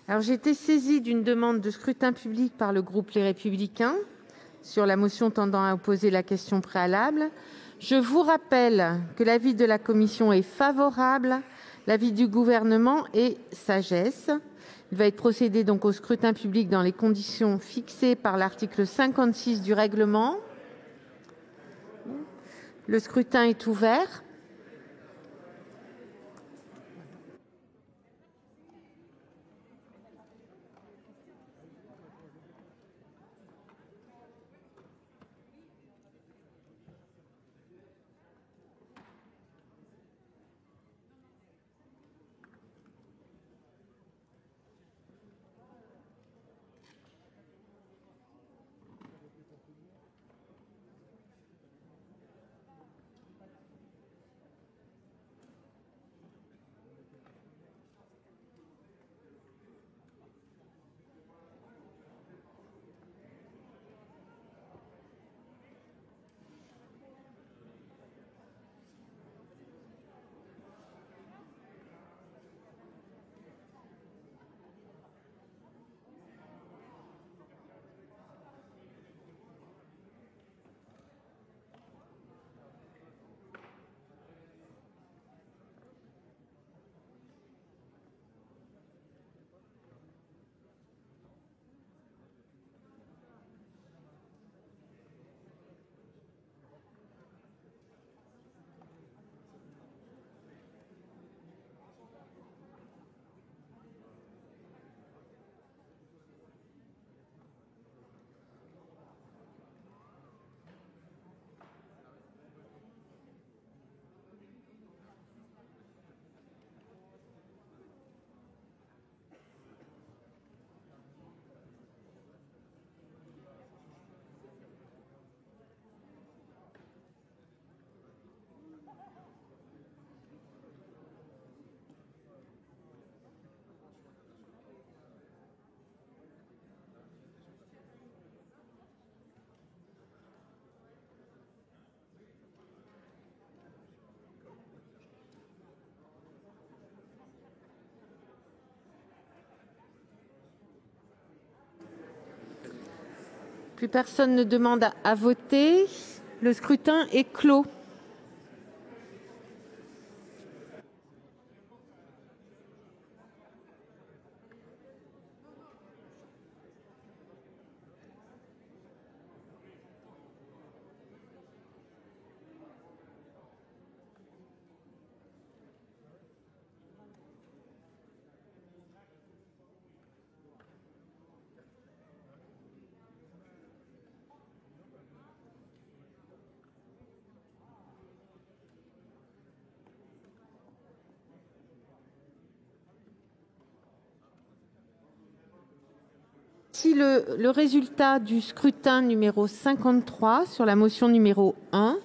Alors, j'ai été saisie d'une demande de scrutin public par le groupe Les Républicains sur la motion tendant à opposer la question préalable. Je vous rappelle que l'avis de la commission est favorable, l'avis du Gouvernement est sagesse. Il va être procédé donc au scrutin public dans les conditions fixées par l'article 56 du règlement. Le scrutin est ouvert. Plus personne ne demande à voter. Le scrutin est clos. Voici le résultat du scrutin numéro 53 sur la motion numéro 1.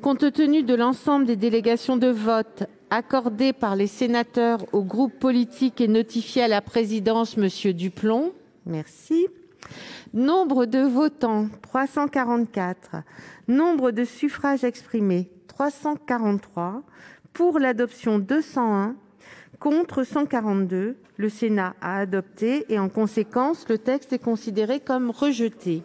Compte tenu de l'ensemble des délégations de vote accordées par les sénateurs aux groupes politiques et notifiées à la présidence, Monsieur Duplomb, merci. Nombre de votants, 344. Nombre de suffrages exprimés, 343. Pour l'adoption, 201. contre 142. Le Sénat a adopté et, en conséquence, le texte est considéré comme rejeté.